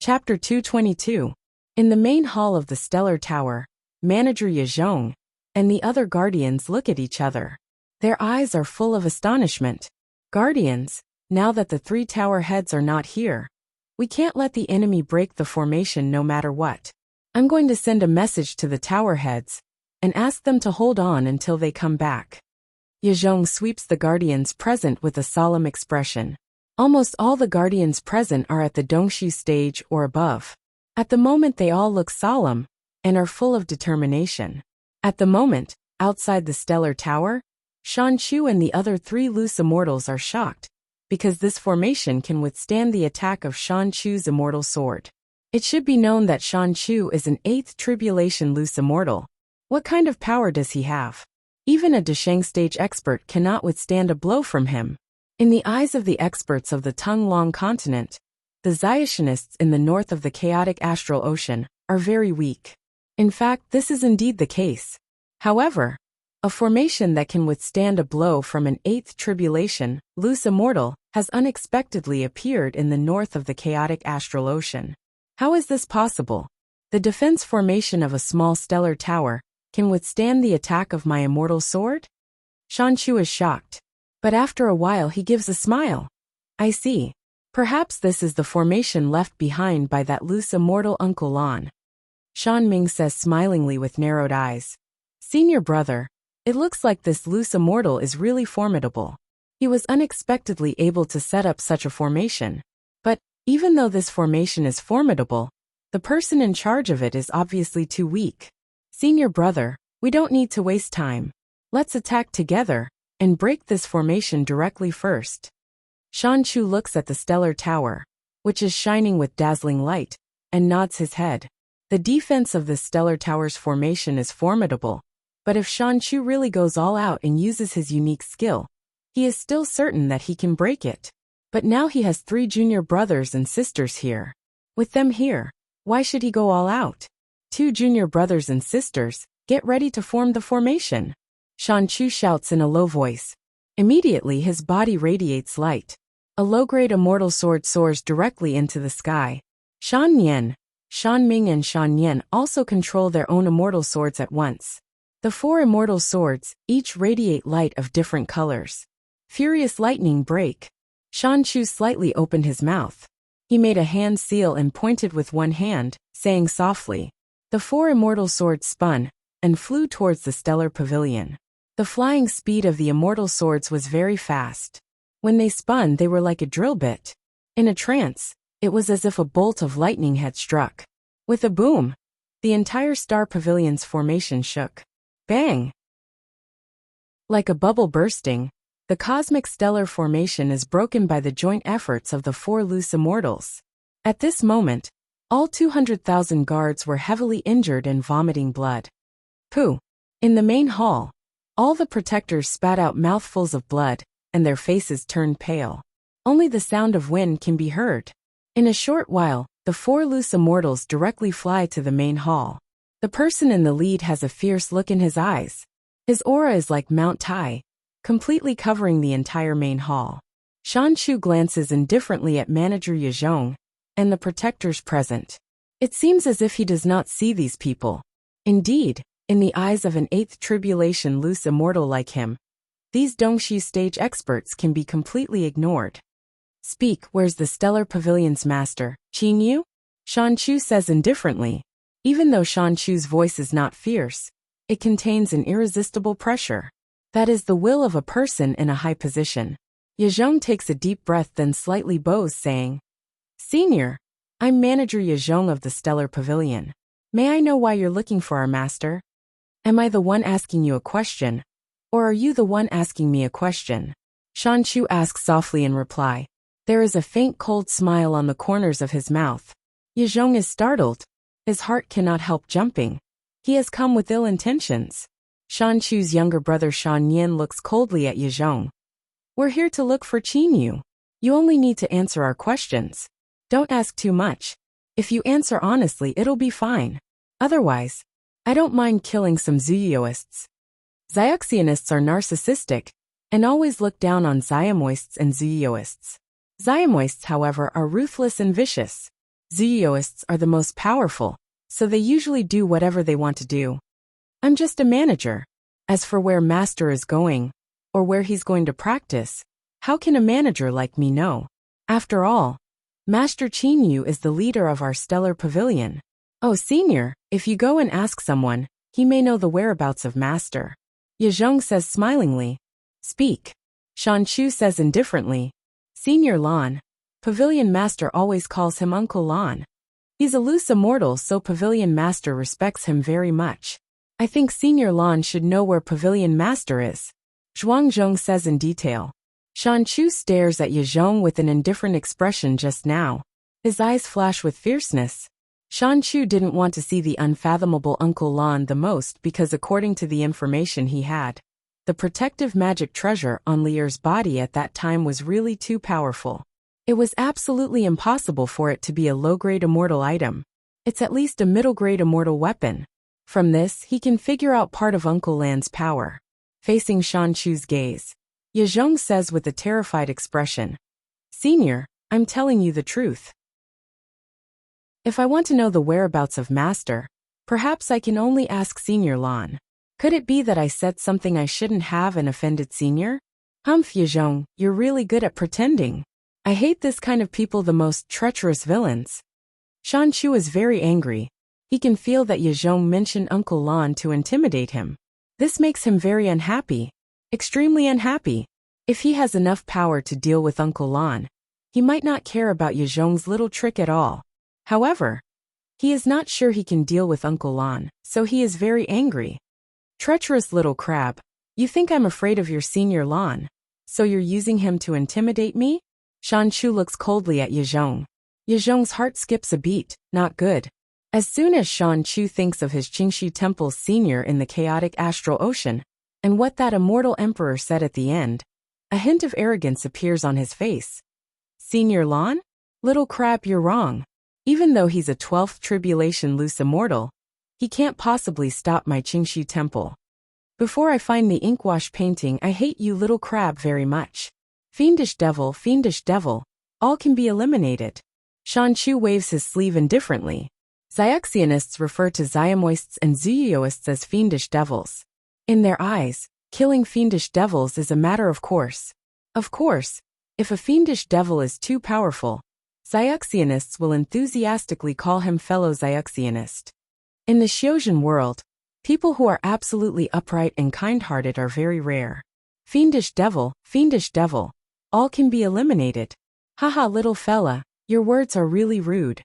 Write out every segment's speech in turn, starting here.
Chapter 222. In the main hall of the Stellar Tower, Manager Yezhong and the other guardians look at each other. Their eyes are full of astonishment. Guardians, now that the three tower heads are not here, we can't let the enemy break the formation no matter what. I'm going to send a message to the tower heads and ask them to hold on until they come back. Yezhong sweeps the guardians present with a solemn expression. Almost all the guardians present are at the Dongshu stage or above. At the moment they all look solemn and are full of determination. At the moment, outside the Stellar Tower, Shan Chu and the other three loose immortals are shocked, because this formation can withstand the attack of Shan Chu's immortal sword. It should be known that Shan Chu is an 8th Tribulation loose immortal. What kind of power does he have? Even a Desheng stage expert cannot withstand a blow from him. In the eyes of the experts of the Tung-Long continent, the Xiationists in the north of the chaotic astral ocean are very weak. In fact, this is indeed the case. However, a formation that can withstand a blow from an 8th Tribulation loose immortal has unexpectedly appeared in the north of the chaotic astral ocean. How is this possible? The defense formation of a small stellar tower can withstand the attack of my immortal sword? Shan Chu is shocked. But after a while he gives a smile. I see. Perhaps this is the formation left behind by that loose immortal Uncle Lan. Shan Ming says smilingly with narrowed eyes. Senior brother, it looks like this loose immortal is really formidable. He was unexpectedly able to set up such a formation. But, even though this formation is formidable, the person in charge of it is obviously too weak. Senior brother, we don't need to waste time. Let's attack together and break this formation directly first. Shan Chu looks at the stellar tower, which is shining with dazzling light, and nods his head. The defense of this stellar tower's formation is formidable, but if Shan Chu really goes all out and uses his unique skill, he is still certain that he can break it. But now he has 3 junior brothers and sisters here. With them here, why should he go all out? 2 junior brothers and sisters, get ready to form the formation. Shan Chu shouts in a low voice. Immediately his body radiates light. A low-grade immortal sword soars directly into the sky. Shan Nian, Shan Ming and Shan Yan also control their own immortal swords at once. The 4 immortal swords each radiate light of different colors. Furious lightning break. Shan Chu slightly opened his mouth. He made a hand seal and pointed with one hand, saying softly. The 4 immortal swords spun and flew towards the stellar pavilion. The flying speed of the immortal swords was very fast. When they spun, they were like a drill bit. In a trance, it was as if a bolt of lightning had struck. With a boom, the entire star pavilion's formation shook. Bang! Like a bubble bursting, the cosmic stellar formation is broken by the joint efforts of the 4 loose immortals. At this moment, all 200,000 guards were heavily injured and vomiting blood. Pooh! In the main hall, all the protectors spat out mouthfuls of blood, and their faces turned pale. Only the sound of wind can be heard. In a short while, the 4 loose immortals directly fly to the main hall. The person in the lead has a fierce look in his eyes. His aura is like Mount Tai, completely covering the entire main hall. Shan Chu glances indifferently at Manager Yezhong and the protectors present. It seems as if he does not see these people. Indeed, in the eyes of an 8th Tribulation loose immortal like him, these Dongshu stage experts can be completely ignored. Speak, where's the stellar pavilion's master, Qin Yu? Shan Chu says indifferently. Even though Shan Chu's voice is not fierce, it contains an irresistible pressure. That is the will of a person in a high position. Yezhong takes a deep breath, then slightly bows, saying, Senior, I'm Manager Yezhong of the Stellar Pavilion. May I know why you're looking for our master? Am I the one asking you a question? Or are you the one asking me a question? Shan Chu asks softly in reply. There is a faint cold smile on the corners of his mouth. Yezhong is startled. His heart cannot help jumping. He has come with ill intentions. Shan Chu's younger brother Shan Yan looks coldly at Yezhong. We're here to look for Qin Yu. You only need to answer our questions. Don't ask too much. If you answer honestly, it'll be fine. Otherwise, I don't mind killing some Zuyuoists. Xiaxionists are narcissistic and always look down on Xiamoists and Zuyuoists. Xiamoists, however, are ruthless and vicious. Zooists are the most powerful, so they usually do whatever they want to do. I'm just a manager. As for where Master is going, or where he's going to practice, how can a manager like me know? After all, Master Qinyu is the leader of our stellar pavilion. Oh, Senior, if you go and ask someone, he may know the whereabouts of Master. Yezhong says smilingly. Speak. Shan Chu says indifferently. Senior Lan. Pavilion Master always calls him Uncle Lan. He's a loose immortal, so Pavilion Master respects him very much. I think Senior Lan should know where Pavilion Master is. Zhuangzhong says in detail. Shan Chu stares at Yezhong with an indifferent expression just now. His eyes flash with fierceness. Shan Chu didn't want to see the unfathomable Uncle Lan the most because according to the information he had, the protective magic treasure on Lier's body at that time was really too powerful. It was absolutely impossible for it to be a low-grade immortal item. It's at least a middle-grade immortal weapon. From this, he can figure out part of Uncle Lan's power. Facing Shan Chu's gaze, Yezhong says with a terrified expression, Senior, I'm telling you the truth. If I want to know the whereabouts of Master, perhaps I can only ask Senior Lan. Could it be that I said something I shouldn't have and offended Senior? Humph, Yezhong, you're really good at pretending. I hate this kind of people, the most treacherous villains. Shan Chu is very angry. He can feel that Yezhong mentioned Uncle Lan to intimidate him. This makes him very unhappy. Extremely unhappy. If he has enough power to deal with Uncle Lan, he might not care about Yezhong's little trick at all. However, he is not sure he can deal with Uncle Lan, so he is very angry. Treacherous little crab, you think I'm afraid of your Senior Lan, so you're using him to intimidate me? Shan Chu looks coldly at Yezhong. Yezhong's heart skips a beat, not good. As soon as Shan Chu thinks of his Qingxi Temple's senior in the chaotic astral ocean, and what that immortal emperor said at the end, a hint of arrogance appears on his face. Senior Lan? Little crab, you're wrong. Even though he's a 12th tribulation loose immortal, he can't possibly stop my Qingxi Temple. Before I find the inkwash painting, I hate you, little crab, very much. Fiendish devil, all can be eliminated. Shan Chu waves his sleeve indifferently. Xiaxianists refer to Xiamoists and Zooists as fiendish devils. In their eyes, killing fiendish devils is a matter of course. Of course, if a fiendish devil is too powerful, Xiaxianists will enthusiastically call him fellow Xiaxianist. In the Xiozhen world, people who are absolutely upright and kind-hearted are very rare. Fiendish devil, all can be eliminated. Haha, little fella, your words are really rude.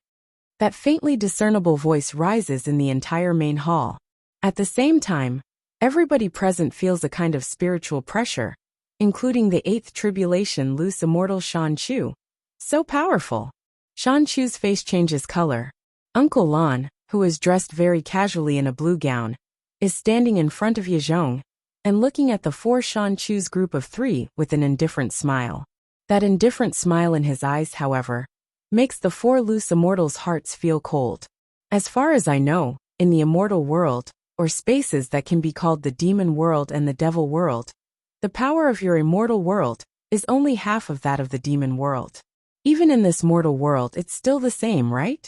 That faintly discernible voice rises in the entire main hall. At the same time, everybody present feels a kind of spiritual pressure, including the 8th tribulation loose immortal Shan Chu. So powerful. Shan Chu's face changes color. Uncle Lan, who is dressed very casually in a blue gown, is standing in front of Yezhong and looking at the 4 Shan Chu's group of 3 with an indifferent smile. That indifferent smile in his eyes, however, makes the 4 loose immortals' hearts feel cold. As far as I know, in the immortal world, or spaces that can be called the demon world and the devil world, the power of your immortal world is only half of that of the demon world. Even in this mortal world, it's still the same, right?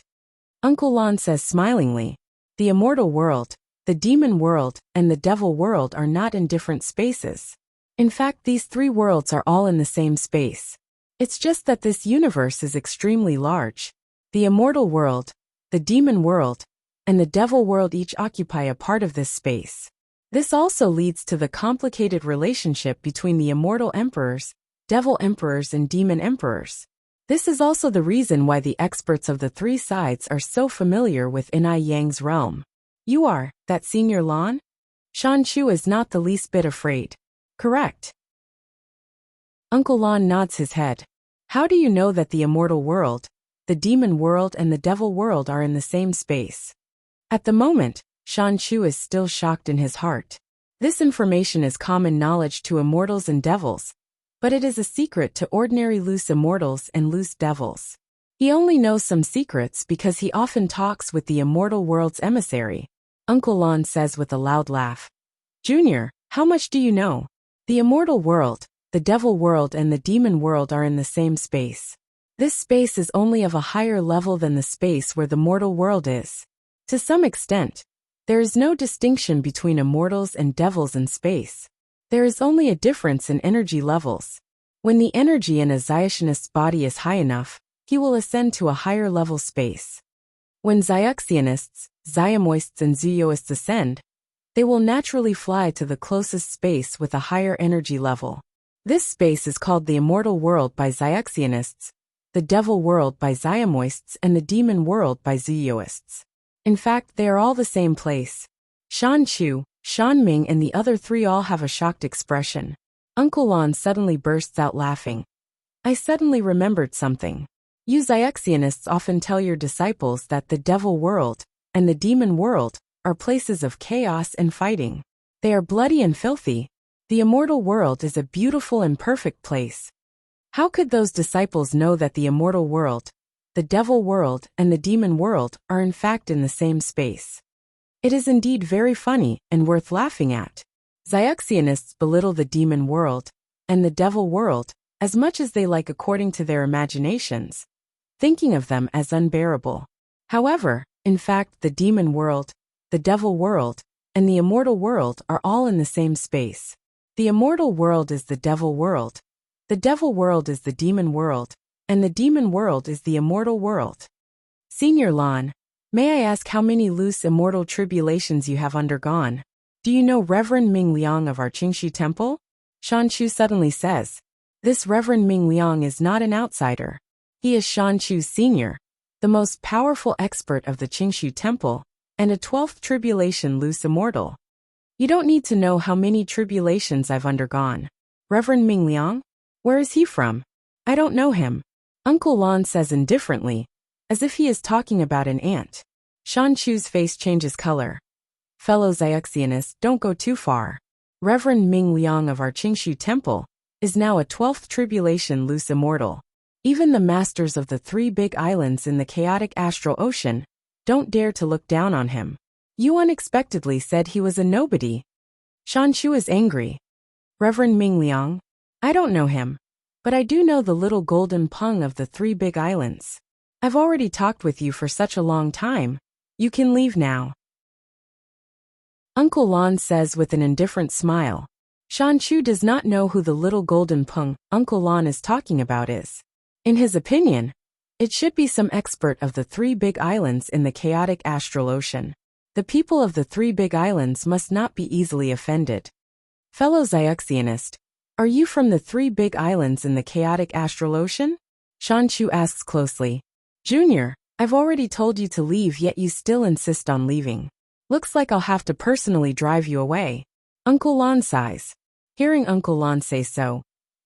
Uncle Lan says smilingly, the immortal world, the demon world, and the devil world are not in different spaces. In fact, these 3 worlds are all in the same space. It's just that this universe is extremely large. The immortal world, the demon world, and the devil world each occupy a part of this space. This also leads to the complicated relationship between the immortal emperors, devil emperors, and demon emperors. This is also the reason why the experts of the 3 sides are so familiar with Inai Yang's realm. You are, that Senior Lan? Shan Chu is not the least bit afraid. Correct. Uncle Lan nods his head. How do you know that the immortal world, the demon world, and the devil world are in the same space? At the moment, Shan Chu is still shocked in his heart. This information is common knowledge to immortals and devils, but it is a secret to ordinary loose immortals and loose devils. He only knows some secrets because he often talks with the immortal world's emissary. Uncle Lan says with a loud laugh. Junior, how much do you know? The immortal world, the devil world, and the demon world are in the same space. This space is only of a higher level than the space where the mortal world is. To some extent, there is no distinction between immortals and devils in space. There is only a difference in energy levels. When the energy in a Zyuxionist's body is high enough, he will ascend to a higher level space. When Zyuxionists, Zyumoists and Zuyuists ascend, they will naturally fly to the closest space with a higher energy level. This space is called the immortal world by Zyuxionists, the devil world by Zyumoists and the demon world by Zuyuists. In fact, they are all the same place. Shan Chu, Shan Ming and the other three all have a shocked expression. Uncle Lon suddenly bursts out laughing. I suddenly remembered something. You Zyuxionists often tell your disciples that the devil world and the demon world are places of chaos and fighting. They are bloody and filthy. The immortal world is a beautiful and perfect place. How could those disciples know that the immortal world, the devil world and the demon world are in fact in the same space? It is indeed very funny and worth laughing at. Zyuxionists belittle the demon world and the devil world as much as they like according to their imaginations, thinking of them as unbearable. However, in fact, the demon world, the devil world, and the immortal world are all in the same space. The immortal world is the devil world. The devil world is the demon world, and the demon world is the immortal world. Senior Lon, may I ask how many loose immortal tribulations you have undergone? Do you know Reverend Ming Liang of our Qingshu temple? Shan Chu suddenly says. This Reverend Ming Liang is not an outsider. He is Shan Chu's senior, the most powerful expert of the Qingshu temple, and a 12th tribulation loose immortal. You don't need to know how many tribulations I've undergone. Reverend Ming Liang? Where is he from? I don't know him. Uncle Lon says indifferently, as if he is talking about an ant. Shan Chu's face changes color. Fellow Zyuxionists, don't go too far. Reverend Ming Liang of our Qingshu temple is now a 12th tribulation loose immortal. Even the masters of the three big islands in the chaotic astral ocean don't dare to look down on him. You unexpectedly said he was a nobody. Shan Chu is angry. Reverend Ming Liang? I don't know him, but I do know the little golden pung of the three big islands. I've already talked with you for such a long time. You can leave now. Uncle Lon says with an indifferent smile. Shan Chu does not know who the little golden pung Uncle Lon is talking about is. In his opinion, it should be some expert of the three big islands in the chaotic astral ocean. The people of the three big islands must not be easily offended. Fellow Zyuxionist, are you from the three big islands in the chaotic astral ocean? Shan Chu asks closely. Junior, I've already told you to leave yet you still insist on leaving. Looks like I'll have to personally drive you away. Uncle Lon sighs. Hearing Uncle Lon say so,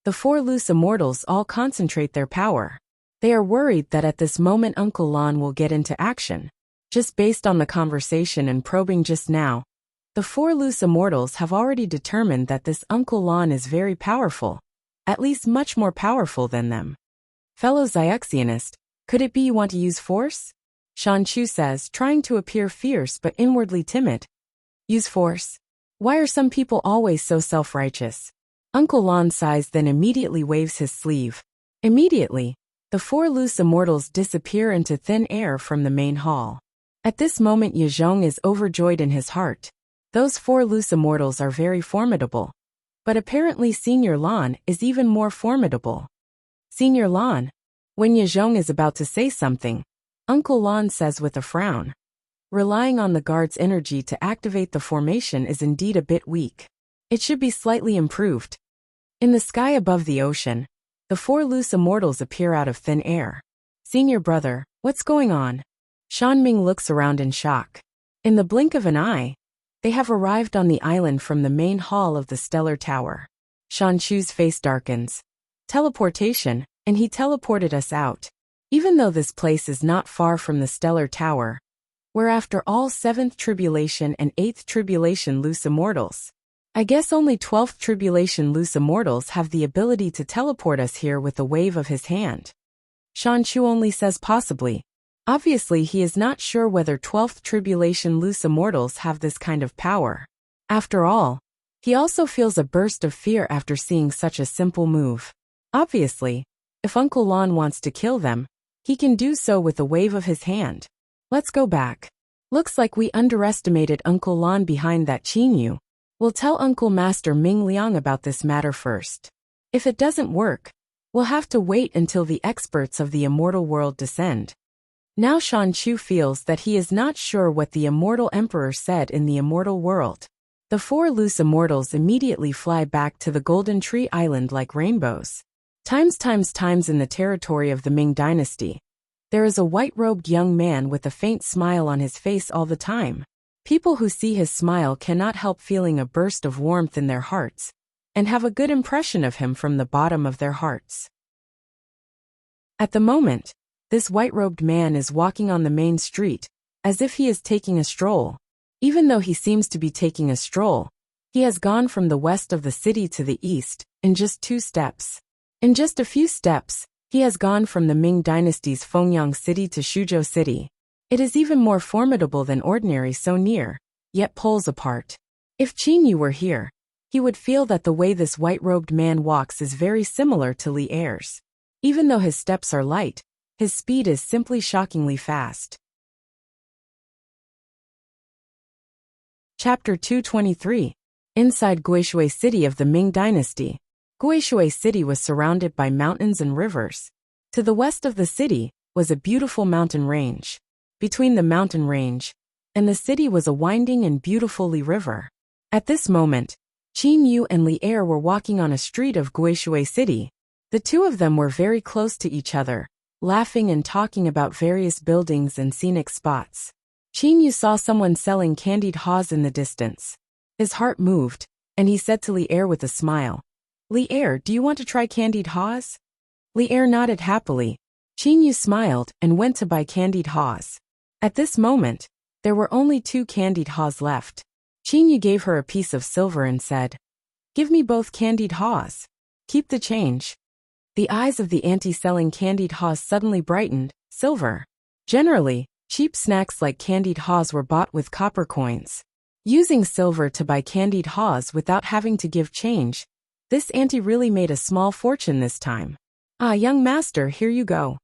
the four loose immortals all concentrate their power. They are worried that at this moment Uncle Lon will get into action. Just based on the conversation and probing just now, the four loose immortals have already determined that this Uncle Lon is very powerful, at least much more powerful than them. Fellow Zyuxionist, could it be you want to use force? Shan Chu says, trying to appear fierce but inwardly timid. Use force? Why are some people always so self-righteous? Uncle Lon sighs then immediately waves his sleeve. Immediately, the four loose immortals disappear into thin air from the main hall. At this moment Yezhong is overjoyed in his heart. Those four loose immortals are very formidable. But apparently Senior Lon is even more formidable. Senior Lon, when Yezhong is about to say something, Uncle Lon says with a frown. Relying on the guard's energy to activate the formation is indeed a bit weak. It should be slightly improved. In the sky above the ocean, the four loose immortals appear out of thin air. Senior brother, what's going on? Shan Ming looks around in shock. In the blink of an eye, they have arrived on the island from the main hall of the stellar tower. Shan Chu's face darkens. Teleportation, and he teleported us out. Even though this place is not far from the stellar tower, we're after all 7th tribulation and 8th tribulation loose immortals. I guess only 12th tribulation loose immortals have the ability to teleport us here with a wave of his hand. Shan Chu only says possibly. Obviously he is not sure whether 12th tribulation loose immortals have this kind of power. After all, he also feels a burst of fear after seeing such a simple move. Obviously, If Uncle Lon wants to kill them, he can do so with a wave of his hand. Let's go back. Looks like we underestimated Uncle Lon behind that Qinyu. We'll tell Uncle Master Ming Liang about this matter first. If it doesn't work, we'll have to wait until the experts of the immortal world descend. Now Shan Chu feels that he is not sure what the immortal emperor said in the immortal world. The four loose immortals immediately fly back to the Golden Tree Island like rainbows. Times in the territory of the Ming dynasty, there is a white-robed young man with a faint smile on his face all the time. People who see his smile cannot help feeling a burst of warmth in their hearts, and have a good impression of him from the bottom of their hearts. At the moment, this white-robed man is walking on the main street, as if he is taking a stroll. Even though he seems to be taking a stroll, he has gone from the west of the city to the east, in just 2 steps. In just a few steps, he has gone from the Ming dynasty's Fengyang city to Shuzhou city. It is even more formidable than ordinary, so near, yet poles apart. If Qinyu were here, he would feel that the way this white-robed man walks is very similar to Li Er's. Even though his steps are light, his speed is simply shockingly fast. Chapter 223. Inside Guishui city of the Ming dynasty. Guishui city was surrounded by mountains and rivers. To the west of the city was a beautiful mountain range. Between the mountain range and the city was a winding and beautiful Li River. At this moment, Qinyu and Li Er were walking on a street of Guishui city. The two of them were very close to each other, laughing and talking about various buildings and scenic spots. Qinyu saw someone selling candied haws in the distance. His heart moved, and he said to Li Er with a smile, "Li Er, do you want to try candied haws?" Li Er nodded happily. Qinyu smiled and went to buy candied haws. At this moment, there were only 2 candied haws left. Qinyu gave her a piece of silver and said, "Give me both candied haws. Keep the change." The eyes of the auntie selling candied haws suddenly brightened. Silver. Generally, cheap snacks like candied haws were bought with copper coins. Using silver to buy candied haws without having to give change, this auntie really made a small fortune this time. "Ah, young master, here you go."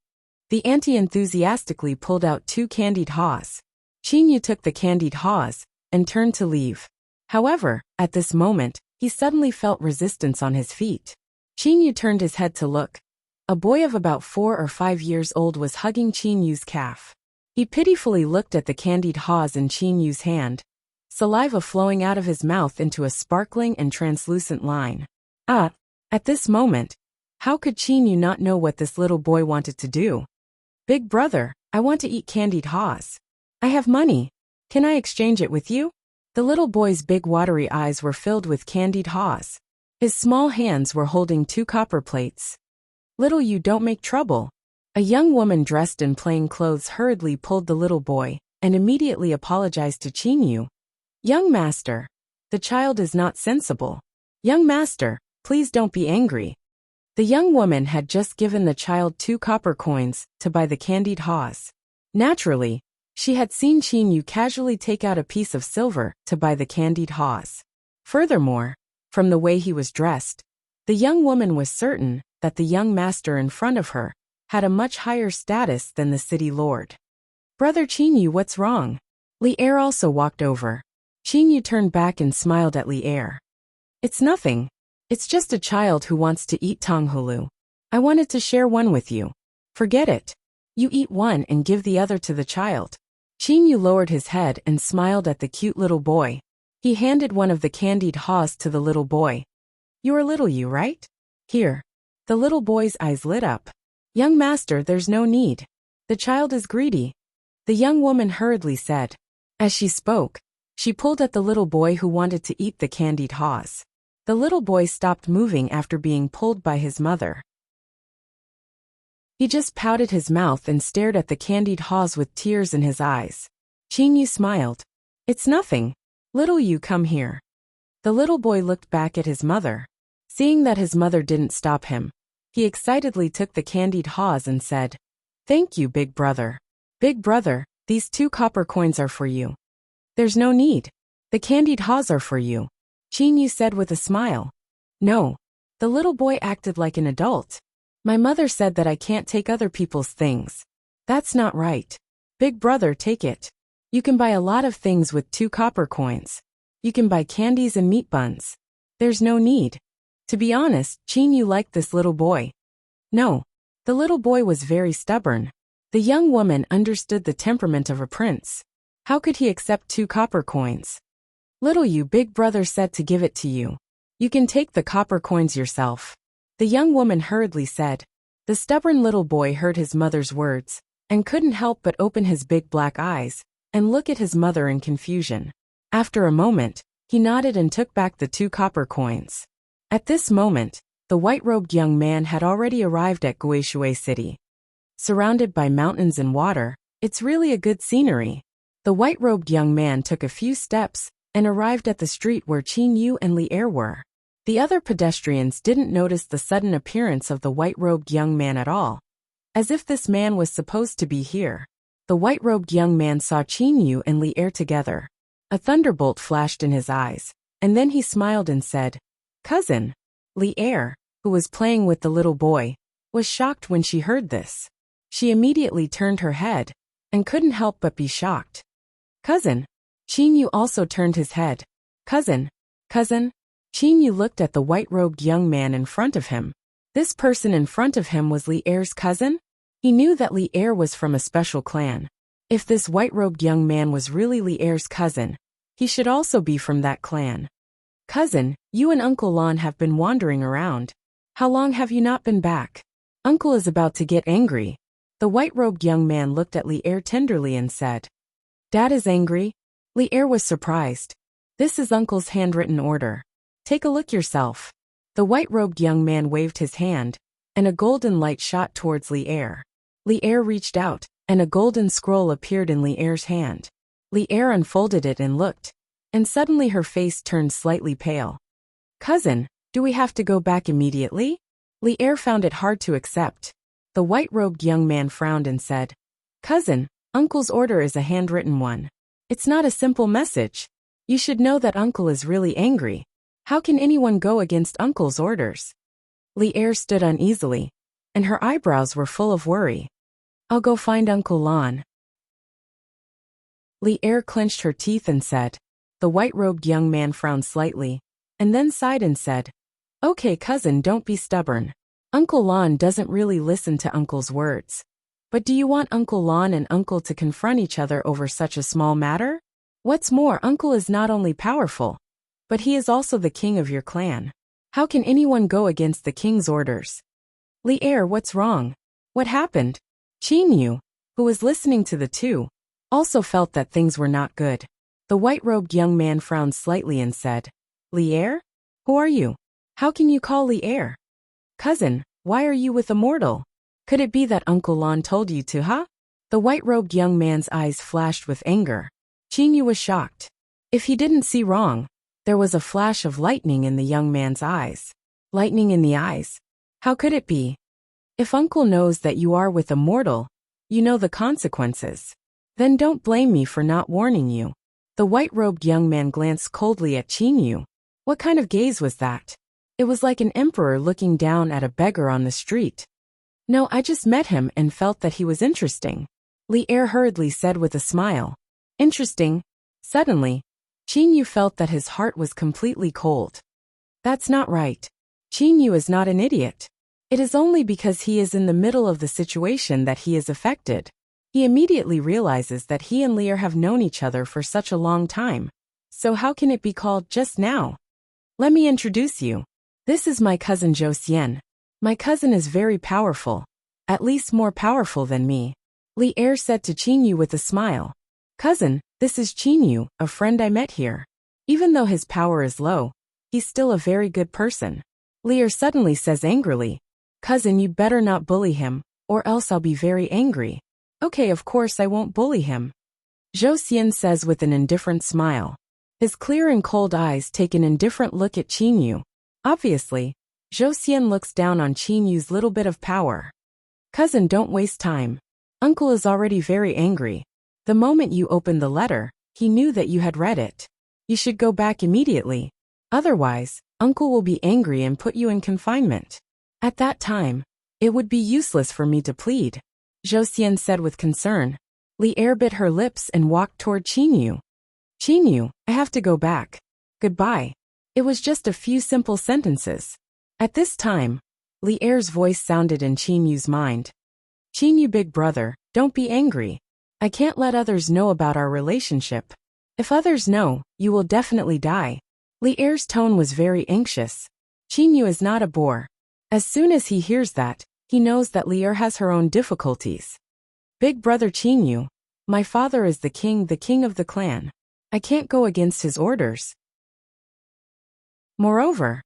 The auntie enthusiastically pulled out 2 candied haws. Qinyu took the candied haws and turned to leave. However, at this moment, he suddenly felt resistance on his feet. Qinyu turned his head to look. A boy of about 4 or 5 years old was hugging Qinyu's calf. He pitifully looked at the candied haws in Qinyu's hand, saliva flowing out of his mouth into a sparkling and translucent line. At this moment, how could Qinyu not know what this little boy wanted to do? "Big brother, I want to eat candied haws. I have money. Can I exchange it with you?" The little boy's big watery eyes were filled with candied haws. His small hands were holding 2 copper plates. "Little you, don't make trouble." A young woman dressed in plain clothes hurriedly pulled the little boy and immediately apologized to Qinyu. "Young master, the child is not sensible. Young master, please don't be angry." The young woman had just given the child 2 copper coins to buy the candied haws. Naturally, she had seen Qinyu casually take out a piece of silver to buy the candied haws. Furthermore, from the way he was dressed, the young woman was certain that the young master in front of her had a much higher status than the city lord. "Brother Qinyu, what's wrong?" Li Er also walked over. Qinyu turned back and smiled at Li Er. "It's nothing. It's just a child who wants to eat tonghulu. I wanted to share one with you." "Forget it. You eat one and give the other to the child." Qinyu lowered his head and smiled at the cute little boy. He handed one of the candied haws to the little boy. "You are little you, right? Here." The little boy's eyes lit up. "Young master, there's no need. The child is greedy," the young woman hurriedly said. As she spoke, she pulled at the little boy who wanted to eat the candied haws. The little boy stopped moving after being pulled by his mother. He just pouted his mouth and stared at the candied haws with tears in his eyes. Qinyu smiled. "It's nothing. Little you, come here." The little boy looked back at his mother. Seeing that his mother didn't stop him, he excitedly took the candied haws and said, "Thank you, big brother. Big brother, these 2 copper coins are for you." "There's no need. The candied haws are for you," Qinyu said with a smile. "No." The little boy acted like an adult. My mother said that I can't take other people's things. That's not right. Big brother, take it. You can buy a lot of things with 2 copper coins. You can buy candies and meat buns. There's no need. To be honest, Chinyu liked this little boy. No. The little boy was very stubborn. The young woman understood the temperament of a prince. How could he accept 2 copper coins? Little you, big brother said to give it to you. You can take the copper coins yourself. The young woman hurriedly said. The stubborn little boy heard his mother's words, and couldn't help but open his big black eyes, and look at his mother in confusion. After a moment, he nodded and took back the 2 copper coins. At this moment, the white-robed young man had already arrived at Guishui City. Surrounded by mountains and water, it's really a good scenery. The white-robed young man took a few steps and arrived at the street where Qin Yu and Li Er were. The other pedestrians didn't notice the sudden appearance of the white-robed young man at all, as if this man was supposed to be here. The white-robed young man saw Qin Yu and Li Er together. A thunderbolt flashed in his eyes, and then he smiled and said, Cousin. Li Er, who was playing with the little boy, was shocked when she heard this. She immediately turned her head, and couldn't help but be shocked. Cousin. Qin Yu also turned his head. Cousin. Cousin. Qin Yu looked at the white-robed young man in front of him. This person in front of him was Li Er's cousin? He knew that Li Er was from a special clan. If this white-robed young man was really Li Er's cousin, he should also be from that clan. Cousin, you and Uncle Lon have been wandering around. How long have you not been back? Uncle is about to get angry. The white-robed young man looked at Li Er tenderly and said, Dad is angry? Li Er was surprised. This is Uncle's handwritten order. Take a look yourself. The white-robed young man waved his hand, and a golden light shot towards Li Er. Li Er reached out, and a golden scroll appeared in Li Er's hand. Li Er unfolded it and looked, and suddenly her face turned slightly pale. Cousin, do we have to go back immediately? Li Er found it hard to accept. The white-robed young man frowned and said, Cousin, Uncle's order is a handwritten one. It's not a simple message. You should know that Uncle is really angry. How can anyone go against Uncle's orders? Li Er stood uneasily, and her eyebrows were full of worry. I'll go find Uncle Lon. Li Er clenched her teeth and said. The white-robed young man frowned slightly, and then sighed and said, Okay, cousin, don't be stubborn. Uncle Lon doesn't really listen to Uncle's words. But do you want Uncle Lon and Uncle to confront each other over such a small matter? What's more, Uncle is not only powerful, but he is also the king of your clan. How can anyone go against the king's orders? Li Er, what's wrong? What happened? Qin Yu, who was listening to the two, also felt that things were not good. The white-robed young man frowned slightly and said, Li Er? Who are you? How can you call Li Er? Cousin, why are you with a mortal? Could it be that Uncle Lon told you to, huh? The white-robed young man's eyes flashed with anger. Qin Yu was shocked. If he didn't see wrong, there was a flash of lightning in the young man's eyes. Lightning in the eyes? How could it be? If Uncle knows that you are with a mortal, you know the consequences. Then don't blame me for not warning you. The white-robed young man glanced coldly at Qin Yu. What kind of gaze was that? It was like an emperor looking down at a beggar on the street. No, I just met him and felt that he was interesting. Li Er hurriedly said with a smile. Interesting? Suddenly, Qin Yu felt that his heart was completely cold. That's not right. Qin Yu is not an idiot. It is only because he is in the middle of the situation that he is affected. He immediately realizes that he and Li Er have known each other for such a long time. So how can it be called just now? Let me introduce you. This is my cousin Zhou Xian. My cousin is very powerful. At least more powerful than me. Li Er said to Qin Yu with a smile. Cousin, this is Qin Yu, a friend I met here. Even though his power is low, he's still a very good person. Li Er suddenly says angrily. Cousin, you better not bully him, or else I'll be very angry. Okay, of course I won't bully him. Zhou Xian says with an indifferent smile. His clear and cold eyes take an indifferent look at Qin Yu. Obviously, Zhou Xian looks down on Qin Yu's little bit of power. Cousin, don't waste time. Uncle is already very angry. The moment you opened the letter, he knew that you had read it. You should go back immediately. Otherwise, Uncle will be angry and put you in confinement. At that time, It would be useless for me to plead, Zhou Xian said with concern. Li Er bit her lips and walked toward Qinyu. Qinyu, I have to go back. Goodbye. It was just a few simple sentences. At this time, Li Er's voice sounded in Qinyu's mind. Qinyu, big brother, don't be angry. I can't let others know about our relationship. If others know, you will definitely die. Li Er's tone was very anxious. Qinyu is not a bore. As soon as he hears that, he knows that Li Er has her own difficulties. Big brother Qinyu, my father is the king of the clan. I can't go against his orders. Moreover,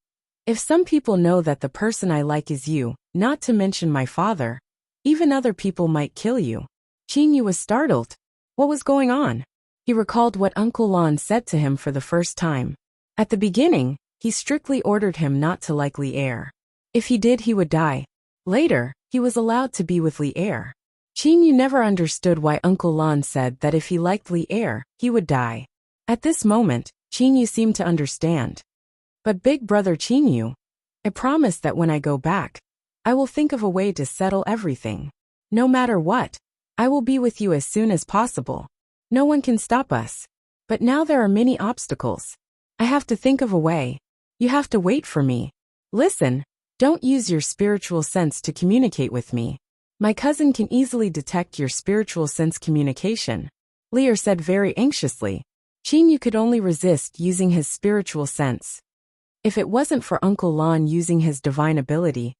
if some people know that the person I like is you, not to mention my father, even other people might kill you. Qinyu was startled. What was going on? He recalled what Uncle Lan said to him for the first time. At the beginning, he strictly ordered him not to like Li Er. If he did, he would die. Later, he was allowed to be with Li Er. Qinyu never understood why Uncle Lan said that if he liked Li Er, he would die. At this moment, Qinyu seemed to understand. But big brother Qinyu, I promise that when I go back, I will think of a way to settle everything. No matter what, I will be with you as soon as possible. No one can stop us. But now there are many obstacles. I have to think of a way. You have to wait for me. Listen, don't use your spiritual sense to communicate with me. My cousin can easily detect your spiritual sense communication. Li Er said very anxiously. Qinyu could only resist using his spiritual sense. If it wasn't for Uncle Lan using his divine ability,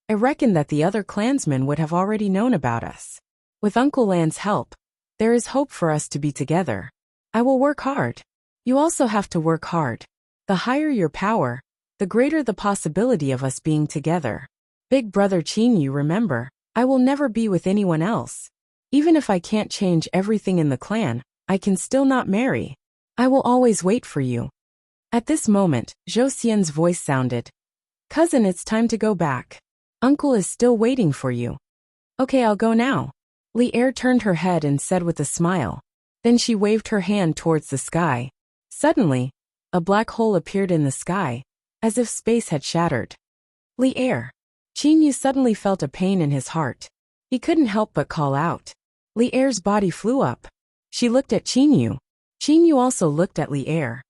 I reckon that the other clansmen would have already known about us. With Uncle Lan's help, there is hope for us to be together. I will work hard. You also have to work hard. The higher your power, the greater the possibility of us being together. Big brother Qinyu, remember, I will never be with anyone else. Even if I can't change everything in the clan, I can still not marry. I will always wait for you. At this moment, Zhou Xian's voice sounded. Cousin, it's time to go back. Uncle is still waiting for you. Okay, I'll go now. Li Er turned her head and said with a smile. Then she waved her hand towards the sky. Suddenly, a black hole appeared in the sky, as if space had shattered. Li Er. Qinyu suddenly felt a pain in his heart. He couldn't help but call out. Li Er's body flew up. She looked at Qinyu. Qinyu also looked at Li Er.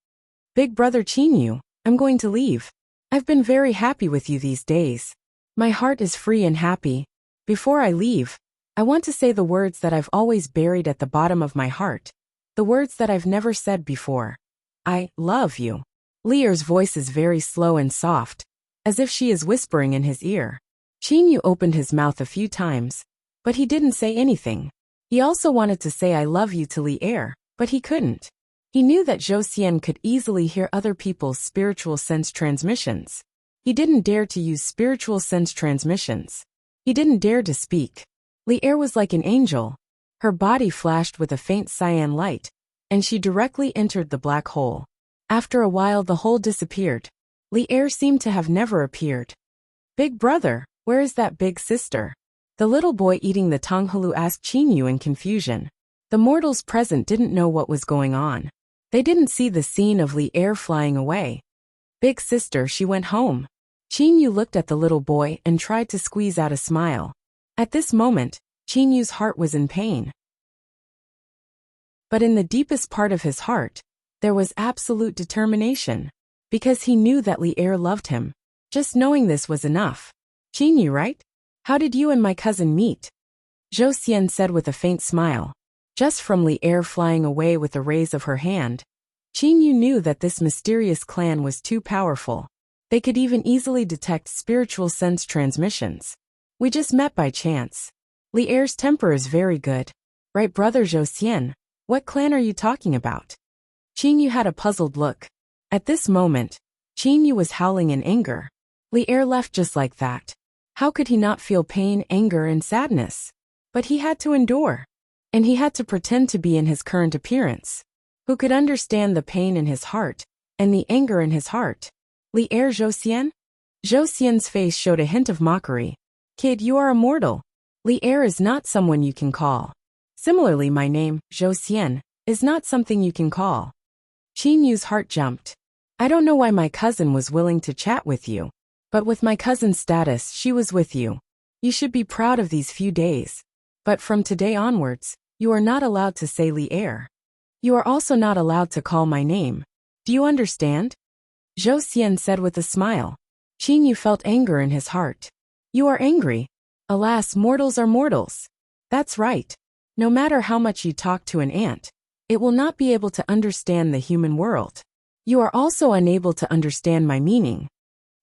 Big brother Qinyu, I'm going to leave. I've been very happy with you these days. My heart is free and happy. Before I leave, I want to say the words that I've always buried at the bottom of my heart. The words that I've never said before. I love you. Li Er's voice is very slow and soft, as if she is whispering in his ear. Qinyu opened his mouth a few times, but he didn't say anything. He also wanted to say I love you to Li Er, but he couldn't. He knew that Zhou Xian could easily hear other people's spiritual sense transmissions. He didn't dare to use spiritual sense transmissions. He didn't dare to speak. Li Er was like an angel. Her body flashed with a faint cyan light, and she directly entered the black hole. After a while the hole disappeared. Li Er seemed to have never appeared. Big brother, where is that big sister? The little boy eating the tonghalu asked Qinyu in confusion. The mortals present didn't know what was going on. They didn't see the scene of Li Er flying away. Big sister, she went home. Qinyu looked at the little boy and tried to squeeze out a smile. At this moment, Qinyu's heart was in pain. But in the deepest part of his heart, there was absolute determination. Because he knew that Li Er loved him. Just knowing this was enough. Qinyu, right? How did you and my cousin meet? Zhou Xian said with a faint smile. Just from Li Er flying away with a raise of her hand, Qinyu knew that this mysterious clan was too powerful. They could even easily detect spiritual sense transmissions. We just met by chance. Li Er's temper is very good. Right, brother Zhou Xian? What clan are you talking about? Qinyu had a puzzled look. At this moment, Qinyu was howling in anger. Li Er left just like that. How could he not feel pain, anger, and sadness? But he had to endure. And he had to pretend to be in his current appearance. Who could understand the pain in his heart, and the anger in his heart? Li Er, Zhou Xian? Zhou Xian's face showed a hint of mockery. Kid, you are immortal. Li Er is not someone you can call. Similarly, my name, Zhou Xian, is not something you can call. Qinyu's heart jumped. I don't know why my cousin was willing to chat with you. But with my cousin's status, she was with you. You should be proud of these few days. But from today onwards, you are not allowed to say Li Er. You are also not allowed to call my name. Do you understand? Zhou Xian said with a smile. Qin Yu felt anger in his heart. You are angry? Alas, mortals are mortals. That's right. No matter how much you talk to an ant, it will not be able to understand the human world. You are also unable to understand my meaning.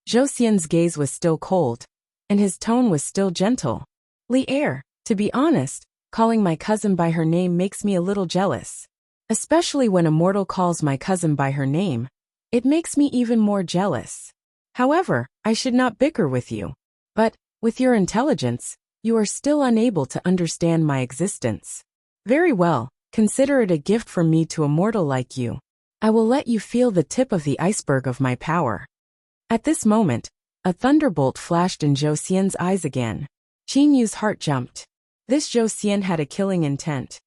Zhou Xian's gaze was still cold, and his tone was still gentle. Li Er, to be honest, calling my cousin by her name makes me a little jealous. Especially when a mortal calls my cousin by her name. It makes me even more jealous. However, I should not bicker with you. But, with your intelligence, you are still unable to understand my existence. Very well, consider it a gift from me to a mortal like you. I will let you feel the tip of the iceberg of my power. At this moment, a thunderbolt flashed in Zhou Xian's eyes again. Qin Yu's heart jumped. This Zhou Xian had a killing intent.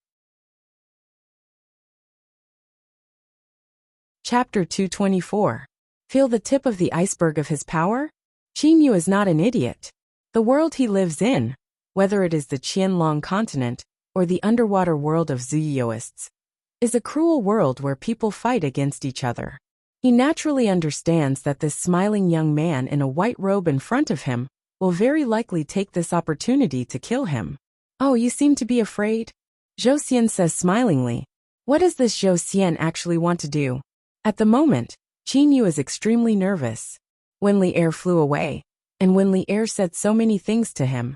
Chapter 224. Feel the tip of the iceberg of his power? Qin Yu is not an idiot. The world he lives in, whether it is the Qianlong continent or the underwater world of Zuyuoists, is a cruel world where people fight against each other. He naturally understands that this smiling young man in a white robe in front of him will very likely take this opportunity to kill him. Oh, you seem to be afraid? Zhou Xian says smilingly. What does this Zhou Xian actually want to do? At the moment, Qin Yu is extremely nervous. When Li Er flew away, and when Li Er said so many things to him,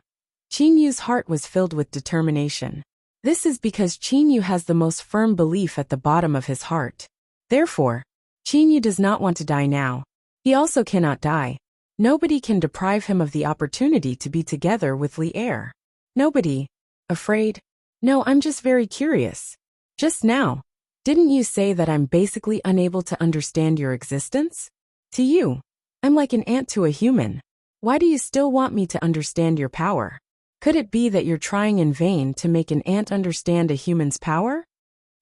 Qin Yu's heart was filled with determination. This is because Qin Yu has the most firm belief at the bottom of his heart. Therefore, Qin Yu does not want to die now. He also cannot die. Nobody can deprive him of the opportunity to be together with Li Er. Nobody. Afraid? No, I'm just very curious. Just now, didn't you say that I'm basically unable to understand your existence? To you, I'm like an ant to a human. Why do you still want me to understand your power? Could it be that you're trying in vain to make an ant understand a human's power?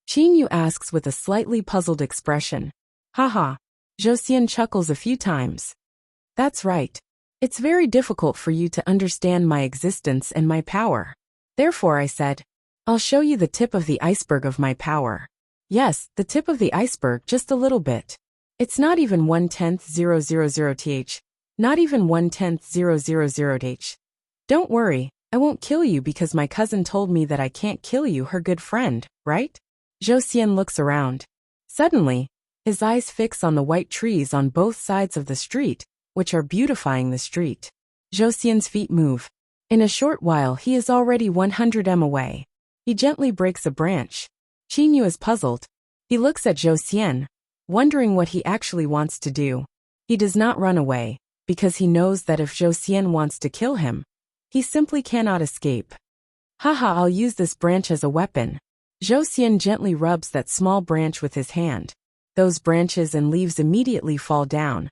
Qin Yu asks with a slightly puzzled expression. Haha. Zhou Xian chuckles a few times. That's right. It's very difficult for you to understand my existence and my power. Therefore I said, I'll show you the tip of the iceberg of my power. Yes, the tip of the iceberg just a little bit. It's not even 1/10,000th. Not even 1/10,000th. Don't worry, I won't kill you because my cousin told me that I can't kill you, her good friend, right? Zhou Xian looks around. Suddenly, his eyes fix on the white trees on both sides of the street, which are beautifying the street. Zhou Xian's feet move. In a short while he is already 100 m away. He gently breaks a branch. Qin Yu is puzzled. He looks at Zhou Xian, wondering what he actually wants to do. He does not run away, because he knows that if Zhou Xian wants to kill him, he simply cannot escape. Haha, I'll use this branch as a weapon. Zhou Xian gently rubs that small branch with his hand. Those branches and leaves immediately fall down,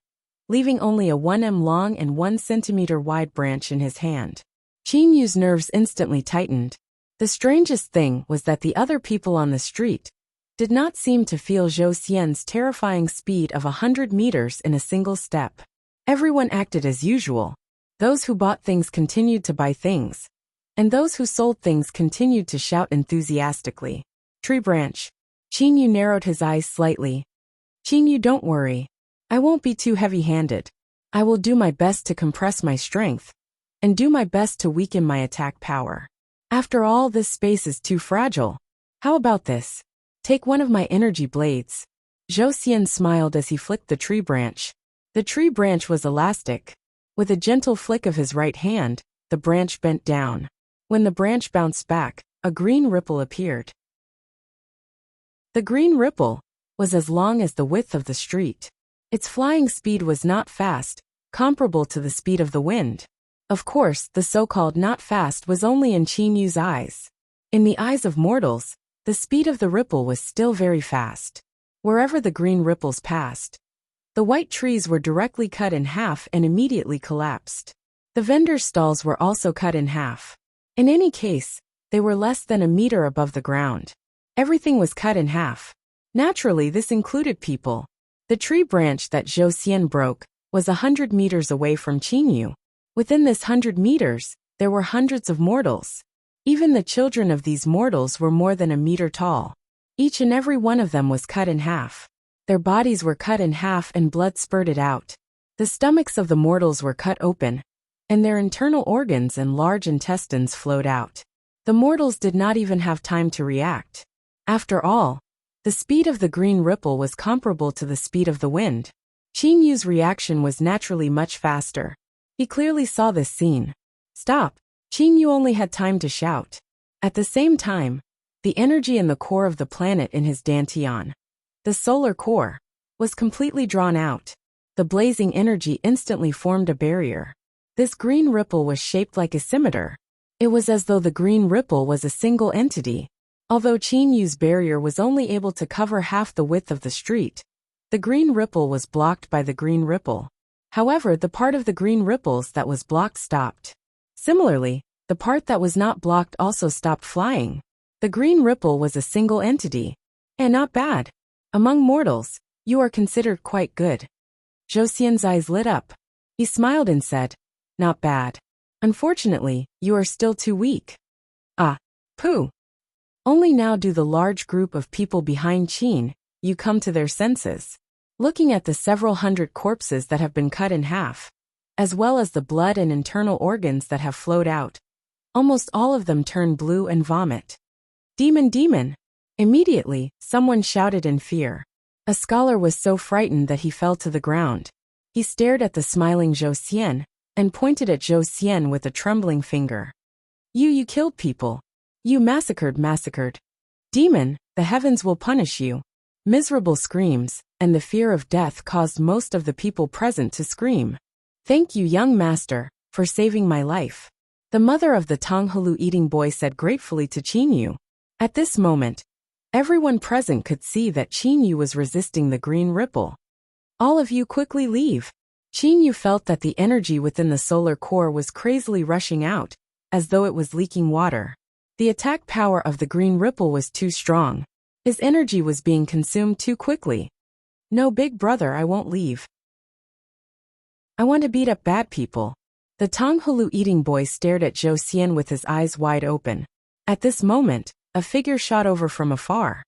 leaving only a 1 m long and 1 centimeter wide branch in his hand. Qin Yu's nerves instantly tightened. The strangest thing was that the other people on the street did not seem to feel Zhou Xian's terrifying speed of 100 meters in a single step. Everyone acted as usual. Those who bought things continued to buy things, and those who sold things continued to shout enthusiastically. Tree branch. Qin Yu narrowed his eyes slightly. Qin Yu, don't worry. I won't be too heavy-handed. I will do my best to compress my strength, and do my best to weaken my attack power. After all, this space is too fragile. How about this? Take one of my energy blades. Zhou Xian smiled as he flicked the tree branch. The tree branch was elastic. With a gentle flick of his right hand, the branch bent down. When the branch bounced back, a green ripple appeared. The green ripple was as long as the width of the street. Its flying speed was not fast, comparable to the speed of the wind. Of course, the so-called not fast was only in Qin Yu's eyes. In the eyes of mortals, the speed of the ripple was still very fast. Wherever the green ripples passed, the white trees were directly cut in half and immediately collapsed. The vendors' stalls were also cut in half. In any case, they were less than a meter above the ground. Everything was cut in half. Naturally, this included people. The tree branch that Zhou Xian broke was 100 meters away from Qin Yu. Within this 100 meters, there were hundreds of mortals. Even the children of these mortals were more than a meter tall. Each and every one of them was cut in half. Their bodies were cut in half and blood spurted out. The stomachs of the mortals were cut open, and their internal organs and large intestines flowed out. The mortals did not even have time to react. After all, the speed of the green ripple was comparable to the speed of the wind. Qin Yu's reaction was naturally much faster. He clearly saw this scene. Stop! Qin Yu only had time to shout. At the same time, the energy in the core of the planet in his dantian, the solar core, was completely drawn out. The blazing energy instantly formed a barrier. This green ripple was shaped like a scimitar. It was as though the green ripple was a single entity. Although Qin Yu's barrier was only able to cover half the width of the street, the green ripple was blocked by the green ripple. However, the part of the green ripples that was blocked stopped. Similarly, the part that was not blocked also stopped flying. The green ripple was a single entity. And not bad. Among mortals, you are considered quite good. Zhou Xian's eyes lit up. He smiled and said, not bad. Unfortunately, you are still too weak. Ah, pooh. Only now do the large group of people behind Qin Yu come to their senses. Looking at the several hundred corpses that have been cut in half, as well as the blood and internal organs that have flowed out, almost all of them turn blue and vomit. Demon, demon! Immediately, someone shouted in fear. A scholar was so frightened that he fell to the ground. He stared at the smiling Zhou Xian and pointed at Zhou Xian with a trembling finger. You killed people. You massacred. Demon, the heavens will punish you. Miserable screams, and the fear of death caused most of the people present to scream. Thank you, young master, for saving my life. The mother of the Tonghalu eating boy said gratefully to Qin Yu. At this moment, everyone present could see that Qin Yu was resisting the green ripple. All of you quickly leave. Qin Yu felt that the energy within the solar core was crazily rushing out, as though it was leaking water. The attack power of the green ripple was too strong. His energy was being consumed too quickly. No, big brother, I won't leave. I want to beat up bad people. The Tonghalu eating boy stared at Zhou Xian with his eyes wide open. At this moment, a figure shot over from afar.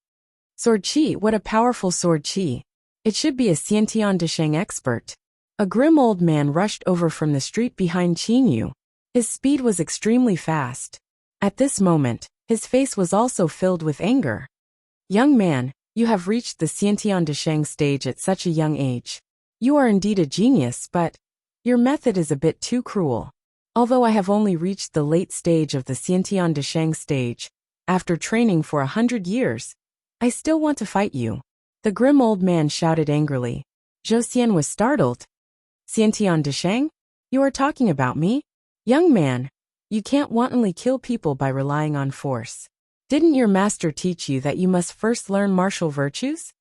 Sword Qi, what a powerful sword Qi. It should be a Xiantian Desheng expert. A grim old man rushed over from the street behind Qin Yu. His speed was extremely fast. At this moment, his face was also filled with anger. Young man, you have reached the Xiantian Desheng stage at such a young age. You are indeed a genius, but your method is a bit too cruel. Although I have only reached the late stage of the Xiantian Desheng stage, after training for 100 years, I still want to fight you. The grim old man shouted angrily. Zhou Xian was startled. Xiantian Desheng? You are talking about me? Young man, you can't wantonly kill people by relying on force. Didn't your master teach you that you must first learn martial virtues?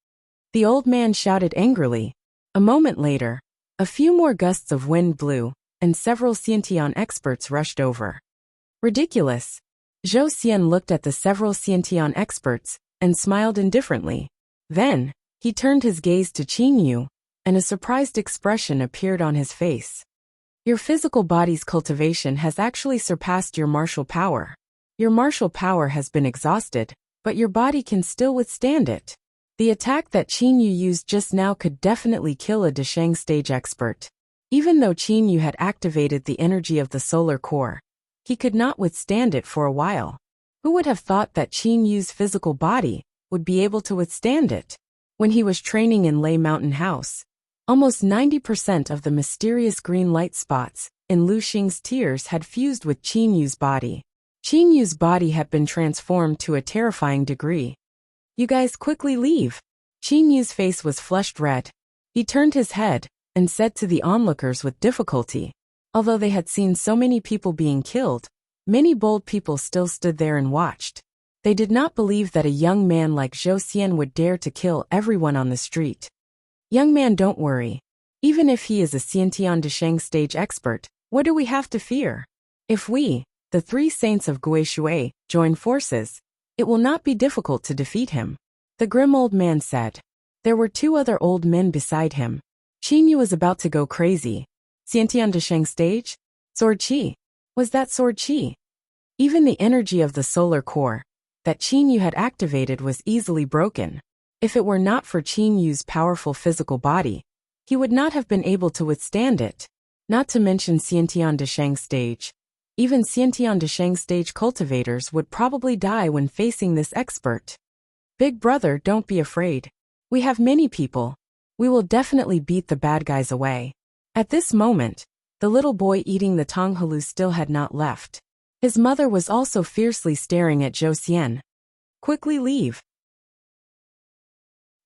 The old man shouted angrily. A moment later, a few more gusts of wind blew, and several Xiantian experts rushed over. Ridiculous. Zhou Xian looked at the several Xiantian experts and smiled indifferently. Then, he turned his gaze to Qin Yu, and a surprised expression appeared on his face. Your physical body's cultivation has actually surpassed your martial power. Your martial power has been exhausted, but your body can still withstand it. The attack that Qin Yu used just now could definitely kill a Desheng stage expert. Even though Qin Yu had activated the energy of the solar core, he could not withstand it for a while. Who would have thought that Qin Yu's physical body would be able to withstand it? When he was training in Lei Mountain House, almost 90% of the mysterious green light spots in Lu Xing's tears had fused with Qin Yu's body. Qin Yu's body had been transformed to a terrifying degree. You guys quickly leave. Qin Yu's face was flushed red. He turned his head and said to the onlookers with difficulty. Although they had seen so many people being killed, many bold people still stood there and watched. They did not believe that a young man like Zhou Xian would dare to kill everyone on the street. Young man, don't worry. Even if he is a Xiantian Desheng stage expert, what do we have to fear? If we, the three saints of Guishui, join forces, it will not be difficult to defeat him. The grim old man said. There were two other old men beside him. Qin Yu was about to go crazy. Xiantian Desheng stage? Sword Qi. Was that sword chi? Even the energy of the solar core that Qin Yu had activated was easily broken. If it were not for Qin Yu's powerful physical body, he would not have been able to withstand it. Not to mention Xiantian Desheng stage. Even Xiantian Desheng stage cultivators would probably die when facing this expert. Big brother, don't be afraid. We have many people. We will definitely beat the bad guys away. At this moment, the little boy eating the tonghalu still had not left. His mother was also fiercely staring at Zhou Xian. Quickly leave.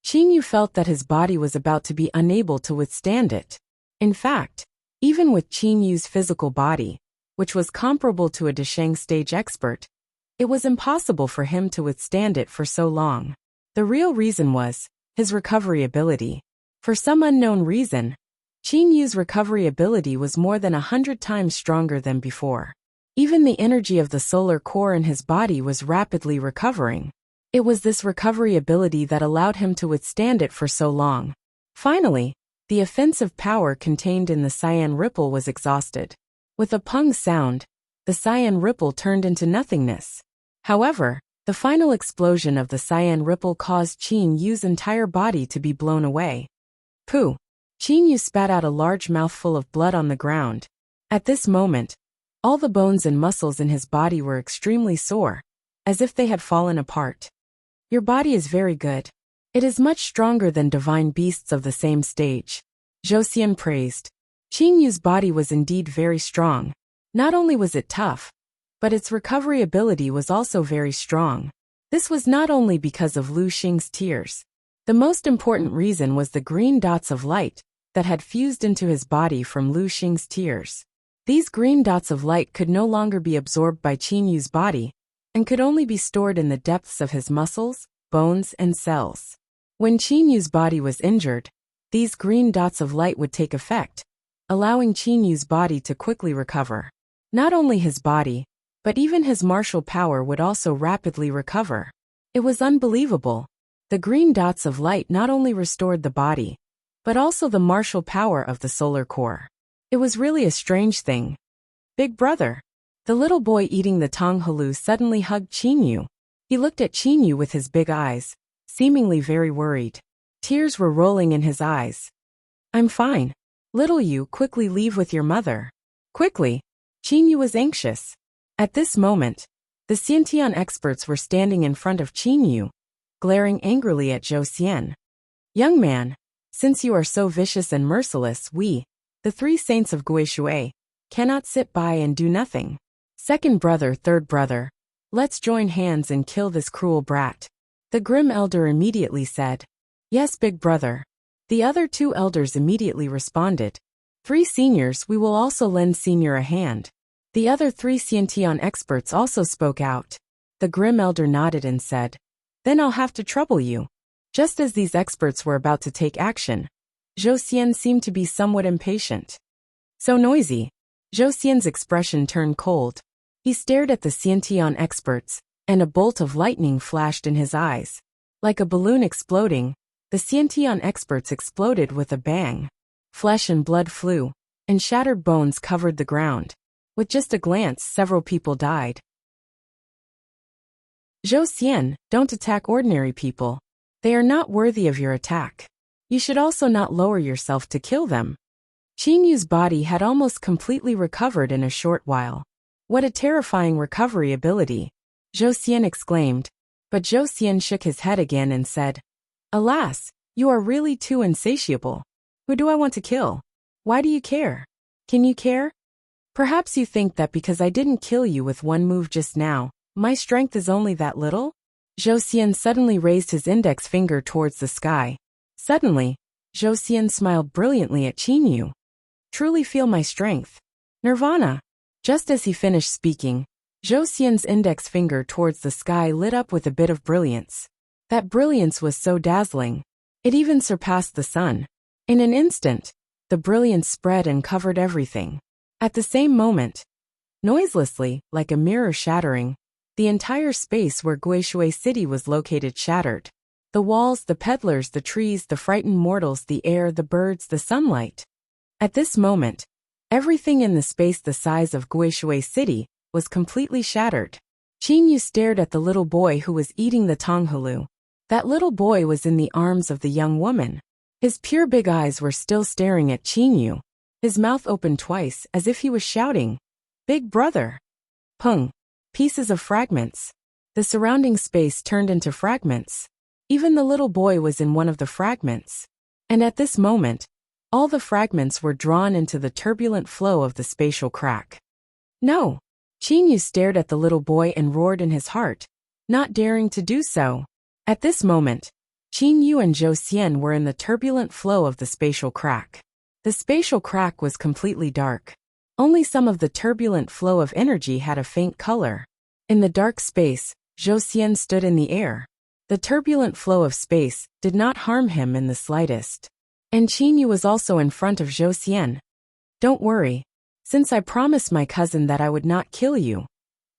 Qin Yu felt that his body was about to be unable to withstand it. In fact, even with Qin Yu's physical body, which was comparable to a Desheng stage expert, it was impossible for him to withstand it for so long. The real reason was his recovery ability. For some unknown reason, Qin Yu's recovery ability was more than 100 times stronger than before. Even the energy of the solar core in his body was rapidly recovering. It was this recovery ability that allowed him to withstand it for so long. Finally, the offensive power contained in the cyan ripple was exhausted. With a pung sound, the cyan ripple turned into nothingness. However, the final explosion of the cyan ripple caused Qin Yu's entire body to be blown away. Pooh! Qin Yu spat out a large mouthful of blood on the ground. At this moment, all the bones and muscles in his body were extremely sore, as if they had fallen apart. Your body is very good. It is much stronger than divine beasts of the same stage. Zhou Xian praised. Qin Yu's body was indeed very strong. Not only was it tough, but its recovery ability was also very strong. This was not only because of Lu Xing's tears. The most important reason was the green dots of light that had fused into his body from Lu Xing's tears. These green dots of light could no longer be absorbed by Qin Yu's body and could only be stored in the depths of his muscles, bones, and cells. When Qin Yu's body was injured, these green dots of light would take effect, allowing Qin Yu's body to quickly recover. Not only his body, but even his martial power would also rapidly recover. It was unbelievable. The green dots of light not only restored the body, but also the martial power of the solar core. It was really a strange thing. Big brother. The little boy eating the tonghalu suddenly hugged Qin Yu. He looked at Qin Yu with his big eyes, seemingly very worried. Tears were rolling in his eyes. I'm fine. Little Yu, quickly leave with your mother. Quickly. Qin Yu was anxious. At this moment, the Xiantian experts were standing in front of Qin Yu, glaring angrily at Zhou Xian. Young man, since you are so vicious and merciless, we, the three saints of Guishui, cannot sit by and do nothing. Second brother, third brother, let's join hands and kill this cruel brat. The grim elder immediately said. Yes, big brother. The other two elders immediately responded. 3 seniors, we will also lend senior a hand. The other 3 Xiantian experts also spoke out. The grim elder nodded and said, then I'll have to trouble you. Just as these experts were about to take action, Zhou Xian seemed to be somewhat impatient. So noisy. Zhou Xian's expression turned cold. He stared at the Xiantian experts, and a bolt of lightning flashed in his eyes. Like a balloon exploding, the Xiantian experts exploded with a bang. Flesh and blood flew, and shattered bones covered the ground. With just a glance, several people died. Zhou Xian, don't attack ordinary people. They are not worthy of your attack. You should also not lower yourself to kill them. Qin Yu's body had almost completely recovered in a short while. What a terrifying recovery ability, Zhou Xian exclaimed. But Zhou Xian shook his head again and said, alas, you are really too insatiable. Who do I want to kill? Why do you care? Can you care? Perhaps you think that because I didn't kill you with one move just now, my strength is only that little? Zhou Xian suddenly raised his index finger towards the sky. Suddenly, Zhou Xian smiled brilliantly at Qin Yu. Truly feel my strength. Nirvana. Just as he finished speaking, Zhou Xian's index finger towards the sky lit up with a bit of brilliance. That brilliance was so dazzling. It even surpassed the sun. In an instant, the brilliance spread and covered everything. At the same moment, noiselessly, like a mirror shattering, the entire space where Guishui City was located shattered. The walls, the peddlers, the trees, the frightened mortals, the air, the birds, the sunlight. At this moment, Everything in the space the size of Guishui City was completely shattered. Qin Yu stared at the little boy who was eating the tonghalu. That little boy was in the arms of the young woman. His pure big eyes were still staring at Qin Yu. His mouth opened twice as if he was shouting, "Big brother!" Pung! Pieces of fragments. The surrounding space turned into fragments. Even the little boy was in one of the fragments. And at this moment, all the fragments were drawn into the turbulent flow of the spatial crack. No! Qin Yu stared at the little boy and roared in his heart, not daring to do so. At this moment, Qin Yu and Zhou Xian were in the turbulent flow of the spatial crack. The spatial crack was completely dark. Only some of the turbulent flow of energy had a faint color. In the dark space, Zhou Xian stood in the air. The turbulent flow of space did not harm him in the slightest. And Qin Yu was also in front of Zhou Xian. "Don't worry. Since I promised my cousin that I would not kill you,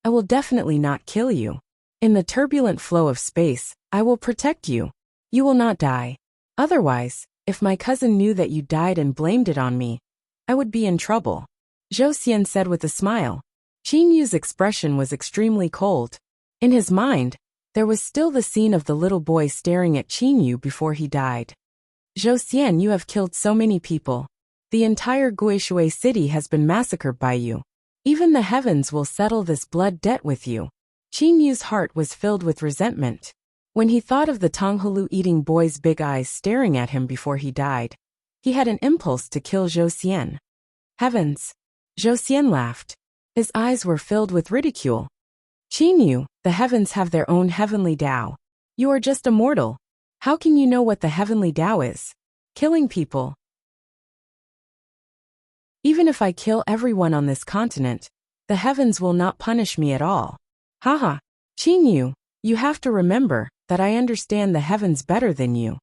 I will definitely not kill you. In the turbulent flow of space, I will protect you. You will not die. Otherwise, if my cousin knew that you died and blamed it on me, I would be in trouble," Zhou Xian said with a smile. Qin Yu's expression was extremely cold. In his mind, there was still the scene of the little boy staring at Qin Yu before he died. "Zhou Xian, you have killed so many people. The entire Guishui city has been massacred by you. Even the heavens will settle this blood debt with you." Qin Yu's heart was filled with resentment. When he thought of the tonghalu eating boy's big eyes staring at him before he died, he had an impulse to kill Zhou Xian. "Heavens!" Zhou Xian laughed. His eyes were filled with ridicule. "Qin Yu, the heavens have their own heavenly Tao. You are just a mortal. How can you know what the heavenly Tao is? Killing people. Even if I kill everyone on this continent, the heavens will not punish me at all. Haha. Qin Yu, you have to remember that I understand the heavens better than you."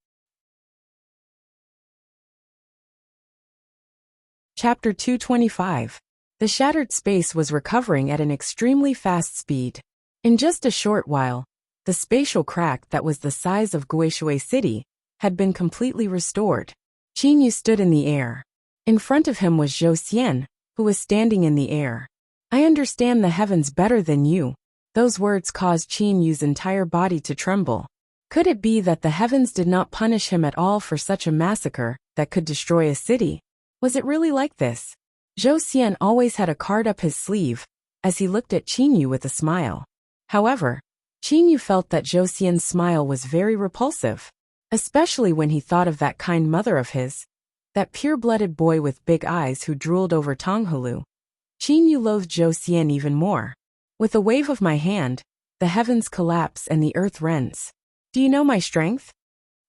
Chapter 225. The shattered space was recovering at an extremely fast speed. In just a short while, the spatial crack that was the size of Guishui City had been completely restored. Qin Yu stood in the air. In front of him was Zhou Xian, who was standing in the air. "I understand the heavens better than you." Those words caused Qin Yu's entire body to tremble. Could it be that the heavens did not punish him at all for such a massacre that could destroy a city? Was it really like this? Zhou Xian always had a card up his sleeve, as he looked at Qin Yu with a smile. However, Qin Yu felt that Zhou Xian's smile was very repulsive, especially when he thought of that kind mother of his, that pure-blooded boy with big eyes who drooled over tonghalu. Qin Yu loathed Zhou Xian even more. "With a wave of my hand, the heavens collapse and the earth rends. Do you know my strength?"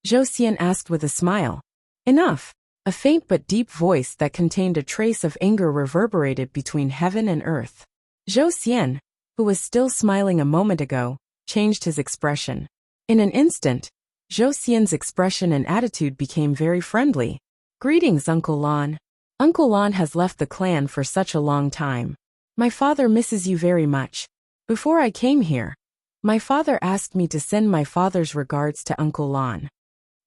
Zhou Xian asked with a smile. "Enough." A faint but deep voice that contained a trace of anger reverberated between heaven and earth. Zhou Xian, who was still smiling a moment ago, changed his expression. In an instant, Zhou Xian's expression and attitude became very friendly. "Greetings, Uncle Lan. Uncle Lan has left the clan for such a long time. My father misses you very much. Before I came here, my father asked me to send my father's regards to Uncle Lan."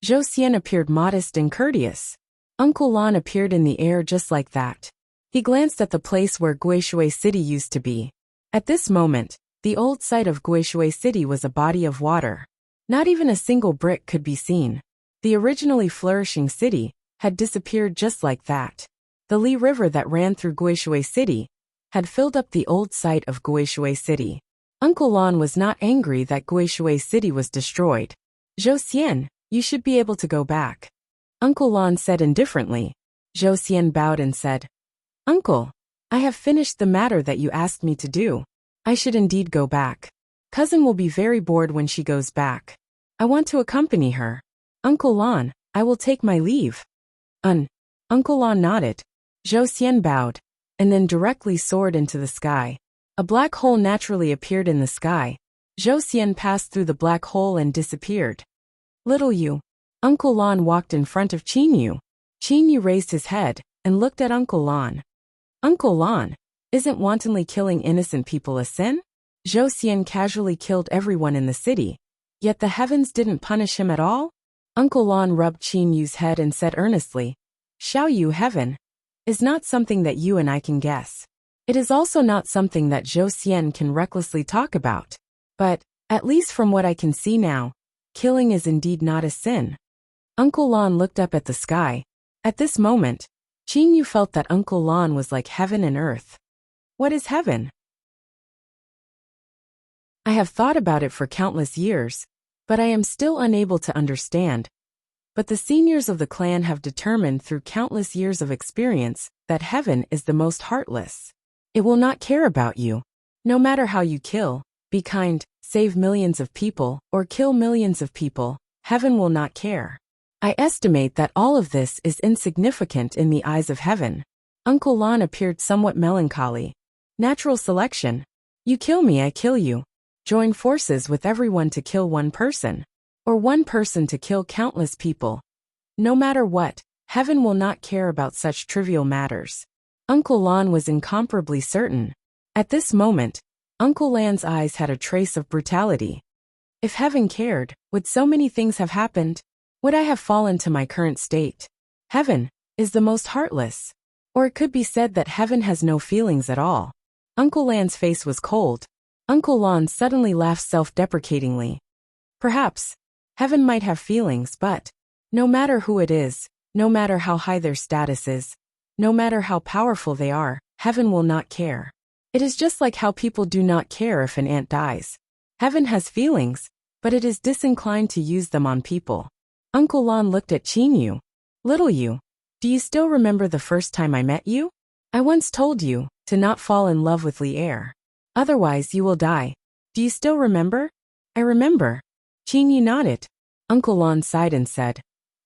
Zhou Xian appeared modest and courteous. Uncle Lan appeared in the air just like that. He glanced at the place where Guishui City used to be. At this moment, the old site of Guishui City was a body of water. Not even a single brick could be seen. The originally flourishing city had disappeared just like that. The Li River that ran through Guishui City had filled up the old site of Guishui City. Uncle Lan was not angry that Guishui City was destroyed. "Zhou Xian, you should be able to go back," Uncle Lan said indifferently. Zhou Xian bowed and said, "Uncle, I have finished the matter that you asked me to do. I should indeed go back. Cousin will be very bored when she goes back. I want to accompany her. Uncle Lan, I will take my leave." Uncle Lan nodded. Zhou Xian bowed, and then directly soared into the sky. A black hole naturally appeared in the sky. Zhou Xian passed through the black hole and disappeared. "Little Yu." Uncle Lan walked in front of Qin Yu. Qin Yu raised his head and looked at Uncle Lan. "Uncle Lan, isn't wantonly killing innocent people a sin? Zhou Xian casually killed everyone in the city, yet the heavens didn't punish him at all?" Uncle Lan rubbed Qin Yu's head and said earnestly, "Xiao Yu heaven. is not something that you and I can guess. It is also not something that Zhou Xian can recklessly talk about. But, at least from what I can see now, killing is indeed not a sin. Uncle Lon looked up at the sky. At this moment, Qin Yu felt that Uncle Lon was like heaven and earth. What is heaven? I have thought about it for countless years, but I am still unable to understand. But the seniors of the clan have determined through countless years of experience that heaven is the most heartless. It will not care about you. No matter how you kill, be kind, save millions of people, or kill millions of people, heaven will not care. I estimate that all of this is insignificant in the eyes of heaven. Uncle Lon appeared somewhat melancholy. Natural selection. You kill me, I kill you. Join forces with everyone to kill one person. Or one person to kill countless people. No matter what, heaven will not care about such trivial matters. Uncle Lon was incomparably certain. At this moment, Uncle Lan's eyes had a trace of brutality. If heaven cared, would so many things have happened? Would I have fallen to my current state? Heaven is the most heartless. Or it could be said that heaven has no feelings at all. Uncle Lan's face was cold. Uncle Lon suddenly laughed self-deprecatingly. Perhaps, heaven might have feelings, but no matter who it is, no matter how high their status is, no matter how powerful they are, heaven will not care. It is just like how people do not care if an ant dies. Heaven has feelings, but it is disinclined to use them on people. Uncle Lon looked at Qin Yu. Little you, do you still remember the first time I met you? I once told you to not fall in love with Li Er. Otherwise you will die. Do you still remember? I remember. Qin Yu nodded. Uncle Lon sighed and said,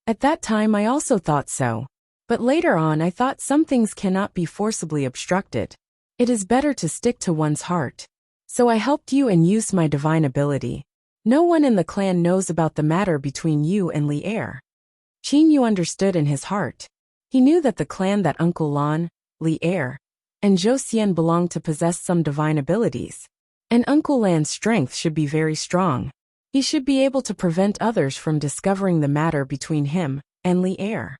at that time I also thought so. But later on I thought some things cannot be forcibly obstructed. It is better to stick to one's heart. So I helped you and used my divine ability. No one in the clan knows about the matter between you and Li Er. Qin Yu understood in his heart. He knew that the clan that Uncle Lon, Li Er, and Zhou Xian belonged to possess some divine abilities. And Uncle Lan's strength should be very strong. He should be able to prevent others from discovering the matter between him and Li Er.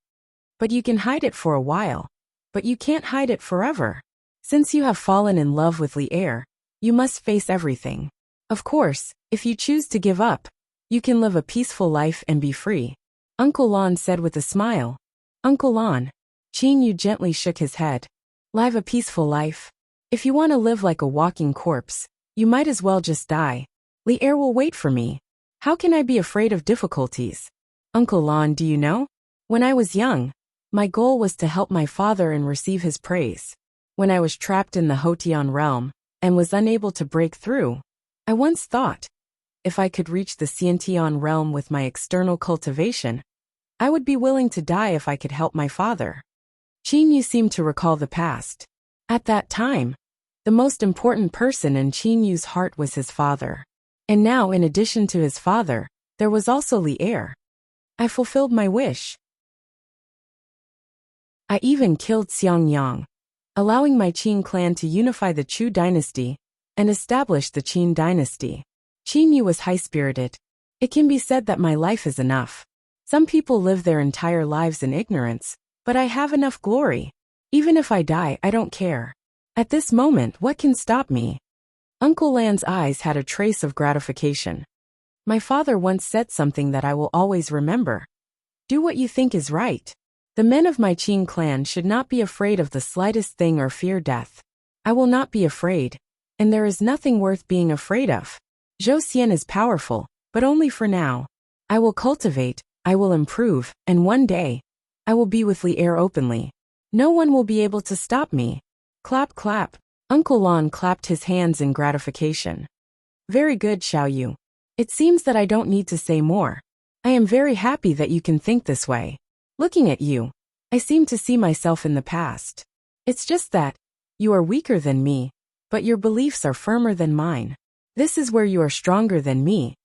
But you can hide it for a while. But you can't hide it forever. Since you have fallen in love with Li Er, you must face everything. Of course, if you choose to give up, you can live a peaceful life and be free. Uncle Lon said with a smile. Uncle Lon. Qin Yu gently shook his head. Live a peaceful life. If you want to live like a walking corpse, you might as well just die. Li Er will wait for me. How can I be afraid of difficulties? Uncle Lon, do you know? When I was young, my goal was to help my father and receive his praise. When I was trapped in the Hotian realm and was unable to break through, I once thought, if I could reach the Xiantian realm with my external cultivation, I would be willing to die if I could help my father. Qin Yu seemed to recall the past. At that time, the most important person in Qin Yu's heart was his father. And now, in addition to his father, there was also Li Er. I fulfilled my wish. I even killed Xiang Yang, allowing my Qin clan to unify the Chu dynasty and establish the Qin dynasty. Qin Yu was high-spirited. It can be said that my life is enough. Some people live their entire lives in ignorance, but I have enough glory. Even if I die, I don't care. At this moment, what can stop me? Uncle Lan's eyes had a trace of gratification. My father once said something that I will always remember. Do what you think is right. The men of my Qin clan should not be afraid of the slightest thing or fear death. I will not be afraid, and there is nothing worth being afraid of. Zhou Xian is powerful, but only for now. I will cultivate, I will improve, and one day, I will be with Li Er openly. No one will be able to stop me. Clap, clap. Uncle Lon clapped his hands in gratification. Very good, Xiao Yu. It seems that I don't need to say more. I am very happy that you can think this way. Looking at you, I seem to see myself in the past. It's just that, you are weaker than me, but your beliefs are firmer than mine. This is where you are stronger than me.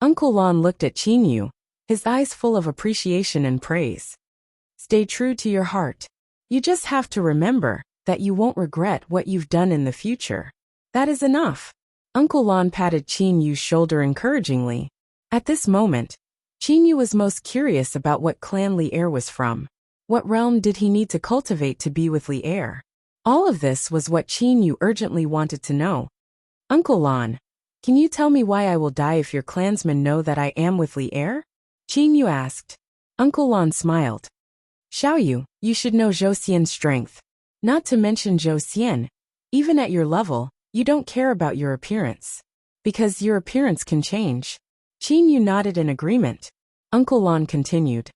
Uncle Lon looked at Qin Yu, his eyes full of appreciation and praise. Stay true to your heart. You just have to remember that you won't regret what you've done in the future. That is enough. Uncle Lon patted Qin Yu's shoulder encouragingly. At this moment, Qin Yu was most curious about what clan Li Er was from. What realm did he need to cultivate to be with Li Er? All of this was what Qin Yu urgently wanted to know. Uncle Lan, can you tell me why I will die if your clansmen know that I am with Li Er? Qin Yu asked. Uncle Lan smiled. Xiao Yu, you should know Zhou Xian's strength. Not to mention Zhou Xian. Even at your level, you don't care about your appearance. Because your appearance can change. Qin Yu nodded in agreement. Uncle Lan continued.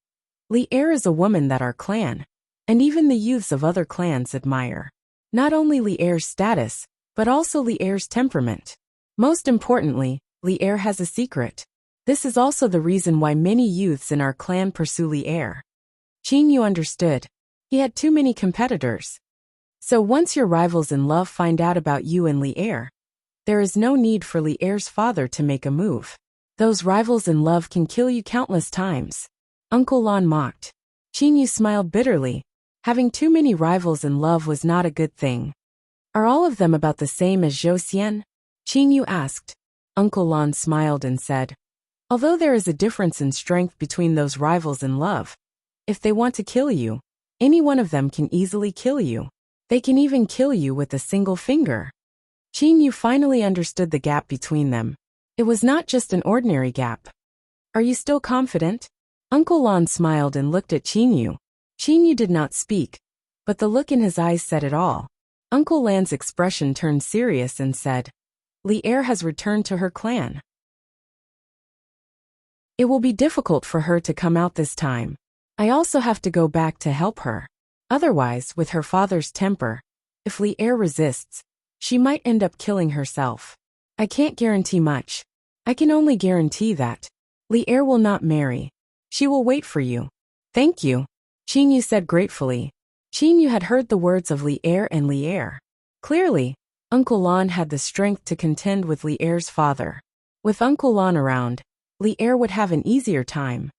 Li Er is a woman that our clan, and even the youths of other clans admire. Not only Li Er's status, but also Li Er's temperament. Most importantly, Li Er has a secret. This is also the reason why many youths in our clan pursue Li Er. Qin Yu understood. He had too many competitors. So once your rivals in love find out about you and Li Er, there is no need for Li Er's father to make a move. Those rivals in love can kill you countless times. Uncle Lan mocked. Qin Yu smiled bitterly. Having too many rivals in love was not a good thing. Are all of them about the same as Zhou Xian? Qin Yu asked. Uncle Lan smiled and said, although there is a difference in strength between those rivals in love, if they want to kill you, any one of them can easily kill you. They can even kill you with a single finger. Qin Yu finally understood the gap between them. It was not just an ordinary gap. Are you still confident? Uncle Lan smiled and looked at Qin Yu. Qin Yu did not speak, but the look in his eyes said it all. Uncle Lan's expression turned serious and said, Li Er has returned to her clan. It will be difficult for her to come out this time. I also have to go back to help her. Otherwise, with her father's temper, if Li Er resists, she might end up killing herself. I can't guarantee much. I can only guarantee that Li Er will not marry. She will wait for you. Thank you, Qin Yu said gratefully. Qin Yu had heard the words of Li Er and Li Er. Clearly, Uncle Lan had the strength to contend with Li Er's father. With Uncle Lan around, Li Er would have an easier time.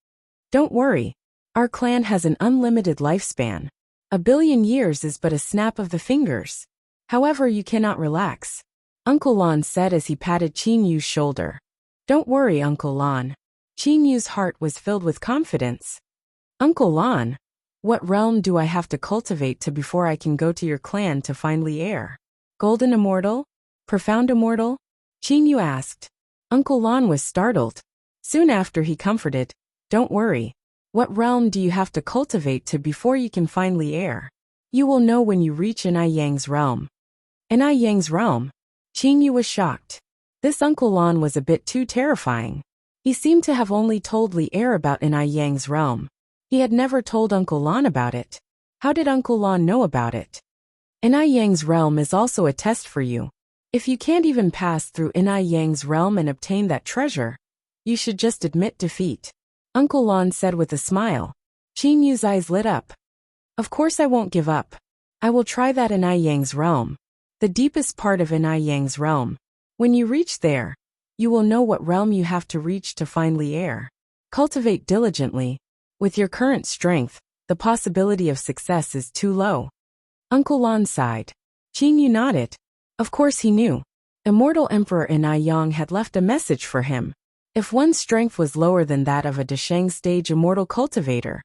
Don't worry. Our clan has an unlimited lifespan. 1 billion years is but a snap of the fingers. However, you cannot relax. Uncle Lan said as he patted Qin Yu's shoulder. Don't worry, Uncle Lan. Qin Yu's heart was filled with confidence. Uncle Lan, what realm do I have to cultivate to before I can go to your clan to find Li Er? Golden Immortal? Profound Immortal? Qin Yu asked. Uncle Lan was startled. Soon after he comforted, don't worry. What realm do you have to cultivate to before you can find Li Er? You will know when you reach Enai Yang's realm. Enai Yang's realm? Qin Yu was shocked. This Uncle Lan was a bit too terrifying. He seemed to have only told Li Er about Enai Yang's realm. He had never told Uncle Lan about it. How did Uncle Lan know about it? Enai Yang's realm is also a test for you. If you can't even pass through Enai Yang's realm and obtain that treasure, you should just admit defeat. Uncle Lan said with a smile. Qin Yu's eyes lit up. Of course I won't give up. I will try that Enai Yang's realm. The deepest part of Enai Yang's realm. When you reach there, you will know what realm you have to reach to find Li Er. Cultivate diligently. With your current strength, the possibility of success is too low. Uncle Lan sighed. Qin Yu nodded. Of course he knew. Immortal Emperor Enai Yang had left a message for him. If one's strength was lower than that of a Desheng stage immortal cultivator,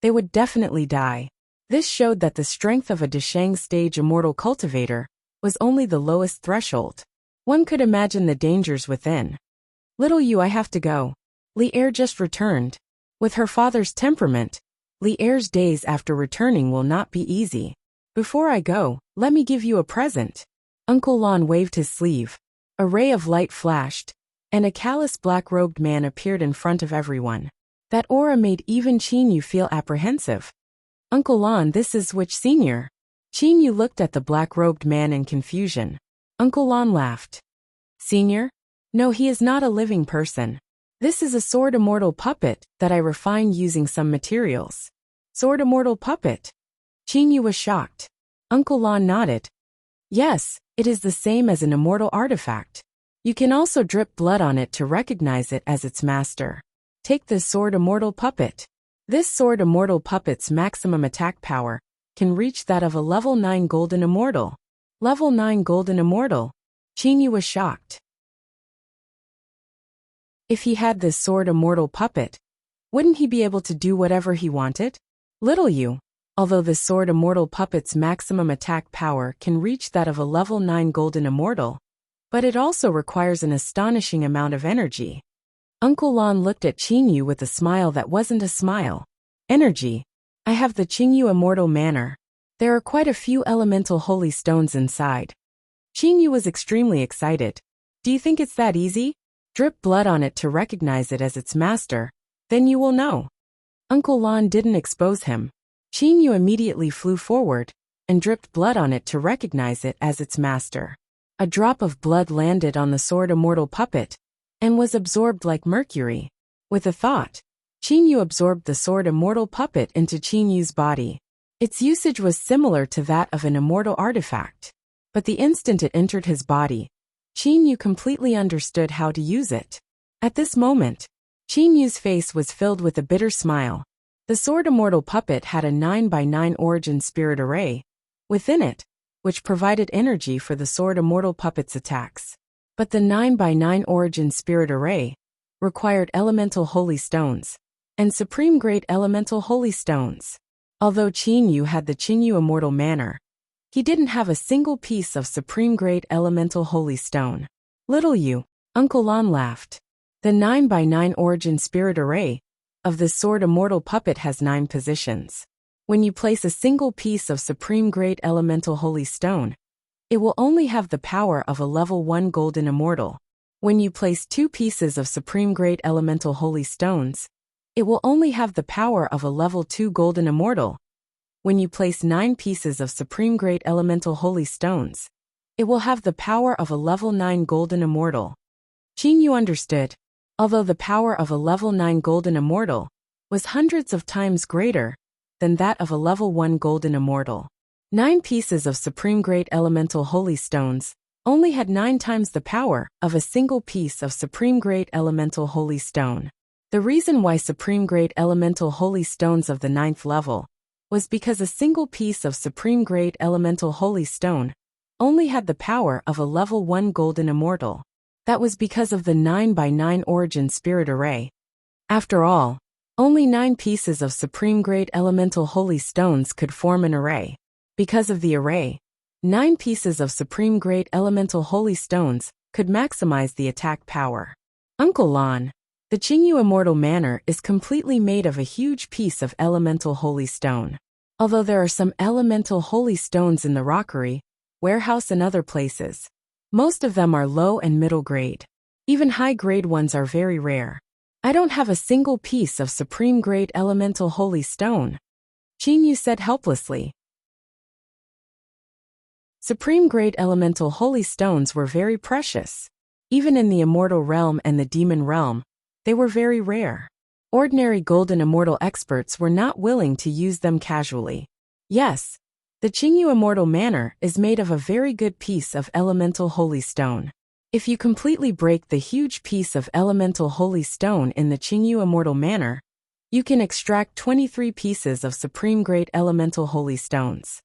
they would definitely die. This showed that the strength of a Desheng stage immortal cultivator was only the lowest threshold. One could imagine the dangers within. Little Yu, I have to go. Li Er just returned. With her father's temperament, Li Er's days after returning will not be easy. Before I go, let me give you a present. Uncle Lan waved his sleeve. A ray of light flashed, and a callous black-robed man appeared in front of everyone. That aura made even Qin Yu feel apprehensive. Uncle Lan, this is which senior? Qin Yu looked at the black-robed man in confusion. Uncle Lan laughed. Senior? No, he is not a living person. This is a sword immortal puppet that I refined using some materials. Sword immortal puppet? Qin Yu was shocked. Uncle Lan nodded. Yes, it is the same as an immortal artifact. You can also drip blood on it to recognize it as its master. Take this sword immortal puppet. This sword immortal puppet's maximum attack power can reach that of a level 9 golden immortal. Level 9 golden immortal? Qin Yu was shocked. If he had this sword immortal puppet, wouldn't he be able to do whatever he wanted? Little Yu, Although the Sword Immortal Puppet's maximum attack power can reach that of a level 9 Golden Immortal, but it also requires an astonishing amount of energy. Uncle Lon looked at Qingyu with a smile that wasn't a smile. Energy. I have the Qingyu Immortal Manor. There are quite a few elemental holy stones inside. Qingyu was extremely excited. Do you think it's that easy? Drip blood on it to recognize it as its master, then you will know. Uncle Lon didn't expose him. Qingyu immediately flew forward and dripped blood on it to recognize it as its master. A drop of blood landed on the Sword Immortal Puppet and was absorbed like mercury. With a thought, Qingyu absorbed the Sword Immortal Puppet into Qingyu's body. Its usage was similar to that of an immortal artifact, but the instant it entered his body, Qingyu completely understood how to use it. At this moment, Qingyu's face was filled with a bitter smile. The Sword Immortal Puppet had a 9x9 Origin Spirit Array within it, which provided energy for the Sword Immortal Puppet's attacks. But the 9x9 Origin Spirit Array required Elemental Holy Stones and Supreme Great Elemental Holy Stones. Although Qingyu had the Qingyu Immortal Manor, he didn't have a single piece of Supreme Great Elemental Holy Stone. Little you, Uncle Lon laughed. The 9x9 Origin Spirit Array of the Sword Immortal Puppet has 9 positions. When you place a single piece of Supreme Great Elemental Holy Stone, it will only have the power of a level 1 Golden Immortal. When you place 2 pieces of Supreme Great Elemental Holy Stones, it will only have the power of a level 2 Golden Immortal. When you place 9 pieces of Supreme Great Elemental Holy Stones, it will have the power of a level 9 Golden Immortal. Qingyu understood. Although the power of a level 9 Golden Immortal was hundreds of times greater than that of a level 1 Golden Immortal, 9 pieces of Supreme Great Elemental Holy Stones only had 9 times the power of a single piece of Supreme Great Elemental Holy Stone. The reason why Supreme Great Elemental Holy Stones of the 9th level was because a single piece of Supreme Great Elemental Holy Stone only had the power of a level 1 Golden Immortal. That was because of the 9x9 Origin Spirit Array. After all, only 9 pieces of Supreme Great Elemental Holy Stones could form an array. Because of the array, 9 pieces of Supreme Great Elemental Holy Stones could maximize the attack power. Uncle Lon, the Qingyu Immortal Manor is completely made of a huge piece of Elemental Holy Stone. Although there are some Elemental Holy Stones in the rockery, warehouse and other places, most of them are low and middle grade. Even high-grade ones are very rare. I don't have a single piece of Supreme Great Elemental Holy Stone, Qingyu said helplessly. Supreme Great Elemental Holy Stones were very precious. Even in the Immortal Realm and the Demon Realm, they were very rare. Ordinary Golden Immortal experts were not willing to use them casually. Yes, the Qingyu Immortal Manor is made of a very good piece of Elemental Holy Stone. If you completely break the huge piece of Elemental Holy Stone in the Qingyu Immortal Manor, you can extract 23 pieces of Supreme Great Elemental Holy Stones.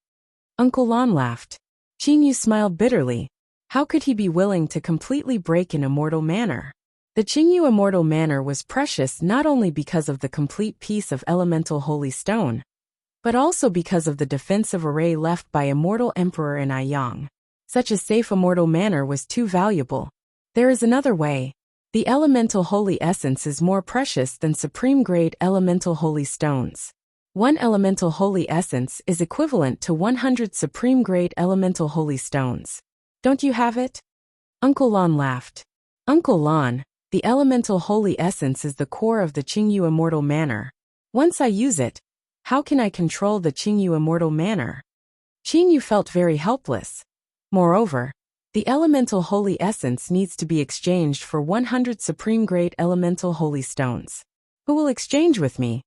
Uncle Lon laughed. Qingyu smiled bitterly. How could he be willing to completely break an Immortal Manor? The Qingyu Immortal Manor was precious not only because of the complete piece of Elemental Holy Stone, but also because of the defensive array left by Immortal Emperor in Aiyang. Such a safe Immortal Manor was too valuable. There is another way. The Elemental Holy Essence is more precious than Supreme Grade Elemental Holy Stones. 1 Elemental Holy Essence is equivalent to 100 Supreme Grade Elemental Holy Stones. Don't you have it? Uncle Lon laughed. Uncle Lon, the Elemental Holy Essence is the core of the Qingyu Immortal Manor. Once I use it, how can I control the Qingyu Immortal Manor? Qingyu felt very helpless. Moreover, the Elemental Holy Essence needs to be exchanged for 100 Supreme Great Elemental Holy Stones. Who will exchange with me?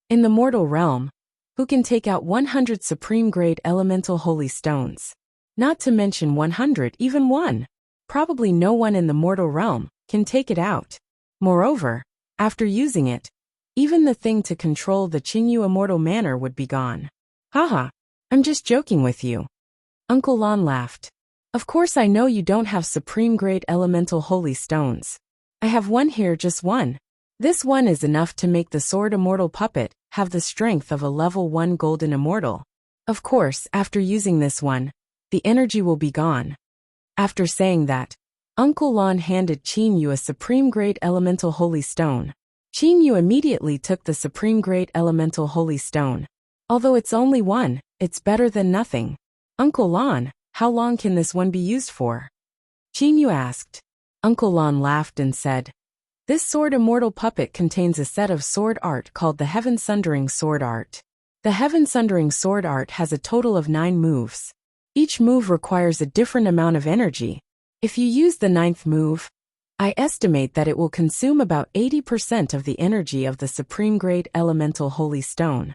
In the mortal realm, who can take out 100 Supreme Great Elemental Holy Stones? Not to mention 100, even 1. Probably no one in the mortal realm can take it out. Moreover, after using it, even the thing to control the Qingyu Immortal Manor would be gone. Haha, I'm just joking with you. Uncle Lon laughed. Of course I know you don't have Supreme Great Elemental Holy Stones. I have one here, just one. This one is enough to make the Sword Immortal Puppet have the strength of a level 1 golden immortal. Of course, after using this one, the energy will be gone. After saying that, Uncle Lon handed Qin Yu a supreme grade elemental holy stone. Qin Yu immediately took the supreme grade elemental holy stone. Although it's only one, it's better than nothing. Uncle Lon, how long can this one be used for? Qin Yu asked. Uncle Lon laughed and said, this sword immortal puppet contains a set of sword art called the Heaven Sundering Sword Art. The Heaven Sundering Sword Art has a total of 9 moves. Each move requires a different amount of energy. If you use the 9th move, I estimate that it will consume about 80% of the energy of the supreme grade elemental holy stone.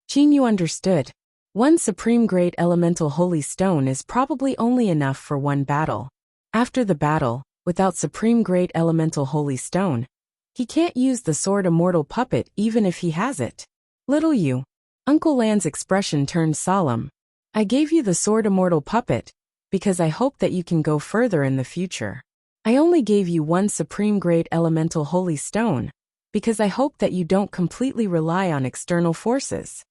Qin Yu understood. One supreme grade elemental holy stone is probably only enough for one battle. After the battle, without supreme grade elemental holy stone, he can't use the sword immortal puppet even if he has it. Little Yu. Uncle Lan's expression turned solemn. I gave you the sword immortal puppet because I hope that you can go further in the future. I only gave you one supreme grade elemental holy stone because I hope that you don't completely rely on external forces.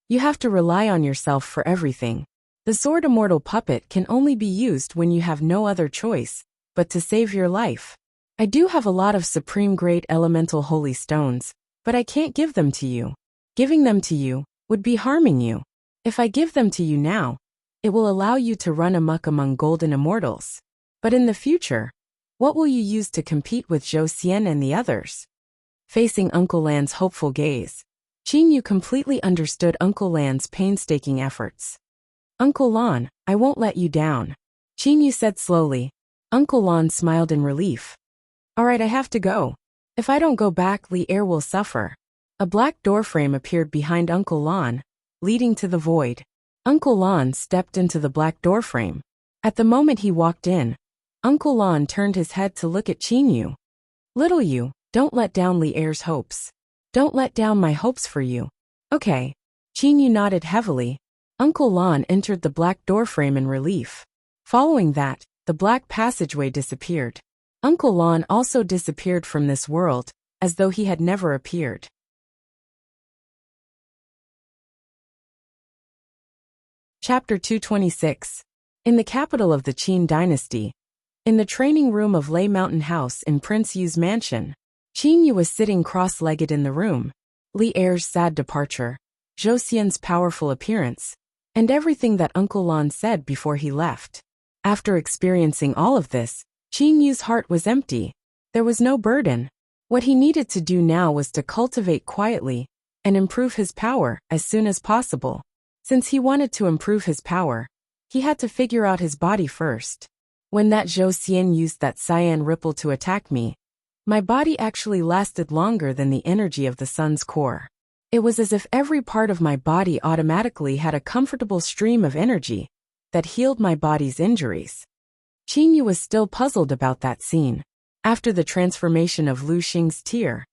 You have to rely on yourself for everything. The sword immortal puppet can only be used when you have no other choice but to save your life. I do have a lot of supreme grade elemental holy stones, but I can't give them to you. Giving them to you would be harming you. If I give them to you now, it will allow you to run amok among golden immortals. But in the future, what will you use to compete with Zhou Xian and the others? Facing Uncle Lan's hopeful gaze, Qin Yu completely understood Uncle Lan's painstaking efforts. Uncle Lon, I won't let you down, Qin Yu said slowly. Uncle Lon smiled in relief. Alright, I have to go. If I don't go back, Li Er will suffer. A black doorframe appeared behind Uncle Lon, leading to the void. Uncle Lon stepped into the black doorframe. At the moment he walked in, Uncle Lon turned his head to look at Qin Yu. Little Yu, don't let down Li Er's hopes. Don't let down my hopes for you. Okay. Qin Yu nodded heavily. Uncle Lon entered the black doorframe in relief. Following that, the black passageway disappeared. Uncle Lon also disappeared from this world, as though he had never appeared. Chapter 226. In the capital of the Qin dynasty, in the training room of Lei Mountain House in Prince Yu's mansion, Qin Yu was sitting cross-legged in the room. Li Er's sad departure, Zhou Xian's powerful appearance, and everything that Uncle Lon said before he left. After experiencing all of this, Qin Yu's heart was empty. There was no burden. What he needed to do now was to cultivate quietly and improve his power as soon as possible. Since he wanted to improve his power, he had to figure out his body first. When that Zhou Xian used that cyan ripple to attack me, my body actually lasted longer than the energy of the sun's core. It was as if every part of my body automatically had a comfortable stream of energy that healed my body's injuries. Qin Yu was still puzzled about that scene. After the transformation of Lu Xing's tear,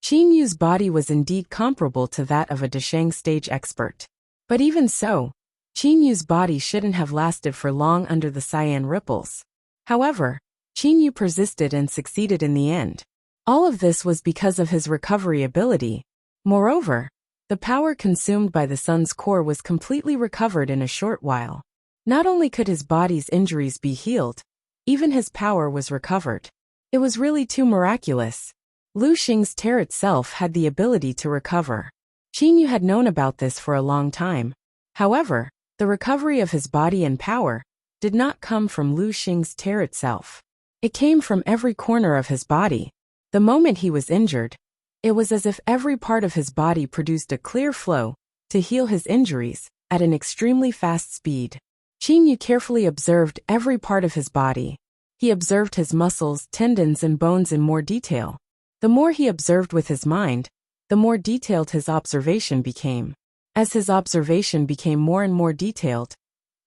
Qin Yu's body was indeed comparable to that of a Dasheng stage expert. But even so, Qin Yu's body shouldn't have lasted for long under the cyan ripples. However, Qin Yu persisted and succeeded in the end. All of this was because of his recovery ability. Moreover, the power consumed by the sun's core was completely recovered in a short while. Not only could his body's injuries be healed, even his power was recovered. It was really too miraculous. Lu Xing's tear itself had the ability to recover. Qin Yu had known about this for a long time. However, the recovery of his body and power did not come from Lu Xing's tear itself. It came from every corner of his body. The moment he was injured, it was as if every part of his body produced a clear flow to heal his injuries at an extremely fast speed. Qin Yu carefully observed every part of his body. He observed his muscles, tendons, and bones in more detail. The more he observed with his mind, the more detailed his observation became. As his observation became more and more detailed,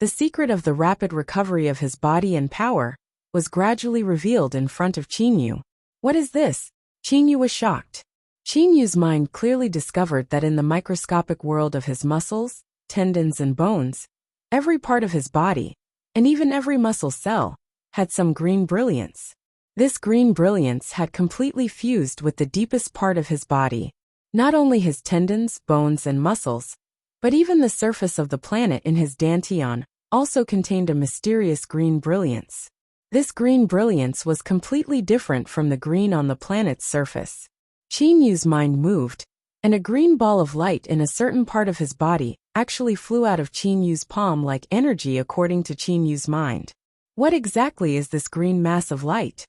the secret of the rapid recovery of his body and power was gradually revealed in front of Qin Yu. What is this? Qin Yu was shocked. Qin Yu's mind clearly discovered that in the microscopic world of his muscles, tendons, and bones, every part of his body, and even every muscle cell, had some green brilliance. This green brilliance had completely fused with the deepest part of his body. Not only his tendons, bones, and muscles, but even the surface of the planet in his dantian also contained a mysterious green brilliance. This green brilliance was completely different from the green on the planet's surface. Qin Yu's mind moved, and a green ball of light in a certain part of his body actually flew out of Qin Yu's palm like energy according to Qin Yu's mind. What exactly is this green mass of light?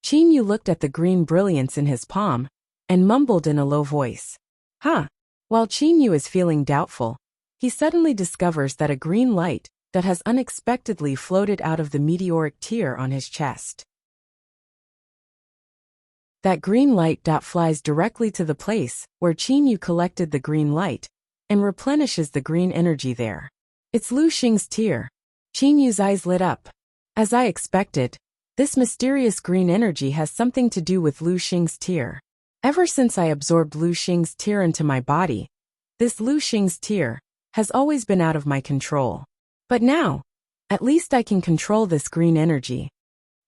Qin Yu looked at the green brilliance in his palm and mumbled in a low voice. Huh. While Qin Yu is feeling doubtful, he suddenly discovers that a green light that has unexpectedly floated out of the meteoric tear on his chest. That green light flies directly to the place where Qin Yu collected the green light and replenishes the green energy there. It's Lu Xing's tear. Qin Yu's eyes lit up. As I expected, this mysterious green energy has something to do with Lu Xing's tear. Ever since I absorbed Lu Xing's tear into my body, this Lu Xing's tear has always been out of my control. But now, at least I can control this green energy.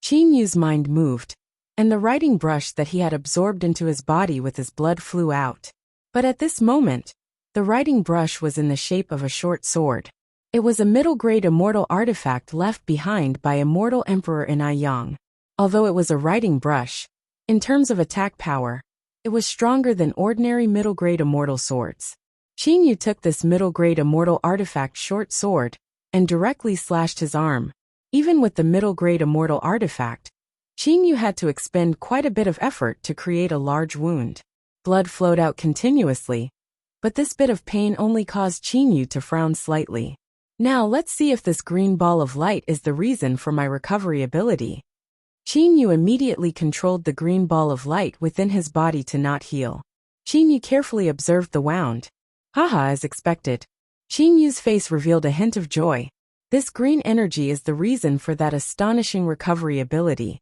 Qin Yu's mind moved, and the writing brush that he had absorbed into his body with his blood flew out. But at this moment, the writing brush was in the shape of a short sword. It was a middle-grade immortal artifact left behind by Immortal Emperor in Aiyang. Although it was a writing brush, in terms of attack power, it was stronger than ordinary middle-grade immortal swords. Qin Yu took this middle-grade immortal artifact short sword and directly slashed his arm. Even with the middle-grade immortal artifact, Qin Yu had to expend quite a bit of effort to create a large wound. Blood flowed out continuously, but this bit of pain only caused Qin Yu to frown slightly. Now let's see if this green ball of light is the reason for my recovery ability. Qin Yu immediately controlled the green ball of light within his body to not heal. Qin Yu carefully observed the wound. Haha, as expected. Qin Yu's face revealed a hint of joy. This green energy is the reason for that astonishing recovery ability.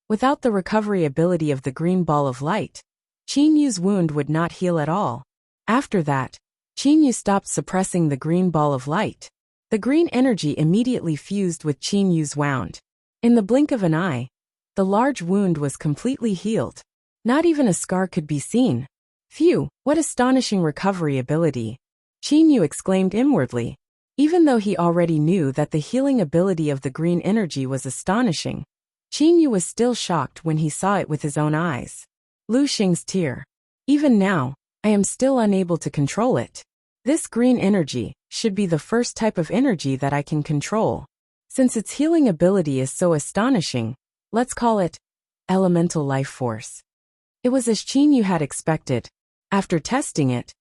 Without the recovery ability of the green ball of light, Qin Yu's wound would not heal at all. After that, Qin Yu stopped suppressing the green ball of light. The green energy immediately fused with Qin Yu's wound. In the blink of an eye, the large wound was completely healed. Not even a scar could be seen. Phew, what astonishing recovery ability! Qin Yu exclaimed inwardly. Even though he already knew that the healing ability of the green energy was astonishing, Qin Yu was still shocked when he saw it with his own eyes. Lu Xing's tear. Even now, I am still unable to control it. This green energy should be the first type of energy that I can control. Since its healing ability is so astonishing, let's call it elemental life force. It was as Qin Yu had expected. After testing it,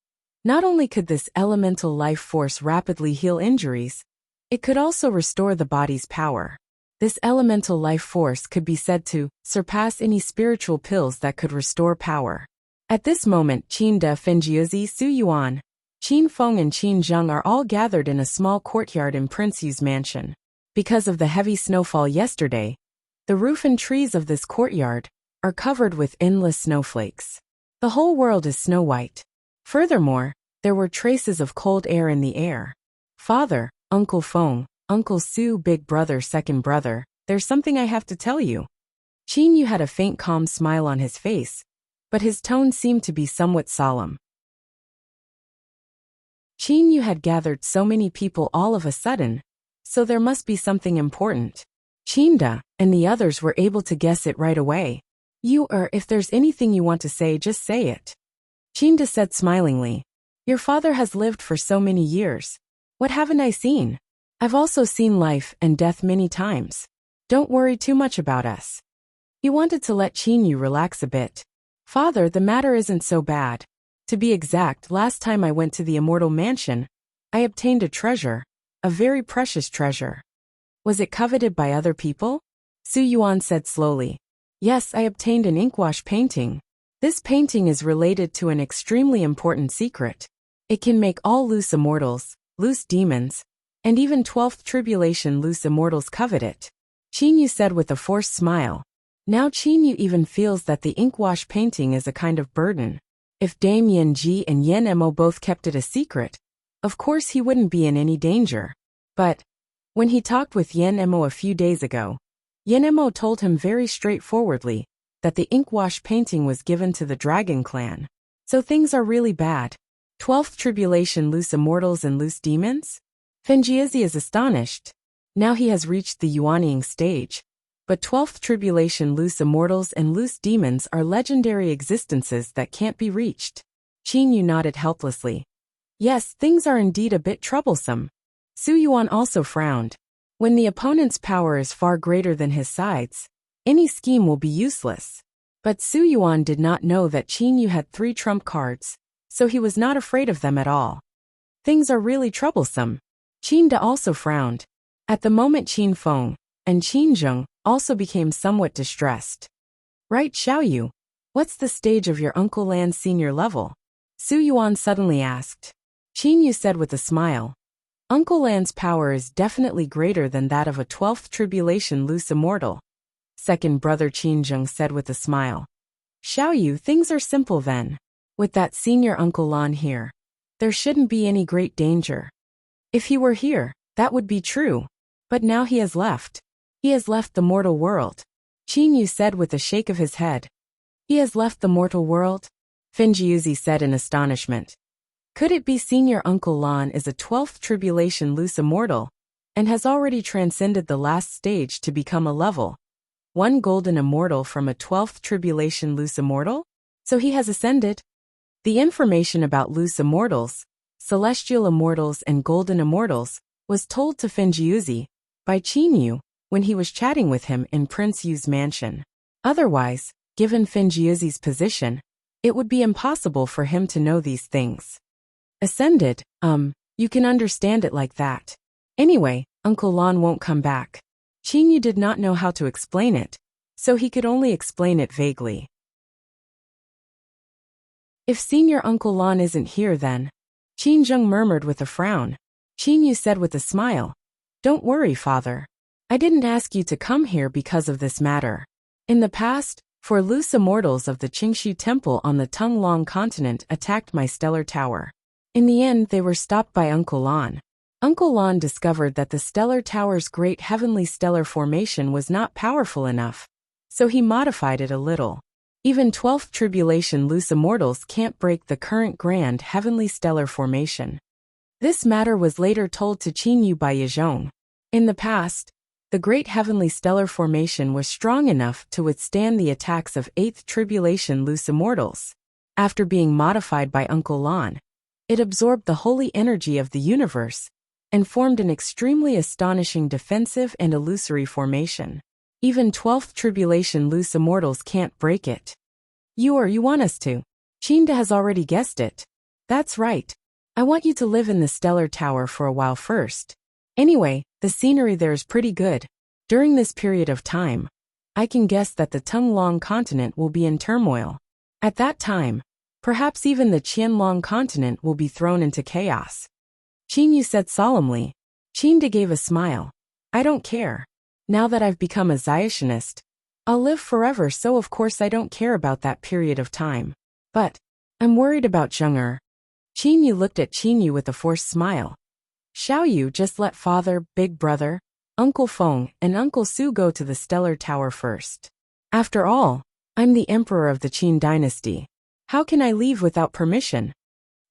not only could this elemental life force rapidly heal injuries, it could also restore the body's power. This elemental life force could be said to surpass any spiritual pills that could restore power. At this moment, Qin De, Fengjiuzi, Su Yuan, Qin Feng and Qin Zheng are all gathered in a small courtyard in Prince Yu's mansion. Because of the heavy snowfall yesterday, the roof and trees of this courtyard are covered with endless snowflakes. The whole world is snow-white. Furthermore, there were traces of cold air in the air. Father, Uncle Feng, Uncle Su, big brother, second brother, there's something I have to tell you. Qin Yu had a faint calm smile on his face, but his tone seemed to be somewhat solemn. Qin Yu had gathered so many people all of a sudden, so there must be something important. Qin De and the others were able to guess it right away. If there's anything you want to say, just say it. Qin De said smilingly. Your father has lived for so many years. What haven't I seen? I've also seen life and death many times. Don't worry too much about us. He wanted to let Qin Yu relax a bit. Father, the matter isn't so bad. To be exact, last time I went to the Immortal Mansion, I obtained a treasure, a very precious treasure. Was it coveted by other people? Su Yuan said slowly. Yes, I obtained an inkwash painting. This painting is related to an extremely important secret. It can make all loose immortals, loose demons, and even 12th tribulation loose immortals covet it. Qin Yu said with a forced smile. Now Qin Yu even feels that the inkwash painting is a kind of burden. If Dame Yen Ji and Yen Mo both kept it a secret, of course he wouldn't be in any danger. But when he talked with Yen Mo a few days ago, Yenemo told him very straightforwardly that the inkwash painting was given to the Dragon Clan. So things are really bad. 12th tribulation, loose immortals and loose demons? Fenjizi is astonished. Now he has reached the Yuanying stage. But 12th tribulation, loose immortals and loose demons are legendary existences that can't be reached. Qin nodded helplessly. Yes, things are indeed a bit troublesome. Su Yuan also frowned. When the opponent's power is far greater than his sides, any scheme will be useless. But Su Yuan did not know that Qin Yu had 3 trump cards, so he was not afraid of them at all. Things are really troublesome. Qin De also frowned. At the moment Qin Feng and Qin Zheng also became somewhat distressed. Right, Xiaoyu? What's the stage of your Uncle Lan's senior level? Su Yuan suddenly asked. Qin Yu said with a smile. Uncle Lan's power is definitely greater than that of a 12th tribulation loose immortal. Second brother Qin Zheng said with a smile. Xiaoyu, things are simple then. With that senior Uncle Lan here, there shouldn't be any great danger. If he were here, that would be true. But now he has left. He has left the mortal world. Qin Yu said with a shake of his head. He has left the mortal world? Fenjiuzi said in astonishment. Could it be senior Uncle Lan is a 12th tribulation loose immortal, and has already transcended the last stage to become a level 1 golden immortal from a 12th tribulation loose immortal? So he has ascended? The information about loose immortals, celestial immortals and golden immortals was told to Fenjiuzi by Qin Yu when he was chatting with him in Prince Yu's mansion. Otherwise, given Fenjiuzi's position, it would be impossible for him to know these things. Ascended, you can understand it like that. Anyway, Uncle Lan won't come back. Qin Yu did not know how to explain it, so he could only explain it vaguely. If senior Uncle Lan isn't here then, Qin Zheng murmured with a frown. Qin Yu said with a smile. Don't worry, father. I didn't ask you to come here because of this matter. In the past, 4 loose immortals of the Qingxi Temple on the Tunglong continent attacked my stellar tower. In the end, they were stopped by Uncle Lan. Uncle Lan discovered that the stellar tower's great heavenly stellar formation was not powerful enough, so he modified it a little. Even 12th tribulation loose immortals can't break the current grand heavenly stellar formation. This matter was later told to Qin Yu by Yezhong. In the past, the great heavenly stellar formation was strong enough to withstand the attacks of 8th tribulation loose immortals. After being modified by Uncle Lan, it absorbed the holy energy of the universe and formed an extremely astonishing defensive and illusory formation. Even 12th tribulation loose immortals can't break it. You want us to. Qinda has already guessed it. That's right. I want you to live in the stellar tower for a while first. Anyway, the scenery there is pretty good. During this period of time, I can guess that the Tunglong continent will be in turmoil. At that time, perhaps even the Qianlong continent will be thrown into chaos. Qin Yu said solemnly. Qinda gave a smile. I don't care. Now that I've become a Zionist, I'll live forever, so of course I don't care about that period of time. But I'm worried about Zheng. Qin Yu looked at Qin Yu with a forced smile. Xiaoyu, just let father, big brother, Uncle Feng, and Uncle Su go to the stellar tower first. After all, I'm the emperor of the Qin dynasty. How can I leave without permission?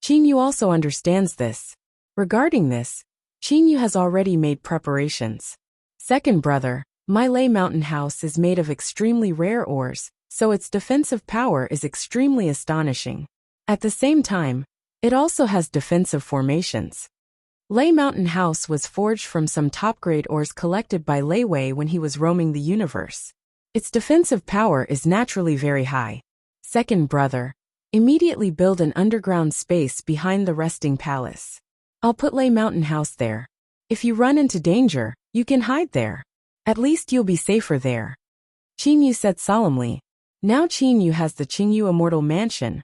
Qin Yu also understands this. Regarding this, Qin Yu has already made preparations. Second brother, my Lei Mountain house is made of extremely rare ores, so its defensive power is extremely astonishing. At the same time, it also has defensive formations. Lei Mountain house was forged from some top-grade ores collected by Lei Wei when he was roaming the universe. Its defensive power is naturally very high. Second brother, immediately build an underground space behind the resting palace. I'll put Lei Mountain house there. If you run into danger, you can hide there. At least you'll be safer there. Qin Yu said solemnly. Now Qin Yu has the Qingyu Immortal Mansion,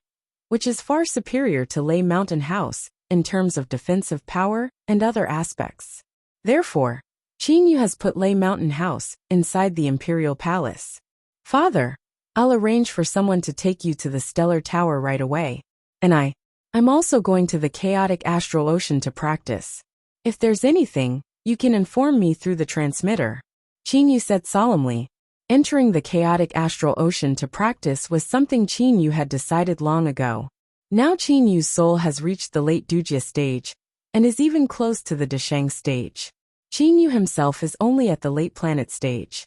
which is far superior to Lei Mountain house in terms of defensive power and other aspects. Therefore, Qin Yu has put Lei Mountain house inside the Imperial Palace. Father, I'll arrange for someone to take you to the Stellar Tower right away. And I'm also going to the chaotic astral ocean to practice. If there's anything, you can inform me through the transmitter. Qin Yu said solemnly. Entering the chaotic astral ocean to practice was something Qin Yu had decided long ago. Now Qin Yu's soul has reached the late Dujia stage, and is even close to the Dasheng stage. Qin Yu himself is only at the late planet stage.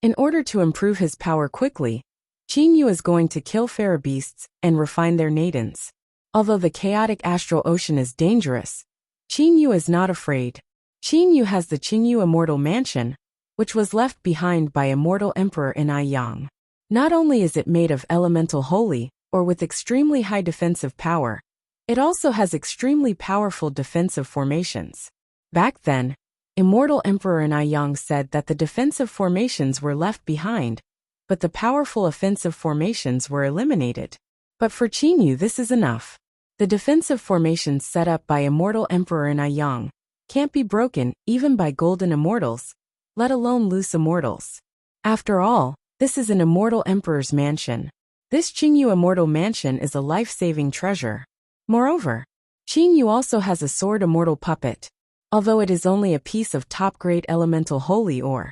In order to improve his power quickly, Qin Yu is going to kill fairer beasts and refine their nadins. Although the chaotic astral ocean is dangerous, Qin Yu is not afraid. Qin Yu has the Qingyu Immortal Mansion, which was left behind by Immortal Emperor in Aiyang. Not only is it made of elemental holy, or with extremely high defensive power, it also has extremely powerful defensive formations. Back then, Immortal Emperor in Aiyang said that the defensive formations were left behind, but the powerful offensive formations were eliminated. But for Qin Yu this is enough. The defensive formations set up by Immortal Emperor in Aiyang can't be broken even by golden immortals, let alone loose immortals. After all, this is an Immortal Emperor's mansion. This Qingyu Immortal Mansion is a life-saving treasure. Moreover, Qin Yu also has a sword immortal puppet. Although it is only a piece of top-grade elemental holy ore,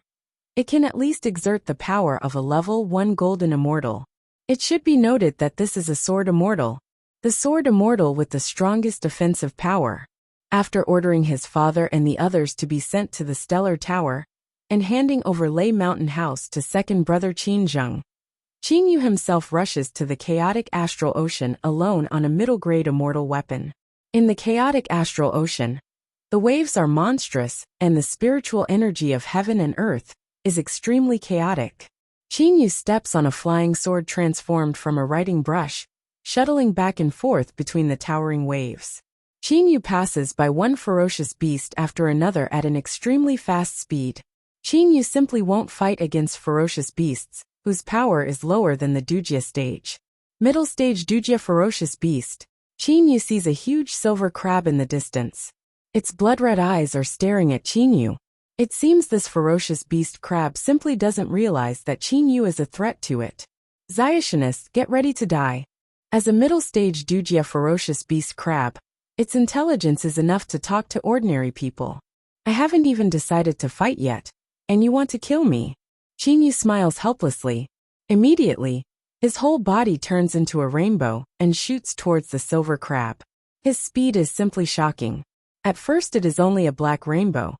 it can at least exert the power of a level 1 golden immortal. It should be noted that this is a sword immortal, the sword immortal with the strongest defensive power. After ordering his father and the others to be sent to the Stellar Tower, and handing over Lei Mountain House to second brother Qin Zheng, Qin Yu himself rushes to the chaotic astral ocean alone on a middle-grade immortal weapon. In the chaotic astral ocean, the waves are monstrous, and the spiritual energy of heaven and earth is extremely chaotic. Qin Yu steps on a flying sword transformed from a writing brush, shuttling back and forth between the towering waves. Qin Yu passes by one ferocious beast after another at an extremely fast speed. Qin Yu simply won't fight against ferocious beasts, whose power is lower than the Dujia stage. Middle stage Dujia ferocious beast. Qin Yu sees a huge silver crab in the distance. Its blood-red eyes are staring at Qin Yu. It seems this ferocious beast crab simply doesn't realize that Qin Yu is a threat to it. Xiaoshinist, get ready to die. As a middle stage Dujia ferocious beast crab, its intelligence is enough to talk to ordinary people. I haven't even decided to fight yet, and you want to kill me? Qin Yu smiles helplessly. Immediately, his whole body turns into a rainbow and shoots towards the silver crab. His speed is simply shocking. At first it is only a black rainbow,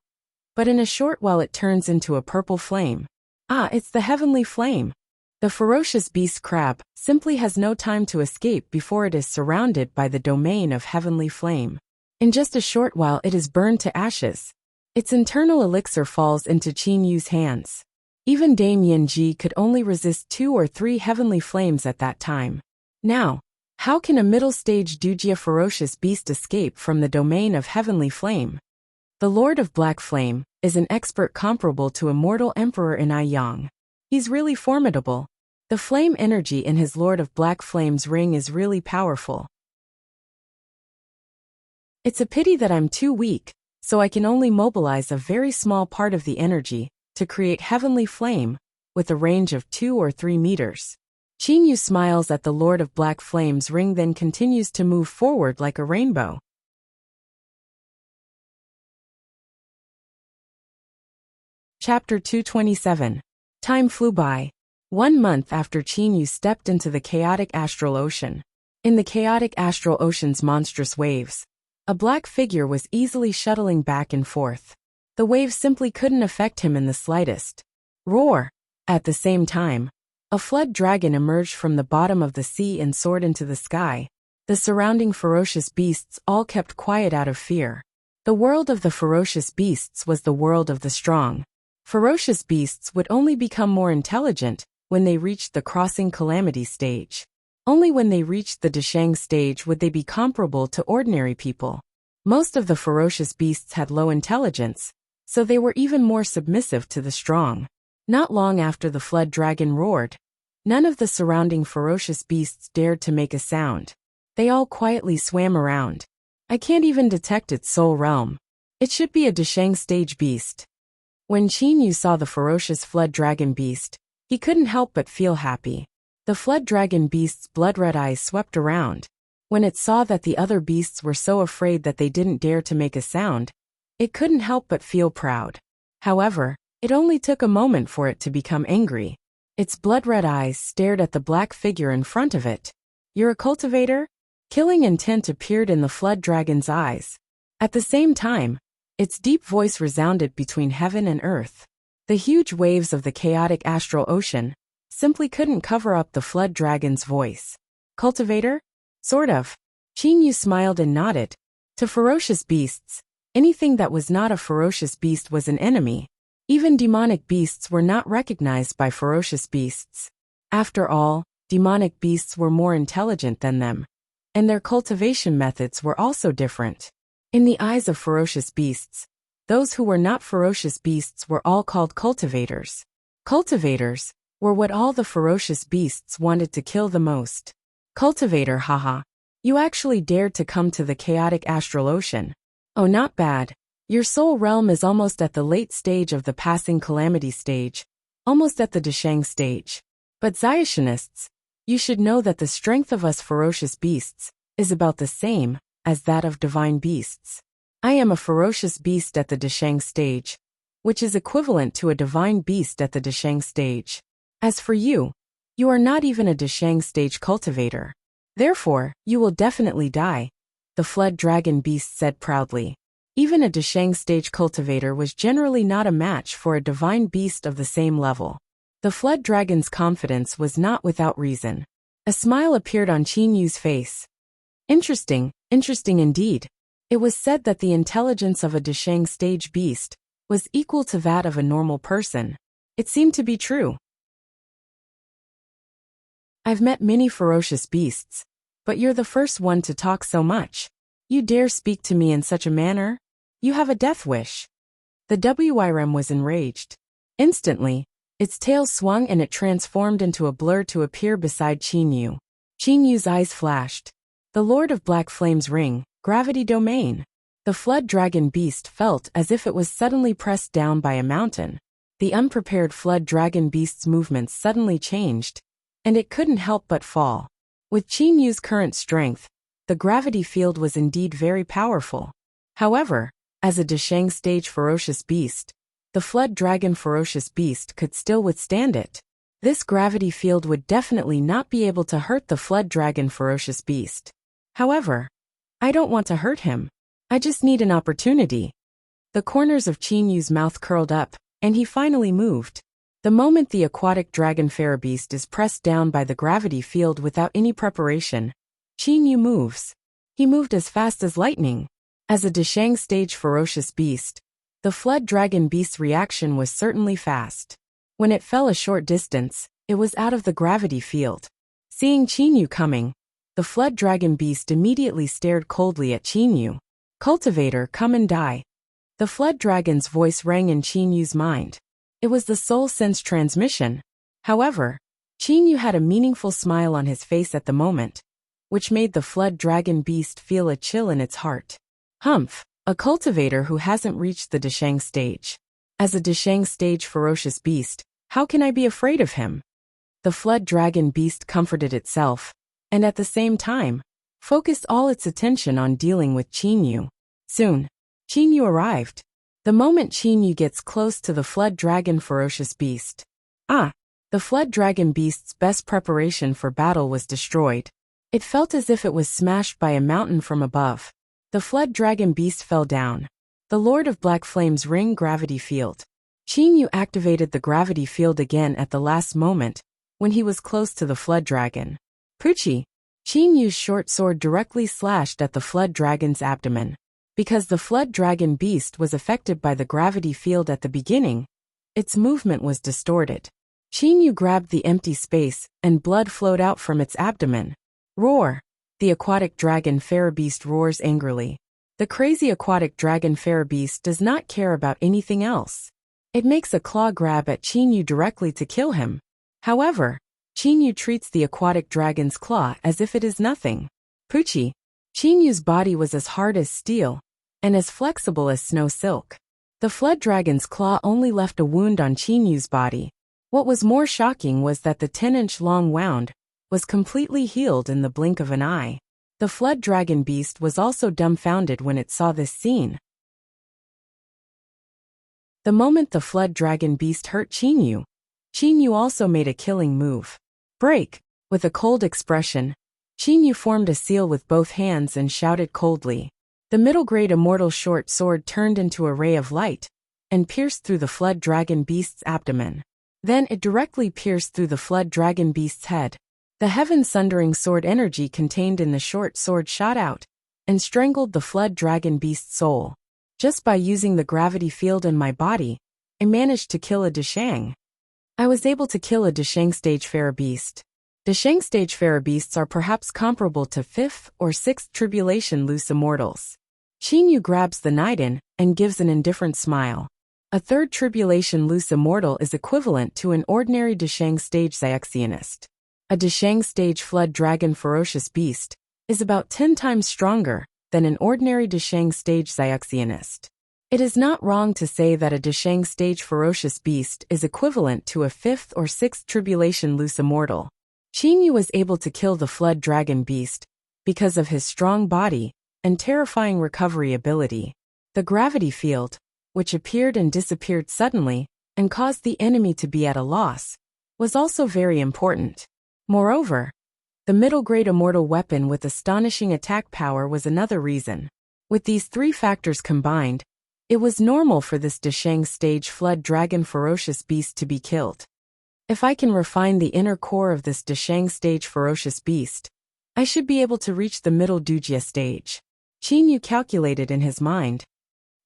but in a short while it turns into a purple flame. Ah, it's the heavenly flame. The ferocious beast crab simply has no time to escape before it is surrounded by the domain of heavenly flame. In just a short while it is burned to ashes. Its internal elixir falls into Qin Yu's hands. Even Dame Yanji could only resist 2 or 3 heavenly flames at that time. Now, how can a middle-stage Dujia ferocious beast escape from the domain of heavenly flame? The Lord of Black Flame is an expert comparable to Immortal Emperor in Aiyang. He's really formidable. The flame energy in his Lord of Black Flame's ring is really powerful. It's a pity that I'm too weak, so I can only mobilize a very small part of the energy to create heavenly flame, with a range of 2 or 3 meters. Qin Yu smiles at the Lord of Black Flame's ring, then continues to move forward like a rainbow. Chapter 227. Time flew by. 1 month after Qin Yu stepped into the chaotic astral ocean. In the chaotic astral ocean's monstrous waves, a black figure was easily shuttling back and forth. The waves simply couldn't affect him in the slightest. Roar! At the same time, a flood dragon emerged from the bottom of the sea and soared into the sky. The surrounding ferocious beasts all kept quiet out of fear. The world of the ferocious beasts was the world of the strong. Ferocious beasts would only become more intelligent when they reached the crossing calamity stage. Only when they reached the Dasheng stage would they be comparable to ordinary people. Most of the ferocious beasts had low intelligence, so they were even more submissive to the strong. Not long after the flood dragon roared, none of the surrounding ferocious beasts dared to make a sound. They all quietly swam around. I can't even detect its soul realm. It should be a Dasheng stage beast. When Qin Yu saw the ferocious flood dragon beast, he couldn't help but feel happy. The flood dragon beast's blood-red eyes swept around. When it saw that the other beasts were so afraid that they didn't dare to make a sound, it couldn't help but feel proud. However, it only took a moment for it to become angry. Its blood-red eyes stared at the black figure in front of it. "You're a cultivator?" Killing intent appeared in the flood dragon's eyes. At the same time, its deep voice resounded between heaven and earth. The huge waves of the chaotic astral ocean simply couldn't cover up the flood dragon's voice. "Cultivator? Sort of." Chinyu smiled and nodded. To ferocious beasts, anything that was not a ferocious beast was an enemy. Even demonic beasts were not recognized by ferocious beasts. After all, demonic beasts were more intelligent than them, and their cultivation methods were also different. In the eyes of ferocious beasts, those who were not ferocious beasts were all called cultivators. Cultivators were what all the ferocious beasts wanted to kill the most. "Cultivator, haha. You actually dared to come to the chaotic astral ocean. Oh, not bad. Your soul realm is almost at the late stage of the passing calamity stage, almost at the Deshang stage. But Xiationists, you should know that the strength of us ferocious beasts is about the same as that of divine beasts. I am a ferocious beast at the Deshang stage, which is equivalent to a divine beast at the Deshang stage. As for you, you are not even a Deshang stage cultivator. Therefore, you will definitely die," the flood dragon beast said proudly. Even a Deshang stage cultivator was generally not a match for a divine beast of the same level. The flood dragon's confidence was not without reason. A smile appeared on Qinyu's face. Interesting indeed. It was said that the intelligence of a Deshang stage beast was equal to that of a normal person. It seemed to be true. "I've met many ferocious beasts, but you're the first one to talk so much. You dare speak to me in such a manner? You have a death wish." The Wyrm was enraged. Instantly, its tail swung and it transformed into a blur to appear beside Chinyu. Chinyu's eyes flashed. The Lord of Black Flame's ring, gravity domain. The flood dragon beast felt as if it was suddenly pressed down by a mountain. The unprepared flood dragon beast's movements suddenly changed, and it couldn't help but fall. With Chinyu's current strength, the gravity field was indeed very powerful. However, as a Deshang stage ferocious beast, the flood dragon ferocious beast could still withstand it. This gravity field would definitely not be able to hurt the flood dragon ferocious beast. However, I don't want to hurt him. I just need an opportunity. The corners of Chinyu's mouth curled up, and he finally moved. The moment the aquatic dragon beast is pressed down by the gravity field without any preparation, Chinyu moves. He moved as fast as lightning. As a Deshang stage ferocious beast, the flood dragon beast's reaction was certainly fast. When it fell a short distance, it was out of the gravity field. Seeing Chinyu coming, the flood dragon beast immediately stared coldly at Chinyu. "Cultivator, come and die." The flood dragon's voice rang in Chinyu's mind. It was the soul sense transmission. However, Chinyu had a meaningful smile on his face at the moment, which made the flood dragon beast feel a chill in its heart. Humph, a cultivator who hasn't reached the Deshang stage. As a Deshang stage ferocious beast, how can I be afraid of him? The flood dragon beast comforted itself, and at the same time, focused all its attention on dealing with Chinyu. Soon, Chinyu arrived. The moment Chinyu gets close to the flood dragon ferocious beast. The flood dragon beast's best preparation for battle was destroyed. It felt as if it was smashed by a mountain from above. The flood dragon beast fell down. The Lord of Black Flame's ring gravity field. Chinyu activated the gravity field again at the last moment, when he was close to the flood dragon. Puchi! Chinyu's short sword directly slashed at the flood dragon's abdomen. Because the flood dragon beast was affected by the gravity field at the beginning, its movement was distorted. Chinyu grabbed the empty space, and blood flowed out from its abdomen. Roar! The aquatic dragon beast roars angrily. The crazy aquatic dragon beast does not care about anything else. It makes a claw grab at Chinyu directly to kill him. However, Chinyu treats the aquatic dragon's claw as if it is nothing. Puchi! Chinyu's body was as hard as steel, and as flexible as snow silk. The flood dragon's claw only left a wound on Chinyu's body. What was more shocking was that the 10-inch long wound was completely healed in the blink of an eye. The flood dragon beast was also dumbfounded when it saw this scene. The moment the flood dragon beast hurt Qinyu, Qinyu also made a killing move. Break! With a cold expression, Qinyu formed a seal with both hands and shouted coldly. The middle-grade immortal short sword turned into a ray of light and pierced through the flood dragon beast's abdomen. Then it directly pierced through the flood dragon beast's head. The heaven-sundering sword energy contained in the short sword shot out and strangled the flood dragon beast's soul. Just by using the gravity field in my body, I managed to kill a Deshang. I was able to kill a Deshang stage-farer beast. Deshang stage-farer beasts are perhaps comparable to 5th or 6th tribulation loose immortals. Qinyu grabs the Niden and gives an indifferent smile. A 3rd tribulation loose immortal is equivalent to an ordinary Deshang stage Xiexionist. A Deshang stage flood dragon ferocious beast is about 10 times stronger than an ordinary Deshang stage Xiexionist. It is not wrong to say that a Deshang stage ferocious beast is equivalent to a 5th or 6th tribulation loose immortal. Qinyu was able to kill the flood dragon beast because of his strong body and terrifying recovery ability. The gravity field, which appeared and disappeared suddenly and caused the enemy to be at a loss, was also very important. Moreover, the middle-grade immortal weapon with astonishing attack power was another reason. With these 3 factors combined, it was normal for this Deshang stage flood dragon ferocious beast to be killed. If I can refine the inner core of this Deshang stage ferocious beast, I should be able to reach the middle Dujia stage. Qinyu calculated in his mind.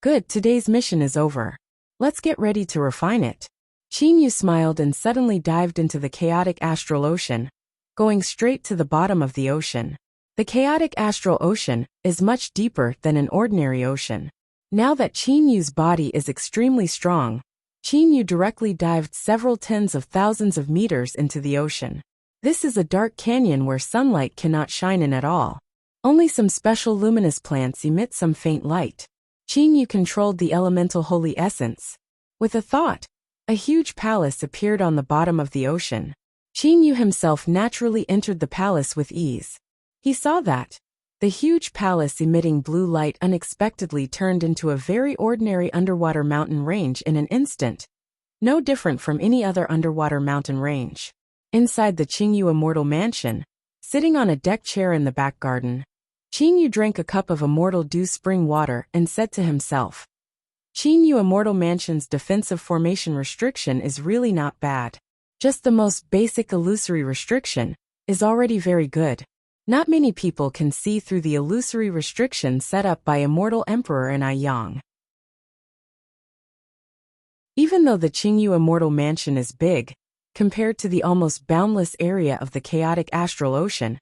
Good, today's mission is over. Let's get ready to refine it. Qinyu smiled and suddenly dived into the chaotic astral ocean, going straight to the bottom of the ocean. The chaotic astral ocean is much deeper than an ordinary ocean. Now that Qinyu's body is extremely strong, Qinyu directly dived several tens of thousands of meters into the ocean. This is a dark canyon where sunlight cannot shine in at all. Only some special luminous plants emit some faint light. Qinyu controlled the elemental holy essence. With a thought, a huge palace appeared on the bottom of the ocean. Qinyu himself naturally entered the palace with ease. He saw that the huge palace emitting blue light unexpectedly turned into a very ordinary underwater mountain range in an instant, no different from any other underwater mountain range. Inside the Qinyu Immortal Mansion, sitting on a deck chair in the back garden, Qinyu drank a cup of immortal dew spring water and said to himself, Qinyu Immortal Mansion's defensive formation restriction is really not bad. Just the most basic illusory restriction is already very good. Not many people can see through the illusory restriction set up by Immortal Emperor and I Yang. Even though the Qinyu Immortal Mansion is big, compared to the almost boundless area of the chaotic astral ocean,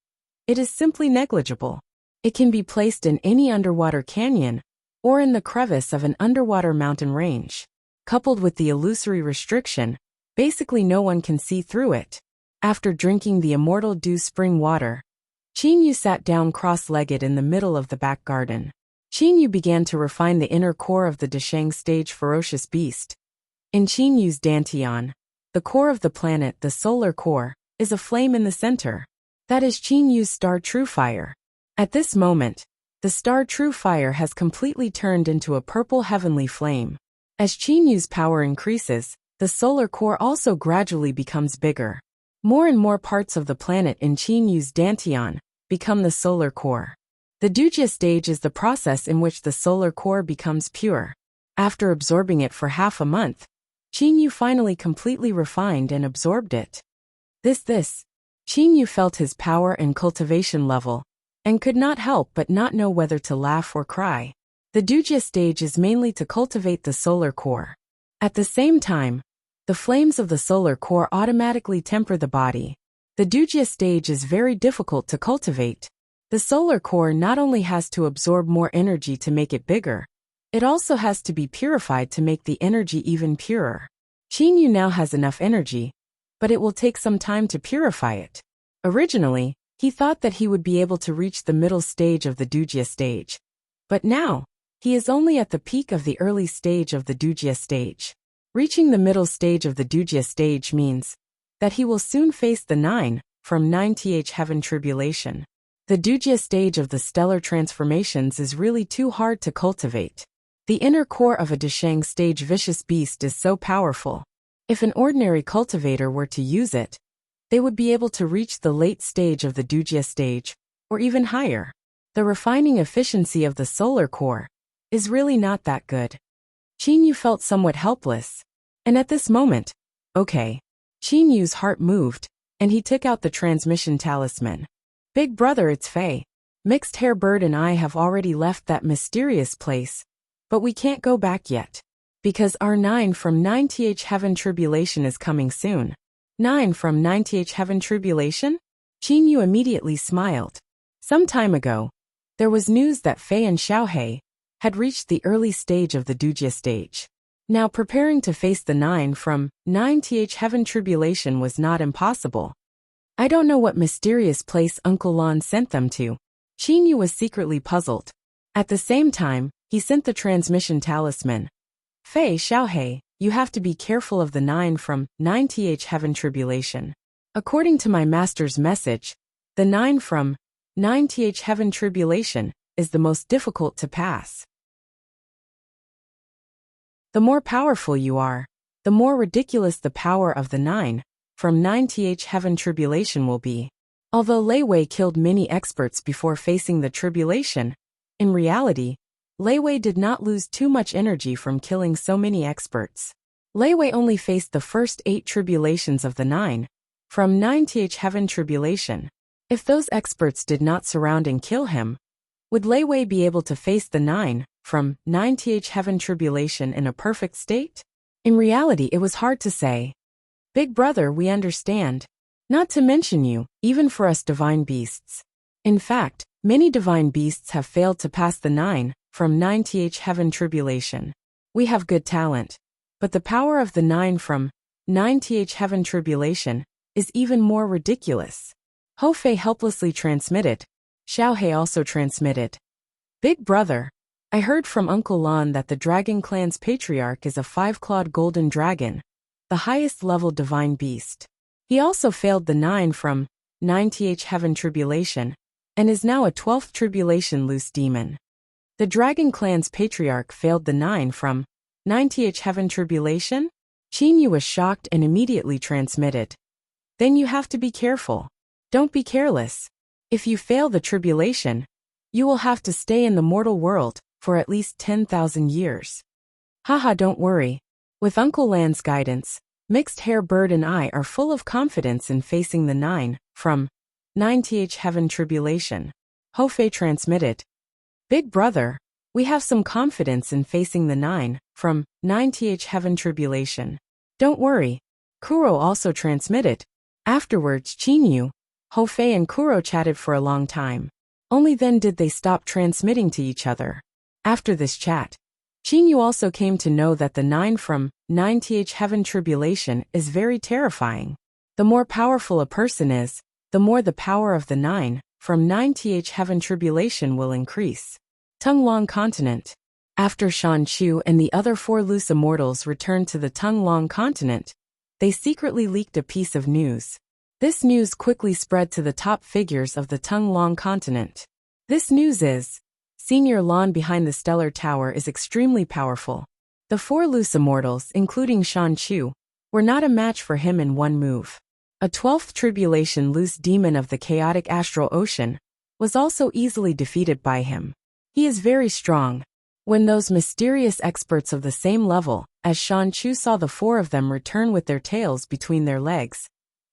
it is simply negligible. It can be placed in any underwater canyon, or in the crevice of an underwater mountain range. Coupled with the illusory restriction, basically no one can see through it. After drinking the immortal dew spring water, Qinyu sat down cross-legged in the middle of the back garden. Qinyu began to refine the inner core of the Deshang stage ferocious beast. In Qinyu's Dantian, the core of the planet, the solar core, is a flame in the center. That is Qinyu's star true fire. At this moment, the star true fire has completely turned into a purple heavenly flame. As Qinyu's power increases, the solar core also gradually becomes bigger. More and more parts of the planet in Qinyu's Dantian become the solar core. The Dujia stage is the process in which the solar core becomes pure. After absorbing it for half a month, Qinyu finally completely refined and absorbed it. Qinyu felt his power and cultivation level, and could not help but not know whether to laugh or cry. The Dujia stage is mainly to cultivate the solar core. At the same time, the flames of the solar core automatically temper the body. The Dujia stage is very difficult to cultivate. The solar core not only has to absorb more energy to make it bigger, it also has to be purified to make the energy even purer. Qinyu now has enough energy, but it will take some time to purify it. Originally, he thought that he would be able to reach the middle stage of the Dujia stage. But now, he is only at the peak of the early stage of the Dujia stage. Reaching the middle stage of the Dujia stage means that he will soon face the 9 from 9th heaven tribulation. The Dujia stage of the stellar transformations is really too hard to cultivate. The inner core of a Dashang stage vicious beast is so powerful. If an ordinary cultivator were to use it, they would be able to reach the late stage of the Dujia stage, or even higher. The refining efficiency of the solar core is really not that good. Qin Yu felt somewhat helpless, and at this moment, okay. Qin Yu's heart moved, and he took out the transmission talisman. Big brother, it's Fei. Mixed Hair Bird and I have already left that mysterious place, but we can't go back yet. Because our 9 from 9th Heaven Tribulation is coming soon. 9 from 9th Heaven Tribulation? Qin Yu immediately smiled. Some time ago, there was news that Fei and Xiaohei had reached the early stage of the Dujia stage. Now preparing to face the 9 from 9th Heaven Tribulation was not impossible. I don't know what mysterious place Uncle Lon sent them to. Qin Yu was secretly puzzled. At the same time, he sent the transmission talisman. Fei, Xiaohei, you have to be careful of the 9 from 9th Heaven Tribulation. According to my master's message, the 9 from 9th Heaven Tribulation is the most difficult to pass. The more powerful you are, the more ridiculous the power of the 9 from 9th Heaven Tribulation will be. Although Lei Wei killed many experts before facing the tribulation, in reality, Lei Wei did not lose too much energy from killing so many experts. Lei Wei only faced the first 8 tribulations of the 9 from 9th Heaven Tribulation. If those experts did not surround and kill him, would Lei Wei be able to face the 9 from 9th Heaven Tribulation in a perfect state? In reality, it was hard to say. Big brother, we understand. Not to mention you, even for us divine beasts. In fact, many divine beasts have failed to pass the 9 from 9th Heaven Tribulation. We have good talent, but the power of the 9 from 9th Heaven Tribulation is even more ridiculous. Ho Fei helplessly transmitted. Xiaohei also transmitted. Big brother, I heard from Uncle Lon that the Dragon Clan's patriarch is a 5-clawed golden dragon, the highest level divine beast. He also failed the 9 from 9th Heaven Tribulation, and is now a 12th Tribulation loose demon. The Dragon Clan's patriarch failed the 9 from 9th Heaven Tribulation? Qin Yu was shocked and immediately transmitted. Then you have to be careful. Don't be careless. If you fail the tribulation, you will have to stay in the mortal world for at least 10,000 years. Haha, don't worry. With Uncle Lan's guidance, Mixed Hair Bird and I are full of confidence in facing the 9 from 9th Heaven Tribulation. Ho Fei transmitted. Big brother, we have some confidence in facing the 9 from 9th Heaven Tribulation. Don't worry. Kuro also transmitted. Afterwards, Qin Yu, Ho Fei and Kuro chatted for a long time. Only then did they stop transmitting to each other. After this chat, Qin Yu also came to know that the 9 from 9th Heaven Tribulation is very terrifying. The more powerful a person is, the more the power of the 9 from 9th Heaven Tribulation will increase. Tunglong Continent. After Shan Chu and the other 4 loose immortals returned to the Tunglong Continent, they secretly leaked a piece of news. This news quickly spread to the top figures of the Tunglong Continent. This news is, Senior Lon behind the Stellar Tower is extremely powerful. The 4 loose immortals, including Shan Chu, were not a match for him in one move. A 12th Tribulation loose demon of the chaotic astral ocean was also easily defeated by him. He is very strong. When those mysterious experts of the same level as Shan Chu saw the 4 of them return with their tails between their legs,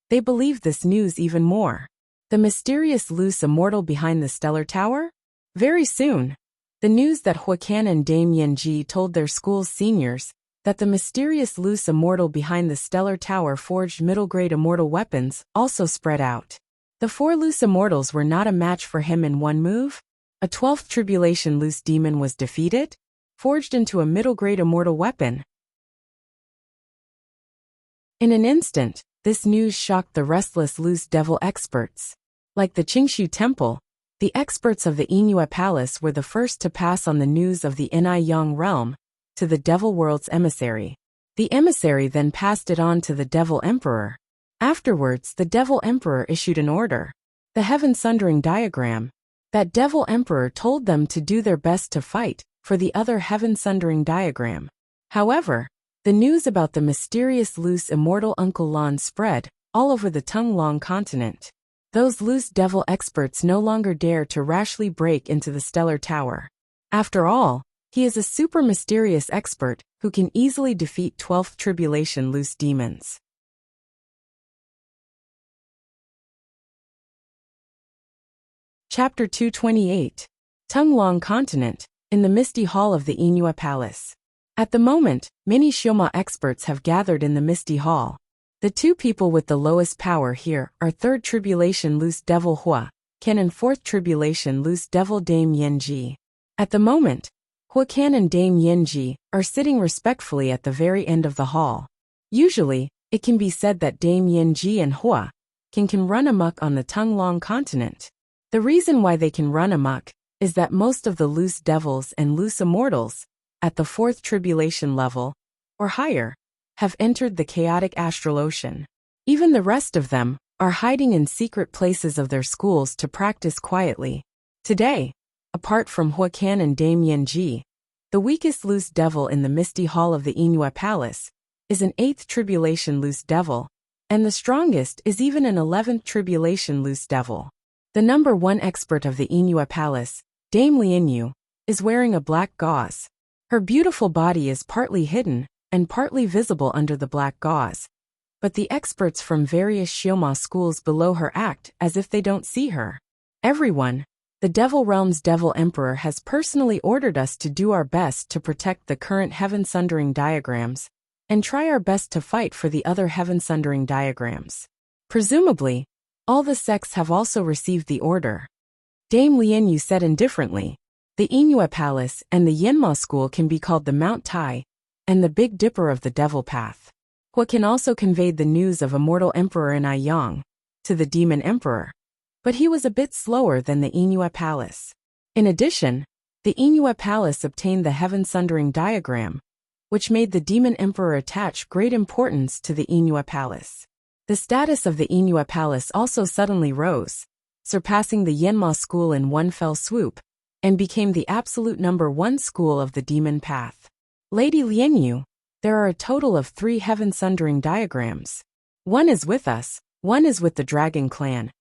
they believed this news even more. The mysterious loose immortal behind the Stellar Tower? Very soon, the news that Huacan and Dame Yanji told their school's seniors that the mysterious loose immortal behind the Stellar Tower forged middle-grade immortal weapons also spread out. The 4 loose immortals were not a match for him in one move. A 12th Tribulation loose demon was defeated, forged into a middle-grade immortal weapon. In an instant, this news shocked the restless loose devil experts. Like the Qingshu Temple, the experts of the Inua Palace were the first to pass on the news of the Inai Yang realm to the Devil World's emissary. The emissary then passed it on to the Devil Emperor. Afterwards, the Devil Emperor issued an order, the Heaven Sundering Diagram. That Devil Emperor told them to do their best to fight for the other heaven-sundering diagram. However, the news about the mysterious loose immortal Uncle Lon spread all over the Tunglong continent. Those loose devil experts no longer dare to rashly break into the stellar tower. After all, he is a super mysterious expert who can easily defeat 12th tribulation loose demons. Chapter 228. Tunglong Continent, in the misty hall of the Inua Palace. At the moment, many Shioma experts have gathered in the misty hall. The two people with the lowest power here are 3rd tribulation loose devil Hua Ken and 4th tribulation loose devil Dame Yenji. At the moment, Hua Ken and Dame Yenji are sitting respectfully at the very end of the hall. Usually, it can be said that Dame Yenji and Hua Ken can run amok on the Tunglong continent. The reason why they can run amok is that most of the loose devils and loose immortals at the 4th tribulation level, or higher, have entered the chaotic astral ocean. Even the rest of them are hiding in secret places of their schools to practice quietly. Today, apart from Hua Ken and Dame Yenji, the weakest loose devil in the misty hall of the Inua Palace is an 8th tribulation loose devil, and the strongest is even an 11th tribulation loose devil. The number 1 expert of the Inua Palace, Dame Lianyu, is wearing a black gauze. Her beautiful body is partly hidden and partly visible under the black gauze, but the experts from various Shioma schools below her act as if they don't see her. Everyone, the Devil Realm's Devil Emperor has personally ordered us to do our best to protect the current heaven-sundering diagrams and try our best to fight for the other heaven-sundering diagrams. Presumably, all the sects have also received the order. Dame Lianyu said indifferently, the Inua Palace and the Yenma School can be called the Mount Tai and the Big Dipper of the Devil Path. Hua Ken also conveyed the news of Immortal Emperor Yang to the Demon Emperor, but he was a bit slower than the Inua Palace. In addition, the Inua Palace obtained the heaven-sundering diagram, which made the Demon Emperor attach great importance to the Inua Palace. The status of the Inua Palace also suddenly rose, surpassing the Yenma School in one fell swoop, and became the absolute number 1 school of the Demon Path. Lady Lianyu, there are a total of 3 heaven-sundering diagrams. One is with us, one is with the Dragon Clan,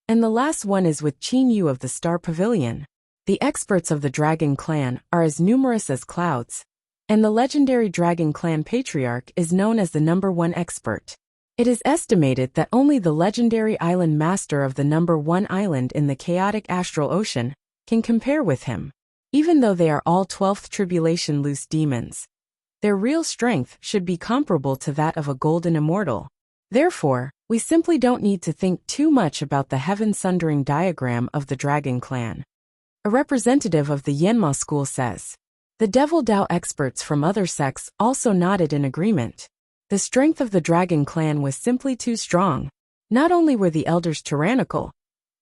and the last one is with Qin Yu of the Star Pavilion. The experts of the Dragon Clan are as numerous as clouds, and the legendary Dragon Clan Patriarch is known as the number 1 expert. It is estimated that only the legendary island master of the number 1 island in the chaotic astral ocean can compare with him. Even though they are all 12th tribulation loose demons, their real strength should be comparable to that of a golden immortal. Therefore, we simply don't need to think too much about the heaven-sundering diagram of the Dragon Clan. A representative of the Yenma School says. The Devil Dao experts from other sects also nodded in agreement. The strength of the Dragon Clan was simply too strong. Not only were the elders tyrannical,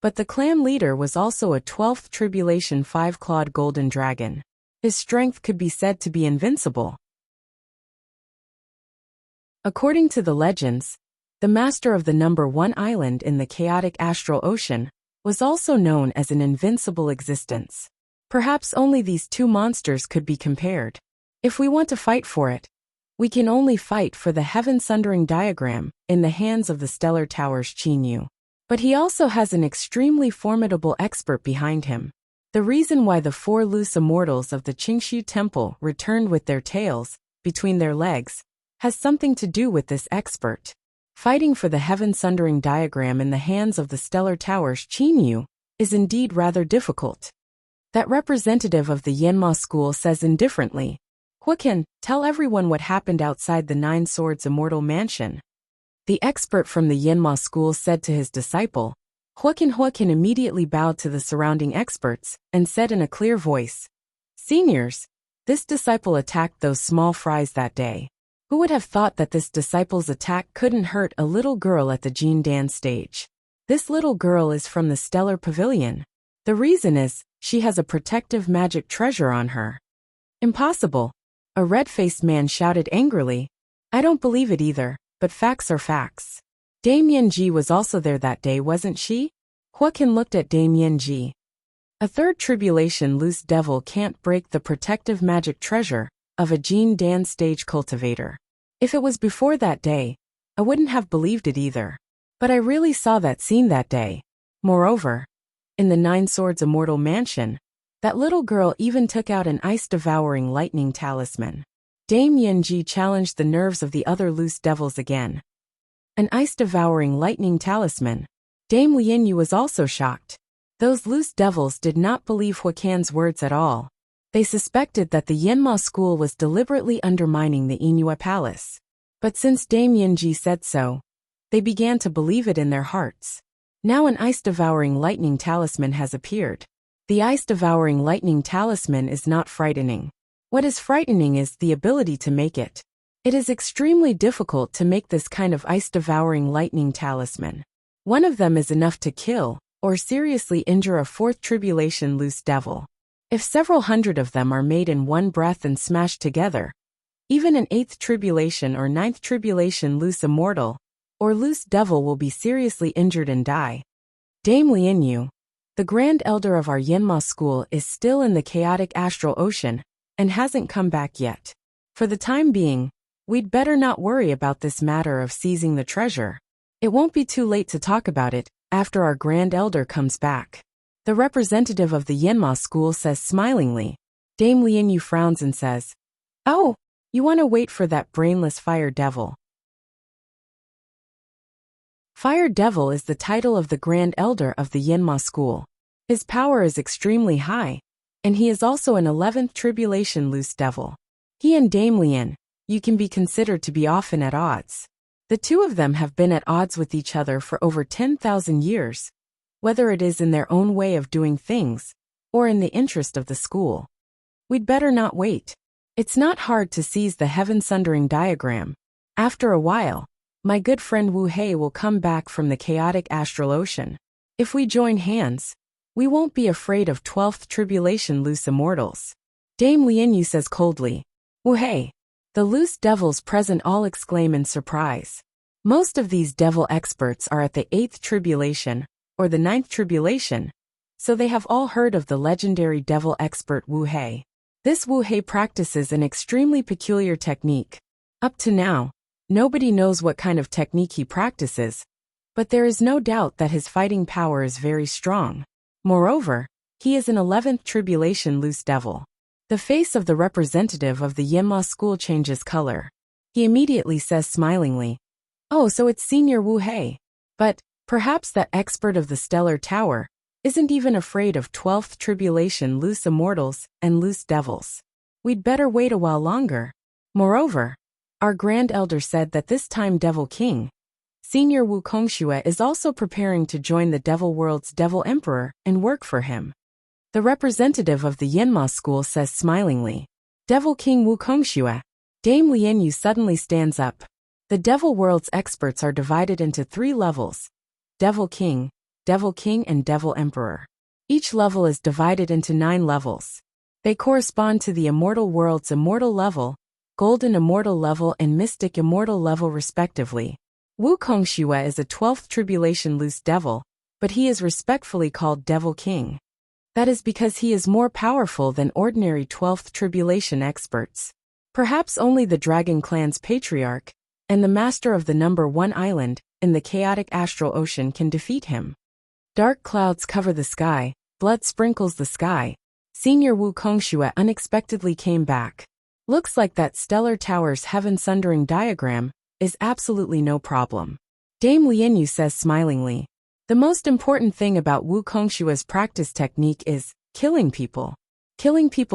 but the clan leader was also a 12th tribulation 5-clawed golden dragon. His strength could be said to be invincible. According to the legends, the master of the number 1 island in the chaotic astral ocean was also known as an invincible existence. Perhaps only these 2 monsters could be compared. If we want to fight for it, we can only fight for the heaven-sundering diagram in the hands of the Stellar Tower's Qin Yu. But he also has an extremely formidable expert behind him. The reason why the 4 loose immortals of the Qingshu Temple returned with their tails between their legs has something to do with this expert. Fighting for the heaven-sundering diagram in the hands of the Stellar Tower's Qin Yu is indeed rather difficult. That representative of the Yenma School says indifferently, Hua Ken, tell everyone what happened outside the 9 Swords Immortal Mansion. The expert from the Yenma School said to his disciple. Hua Ken immediately bowed to the surrounding experts and said in a clear voice, Seniors, this disciple attacked those small fries that day. Who would have thought that this disciple's attack couldn't hurt a little girl at the Jin Dan stage? This little girl is from the Stellar Pavilion. The reason is, she has a protective magic treasure on her. Impossible. A red-faced man shouted angrily. I don't believe it either, but facts are facts. Dame Yenji was also there that day, wasn't she? Hua Ken looked at Dame Yenji. A third tribulation loose devil can't break the protective magic treasure of a Jean Dan stage cultivator. If it was before that day, I wouldn't have believed it either. But I really saw that scene that day. Moreover, in the Nine Swords Immortal Mansion, that little girl even took out an ice-devouring lightning talisman. Dame Yanji challenged the nerves of the other loose devils again. An ice-devouring lightning talisman. Dame Lianyu was also shocked. Those loose devils did not believe Huaqian's words at all. They suspected that the Yanma school was deliberately undermining the Inua Palace. But since Dame Yanji said so, they began to believe it in their hearts. Now an ice-devouring lightning talisman has appeared. The ice-devouring lightning talisman is not frightening. What is frightening is the ability to make it. It is extremely difficult to make this kind of ice-devouring lightning talisman. One of them is enough to kill or seriously injure a fourth tribulation loose devil. If several hundred of them are made in one breath and smashed together, even an eighth tribulation or ninth tribulation loose immortal or loose devil will be seriously injured and die. Dame Lianyu, the Grand Elder of our Yanma school, is still in the chaotic astral ocean and hasn't come back yet. For the time being, we'd better not worry about this matter of seizing the treasure. It won't be too late to talk about it after our Grand Elder comes back. The representative of the Yanma school says smilingly. Dame Lianyu frowns and says, "Oh, you want to wait for that brainless fire devil." Fire Devil is the title of the Grand Elder of the Yanma school. His power is extremely high, and he is also an 11th tribulation loose devil. He and Dame Lian, you can be considered to be often at odds. The two of them have been at odds with each other for over 10,000 years, whether it is in their own way of doing things, or in the interest of the school. We'd better not wait. It's not hard to seize the heaven-sundering diagram. After a while, my good friend Wu Hei will come back from the chaotic astral ocean. If we join hands, we won't be afraid of 12th tribulation loose immortals. Dame Lianyu says coldly. Wu Hei. The loose devils present all exclaim in surprise. Most of these devil experts are at the 8th tribulation, or the 9th tribulation, so they have all heard of the legendary devil expert Wu Hei. This Wu Hei practices an extremely peculiar technique. Up to now, nobody knows what kind of technique he practices, but there is no doubt that his fighting power is very strong. Moreover, he is an 11th tribulation loose devil. The face of the representative of the Yanma school changes color. He immediately says smilingly, "Oh, so it's Senior Wu Hei. But perhaps that expert of the Stellar Tower isn't even afraid of 12th tribulation loose immortals and loose devils. We'd better wait a while longer." Moreover, our Grand Elder said that this time Devil King, Senior Wu Kongxue, is also preparing to join the Devil World's Devil Emperor and work for him. The representative of the Yanma school says smilingly, "Devil King Wu Kongxue." Dame Lianyu suddenly stands up. The Devil World's experts are divided into 3 levels: Devil King, and Devil Emperor. Each level is divided into 9 levels. They correspond to the Immortal World's Immortal level, Golden Immortal level, and Mystic Immortal level respectively. Wu Kongxue is a 12th tribulation loose devil, but he is respectfully called Devil King. That is because he is more powerful than ordinary 12th tribulation experts. Perhaps only the Dragon Clan's patriarch and the master of the number 1 island in the chaotic astral ocean can defeat him. Dark clouds cover the sky, blood sprinkles the sky. Senior Wu Kongxue unexpectedly came back. Looks like that Stellar Tower's heaven-sundering diagram is absolutely no problem. Dame Lianyu says smilingly, "The most important thing about Wu Kongxue's practice technique is killing people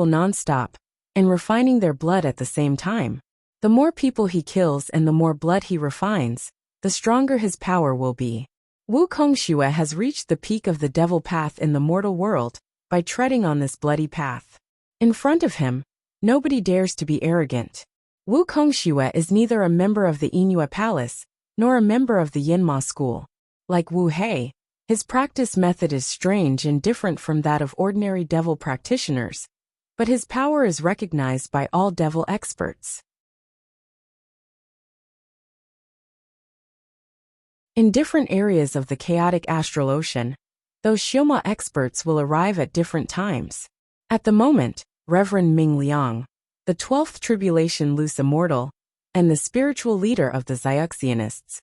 non-stop, and refining their blood at the same time. The more people he kills and the more blood he refines, the stronger his power will be." Wu Kongxue has reached the peak of the devil path in the mortal world by treading on this bloody path. In front of him, nobody dares to be arrogant. Wu Kongxue is neither a member of the Inua Palace nor a member of the Yanma school. Like Wu Hei, his practice method is strange and different from that of ordinary devil practitioners, but his power is recognized by all devil experts. In different areas of the chaotic astral ocean, Those Xioma experts will arrive at different times. At the moment, Reverend Ming Liang, the 12th Tribulation Loose Immortal, and the spiritual leader of the Xiuxianists,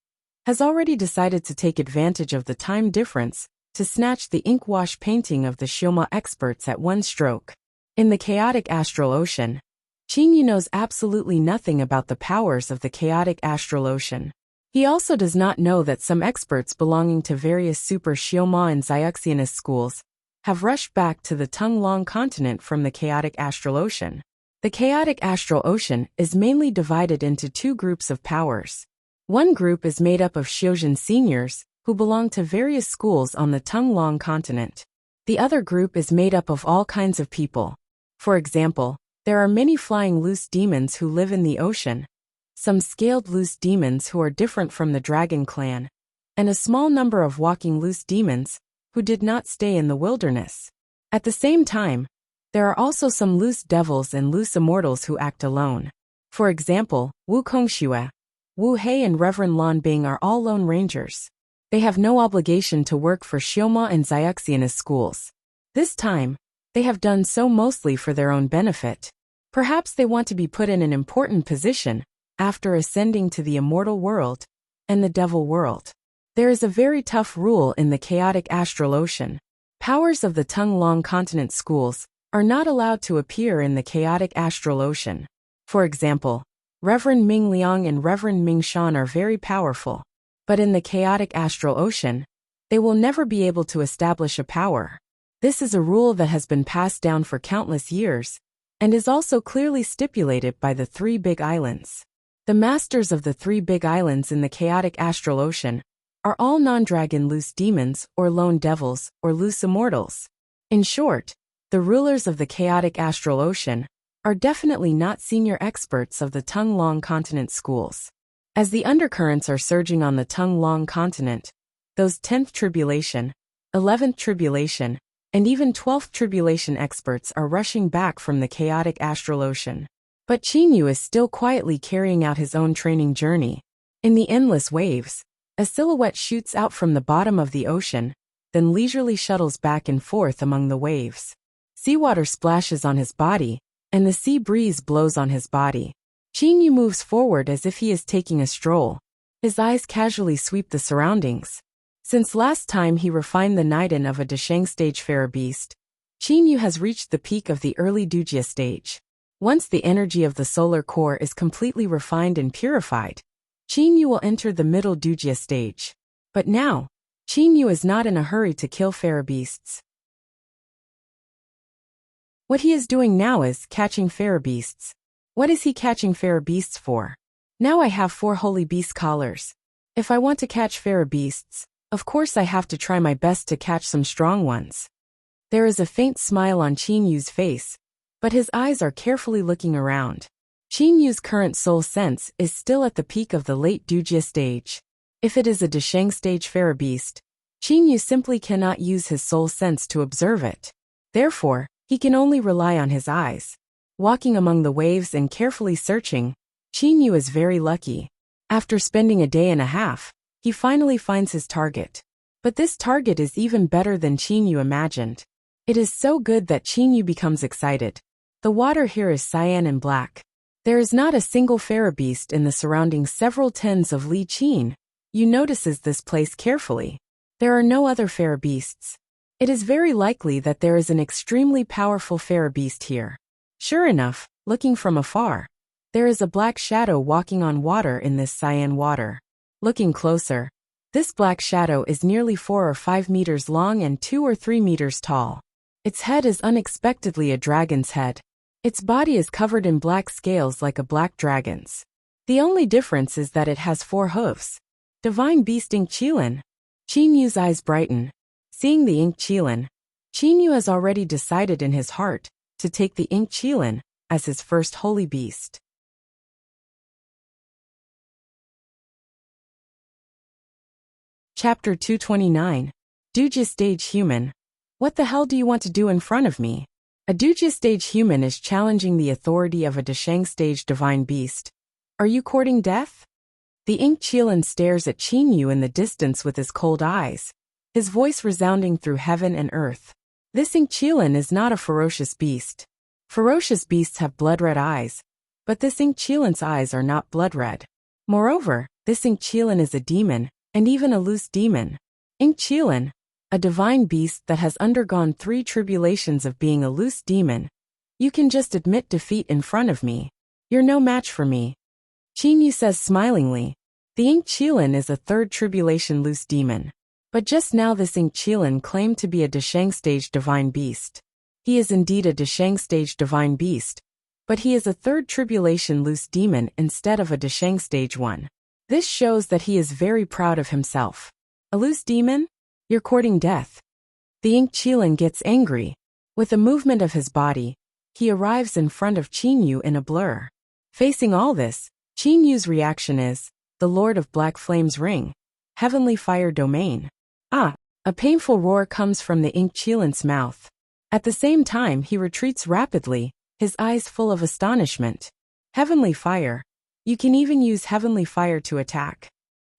has already decided to take advantage of the time difference to snatch the ink-wash painting of the Xioma experts at one stroke. In the chaotic astral ocean, Qingyu knows absolutely nothing about the powers of the chaotic astral ocean. He also does not know that some experts belonging to various super Xioma and Xiuxianist schools have rushed back to the Tunglong continent from the chaotic astral ocean. The chaotic astral ocean is mainly divided into two groups of powers. One group is made up of Xiuzhen seniors, who belong to various schools on the Tunglong continent. The other group is made up of all kinds of people. For example, there are many flying loose demons who live in the ocean, some scaled loose demons who are different from the dragon clan, and a small number of walking loose demons who did not stay in the wilderness. At the same time, there are also some loose devils and loose immortals who act alone. For example, Wu Kongxue, Wu Hei and Reverend Lan Bing are all lone rangers. They have no obligation to work for Xioma and Xiuxianist schools. This time, they have done so mostly for their own benefit. Perhaps they want to be put in an important position after ascending to the immortal world and the devil world. There is a very tough rule in the chaotic astral ocean. Powers of the Tunglong continent schools are not allowed to appear in the chaotic astral ocean. For example, Reverend Ming Liang and Reverend Ming Shan are very powerful, but in the chaotic astral ocean, they will never be able to establish a power. This is a rule that has been passed down for countless years, and is also clearly stipulated by the three big islands. The masters of the three big islands in the chaotic astral ocean are all non-dragon loose demons or lone devils or loose immortals. In short, the rulers of the chaotic astral ocean are definitely not senior experts of the Tunglong continent schools. As the undercurrents are surging on the Tunglong continent, those 10th tribulation, 11th tribulation, and even 12th tribulation experts are rushing back from the chaotic astral ocean. But Qingyu is still quietly carrying out his own training journey. In the endless waves, a silhouette shoots out from the bottom of the ocean, then leisurely shuttles back and forth among the waves. Seawater splashes on his body, and the sea breeze blows on his body. Qingyu moves forward as if he is taking a stroll. His eyes casually sweep the surroundings. Since last time he refined the Niden of a Desheng stage fairer beast, Qingyu has reached the peak of the early Dujia stage. Once the energy of the solar core is completely refined and purified, Qingyu will enter the middle Dujia stage. But now, Qingyu is not in a hurry to kill fairer beasts. What he is doing now is catching fairer beasts. What is he catching fairer beasts for? Now I have 4 holy beast collars. If I want to catch fairer beasts, of course I have to try my best to catch some strong ones. There is a faint smile on Qingyu's face, but his eyes are carefully looking around. Qingyu's current soul sense is still at the peak of the late Dujia stage. If it is a Desheng stage fairer beast, Qingyu simply cannot use his soul sense to observe it. Therefore, he can only rely on his eyes. Walking among the waves and carefully searching, Qingyu is very lucky. After spending a day and a half, he finally finds his target. But this target is even better than Qingyu imagined. It is so good that Qingyu becomes excited. The water here is cyan and black. There is not a single fairer beast in the surrounding several tens of li qin. Yu notices this place carefully. There are no other fairer beasts. It is very likely that there is an extremely powerful fairer beast here. Sure enough, looking from afar, there is a black shadow walking on water in this cyan water. Looking closer, this black shadow is nearly 4 or 5 meters long and 2 or 3 meters tall. Its head is unexpectedly a dragon's head. Its body is covered in black scales like a black dragon's. The only difference is that it has 4 hooves. Divine beast Ink Qilin. Qinyu's eyes brighten. Seeing the Ink Qilin, Qingyu has already decided in his heart to take the Ink Qilin as his first holy beast. Chapter 229. Dujia Stage Human. What the hell do you want to do in front of me? A Dujia Stage human is challenging the authority of a Desheng Stage divine beast. Are you courting death? The Ink Qilin stares at Qingyu in the distance with his cold eyes. his voice resounding through heaven and earth. This ink Qilin is not a ferocious beast. Ferocious beasts have blood-red eyes, but this ink Qilin's eyes are not blood-red. Moreover, this ink Qilin is a demon, and even a loose demon. Ink Qilin, a divine beast that has undergone 3 tribulations of being a loose demon. You can just admit defeat in front of me. You're no match for me. Qinyu says smilingly. The ink Qilin is a 3rd tribulation loose demon. But just now this ink Qilin claimed to be a Desheng stage divine beast. He is indeed a Desheng stage divine beast, but he is a 3rd tribulation loose demon instead of a Desheng stage one. This shows that he is very proud of himself. A loose demon? You're courting death. The ink Qilin gets angry. With a movement of his body, he arrives in front of Qinyu in a blur. Facing all this, Qinyu's reaction is, the Lord of Black Flame's ring. Heavenly Fire Domain. Ah! A painful roar comes from the ink Qilin's mouth. At the same time he retreats rapidly, his eyes full of astonishment. Heavenly Fire. You can even use Heavenly Fire to attack.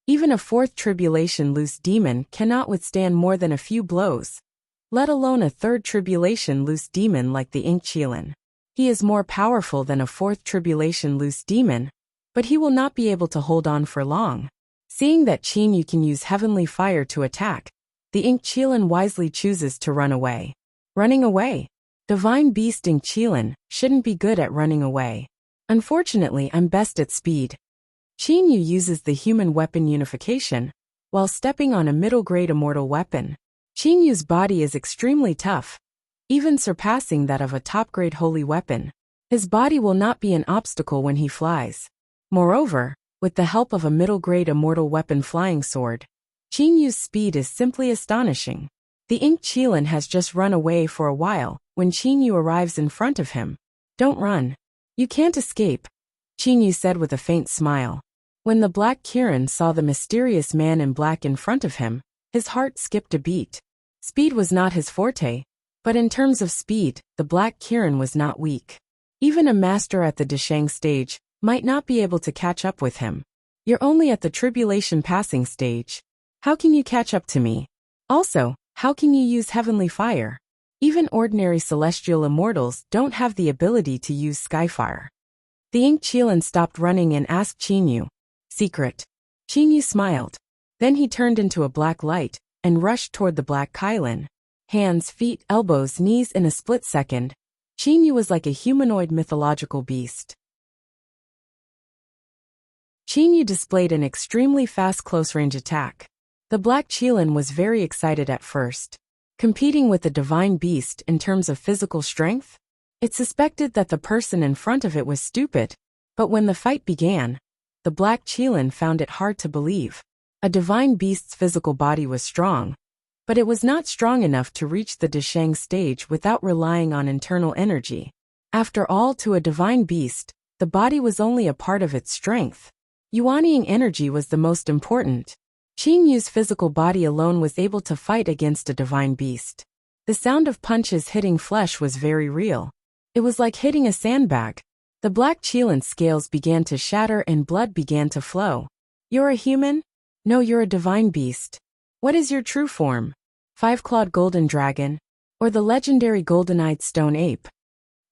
Even a 4th tribulation loose demon cannot withstand more than a few blows, let alone a 3rd tribulation loose demon like the ink Qilin. He is more powerful than a 4th tribulation loose demon, but he will not be able to hold on for long. Seeing that Qinyu can use Heavenly Fire to attack, the ink Qilin wisely chooses to run away. Running away? Divine Beast ink Qilin shouldn't be good at running away. Unfortunately, I'm best at speed. Qinyu uses the human weapon unification, while stepping on a middle-grade immortal weapon. Qinyu's body is extremely tough, even surpassing that of a top-grade holy weapon. His body will not be an obstacle when he flies. Moreover, with the help of a middle-grade immortal weapon flying sword, Qinyu's speed is simply astonishing. The ink Qilin has just run away for a while when Qinyu arrives in front of him. Don't run. You can't escape, Qinyu said with a faint smile. When the Black Kirin saw the mysterious man in black in front of him, his heart skipped a beat. Speed was not his forte, but in terms of speed, the Black Kirin was not weak. Even a master at the Desheng stage might not be able to catch up with him. You're only at the tribulation passing stage. How can you catch up to me? Also, how can you use Heavenly Fire? Even ordinary celestial immortals don't have the ability to use Skyfire. The ink Qilin stopped running and asked Qinyu. Secret. Qinyu smiled. Then he turned into a black light and rushed toward the Black Qilin. Hands, feet, elbows, knees in a split second. Qinyu was like a humanoid mythological beast. Qinyu displayed an extremely fast close-range attack. The Black Qilin was very excited at first. Competing with the divine beast in terms of physical strength? It suspected that the person in front of it was stupid, but when the fight began, the Black Qilin found it hard to believe. A divine beast's physical body was strong, but it was not strong enough to reach the Desheng stage without relying on internal energy. After all, to a divine beast, the body was only a part of its strength. Yuanying energy was the most important. Qinyu's physical body alone was able to fight against a divine beast. The sound of punches hitting flesh was very real. It was like hitting a sandbag. The Black Qilin's scales began to shatter and blood began to flow. You're a human? No, you're a divine beast. What is your true form? 5-clawed golden dragon? Or the legendary golden-eyed stone ape?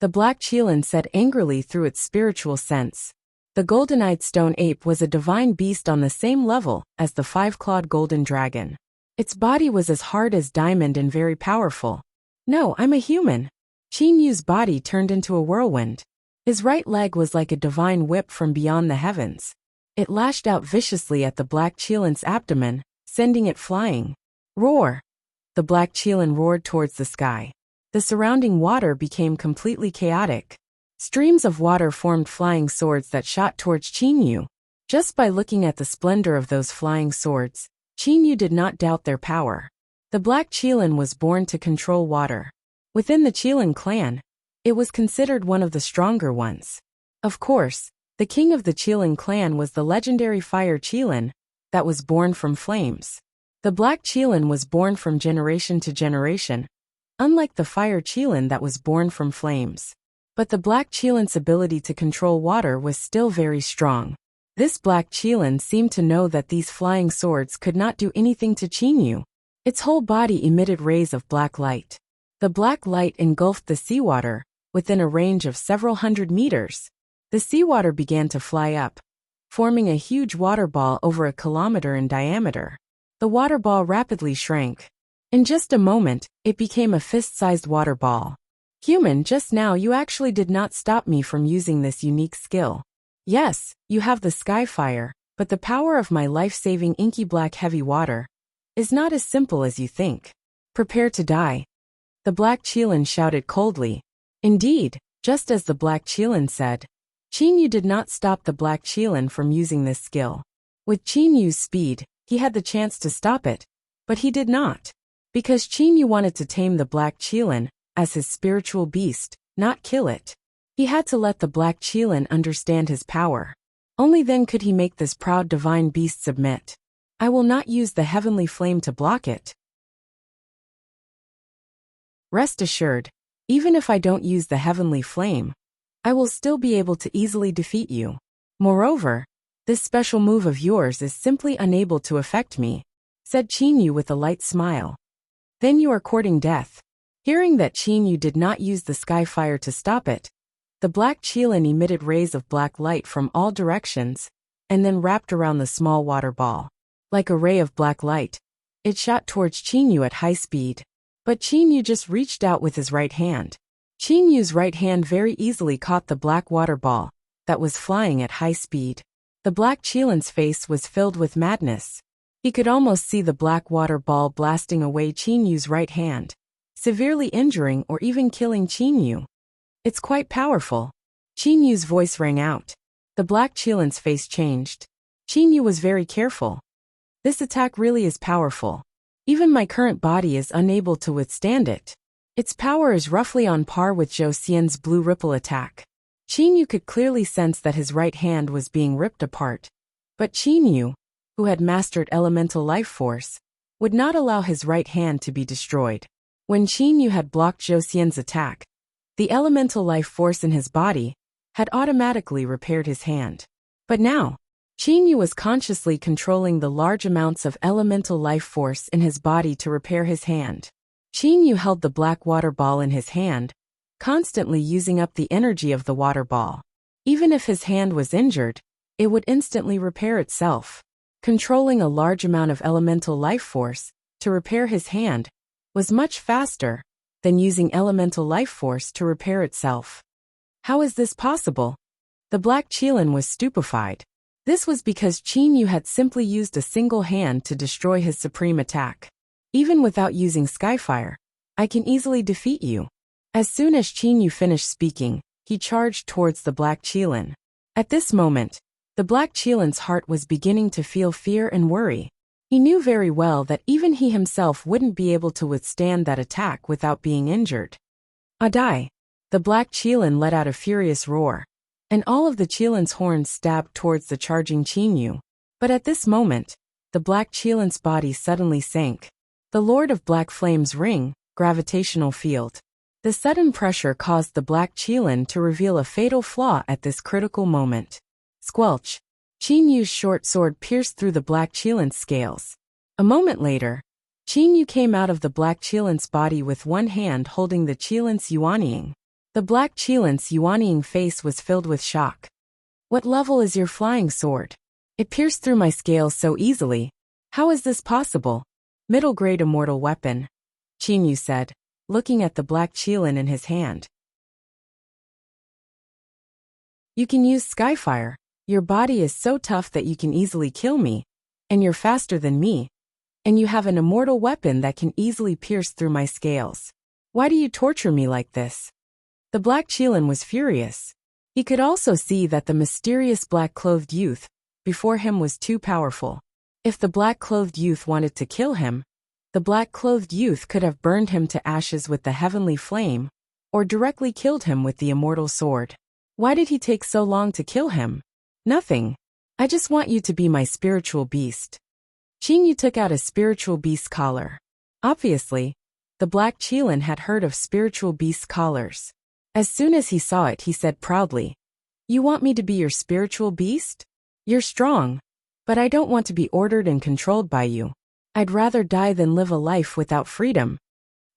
The Black Qilin said angrily through its spiritual sense. The golden-eyed stone ape was a divine beast on the same level as the 5-clawed golden dragon. Its body was as hard as diamond and very powerful. No, I'm a human. Qinyu's body turned into a whirlwind. His right leg was like a divine whip from beyond the heavens. It lashed out viciously at the Black Qilin's abdomen, sending it flying. Roar! The Black Qilin roared towards the sky. The surrounding water became completely chaotic. Streams of water formed flying swords that shot towards Qinyu. Just by looking at the splendor of those flying swords, Qinyu did not doubt their power. The Black Qilin was born to control water. Within the Qilin clan, it was considered one of the stronger ones. Of course, the king of the Qilin clan was the legendary Fire Qilin that was born from flames. The Black Qilin was born from generation to generation, unlike the Fire Qilin that was born from flames. But the Black Qilin's ability to control water was still very strong. This Black Qilin seemed to know that these flying swords could not do anything to Qinyu. Its whole body emitted rays of black light. The black light engulfed the seawater, within a range of several hundred meters. The seawater began to fly up, forming a huge water ball over a kilometer in diameter. The water ball rapidly shrank. In just a moment, it became a fist-sized water ball. Human, just now you actually did not stop me from using this unique skill. Yes, you have the Skyfire, but the power of my life-saving inky black heavy water is not as simple as you think. Prepare to die. The Black Qilin shouted coldly. Indeed, just as the Black Qilin said, Qin Yu did not stop the Black Qilin from using this skill. With Qin Yu's speed, he had the chance to stop it, but he did not. Because Qin Yu wanted to tame the Black Qilin as his spiritual beast, not kill it. He had to let the Black Qilin understand his power. Only then could he make this proud divine beast submit. I will not use the heavenly flame to block it. Rest assured, even if I don't use the heavenly flame, I will still be able to easily defeat you. Moreover, this special move of yours is simply unable to affect me, said Qin Yu with a light smile. Then you are courting death. Hearing that Qin Yu did not use the Skyfire to stop it, the Black Qilin emitted rays of black light from all directions, and then wrapped around the small water ball. Like a ray of black light, it shot towards Qin Yu at high speed. But Qin Yu just reached out with his right hand. Qin Yu's right hand very easily caught the black water ball that was flying at high speed. The Black Qilin's face was filled with madness. He could almost see the black water ball blasting away Qin Yu's right hand, severely injuring or even killing Qin Yu. It's quite powerful. Qin Yu's voice rang out. The Black Qilin's face changed. Qin Yu was very careful. This attack really is powerful. Even my current body is unable to withstand it. Its power is roughly on par with Zhou Xian's blue ripple attack. Qin Yu could clearly sense that his right hand was being ripped apart. But Qin Yu, who had mastered elemental life force, would not allow his right hand to be destroyed. When Qin Yu had blocked Zhou Xian's attack, the elemental life force in his body had automatically repaired his hand. But now, Qin Yu was consciously controlling the large amounts of elemental life force in his body to repair his hand. Qin Yu held the black water ball in his hand, constantly using up the energy of the water ball. Even if his hand was injured, it would instantly repair itself. Controlling a large amount of elemental life force to repair his hand was much faster than using elemental life force to repair itself. How is this possible? The Black Qilin was stupefied. This was because Qin Yu had simply used a single hand to destroy his supreme attack. Even without using Skyfire, I can easily defeat you. As soon as Qin Yu finished speaking, he charged towards the Black Qilin. At this moment, the Black Qilin's heart was beginning to feel fear and worry. He knew very well that even he himself wouldn't be able to withstand that attack without being injured. Adai! The Black Qilin let out a furious roar, and all of the Qilin's horns stabbed towards the charging Qin Yu. But at this moment, the Black Qilin's body suddenly sank. The Lord of Black Flame's ring, gravitational field. The sudden pressure caused the Black Qilin to reveal a fatal flaw at this critical moment. Squelch! Qin Yu's short sword pierced through the Black Qilin's scales. A moment later, Qin Yu came out of the Black Qilin's body with one hand holding the Qilin's Yuanying. The Black Qilin's Yuanying face was filled with shock. What level is your flying sword? It pierced through my scales so easily. How is this possible? Middle-grade immortal weapon, Qin Yu said, looking at the Black Qilin in his hand. You can use Skyfire. Your body is so tough that you can easily kill me, and you're faster than me, and you have an immortal weapon that can easily pierce through my scales. Why do you torture me like this? The Black Qilin was furious. He could also see that the mysterious black-clothed youth before him was too powerful. If the black-clothed youth wanted to kill him, the black-clothed youth could have burned him to ashes with the heavenly flame, or directly killed him with the immortal sword. Why did he take so long to kill him? Nothing. I just want you to be my spiritual beast. Qin Yu took out a spiritual beast collar. Obviously, the Black Qilin had heard of spiritual beast collars. As soon as he saw it, he said proudly, "You want me to be your spiritual beast? You're strong, but I don't want to be ordered and controlled by you. I'd rather die than live a life without freedom.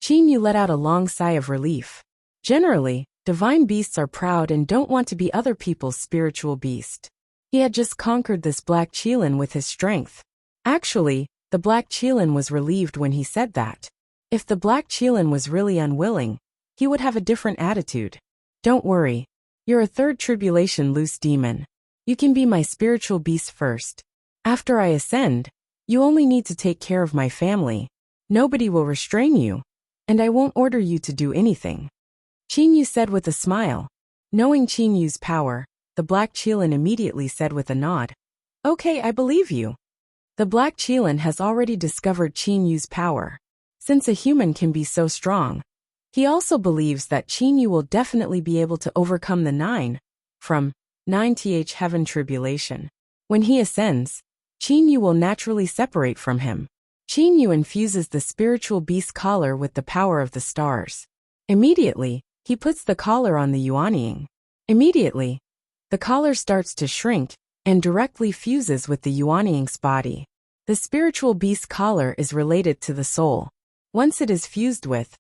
Qin Yu let out a long sigh of relief. Generally, divine beasts are proud and don't want to be other people's spiritual beast. He had just conquered this black Qilin with his strength. Actually, the black Qilin was relieved when he said that. If the black Qilin was really unwilling, he would have a different attitude. Don't worry. You're a third tribulation loose demon. You can be my spiritual beast first. After I ascend, you only need to take care of my family. Nobody will restrain you, and I won't order you to do anything. Qin Yu said with a smile. Knowing Qin Yu's power, the black Qilin immediately said with a nod. Okay, I believe you. The black Qilin has already discovered Qin Yu's power. Since a human can be so strong, he also believes that Qin Yu will definitely be able to overcome the 9th heaven tribulation. When he ascends, Qin Yu will naturally separate from him. Qin Yu infuses the spiritual beast collar with the power of the stars. Immediately, he puts the collar on the Yuanying. Immediately, the collar starts to shrink and directly fuses with the Yuanying's body. The spiritual beast collar is related to the soul. Once it is fused with,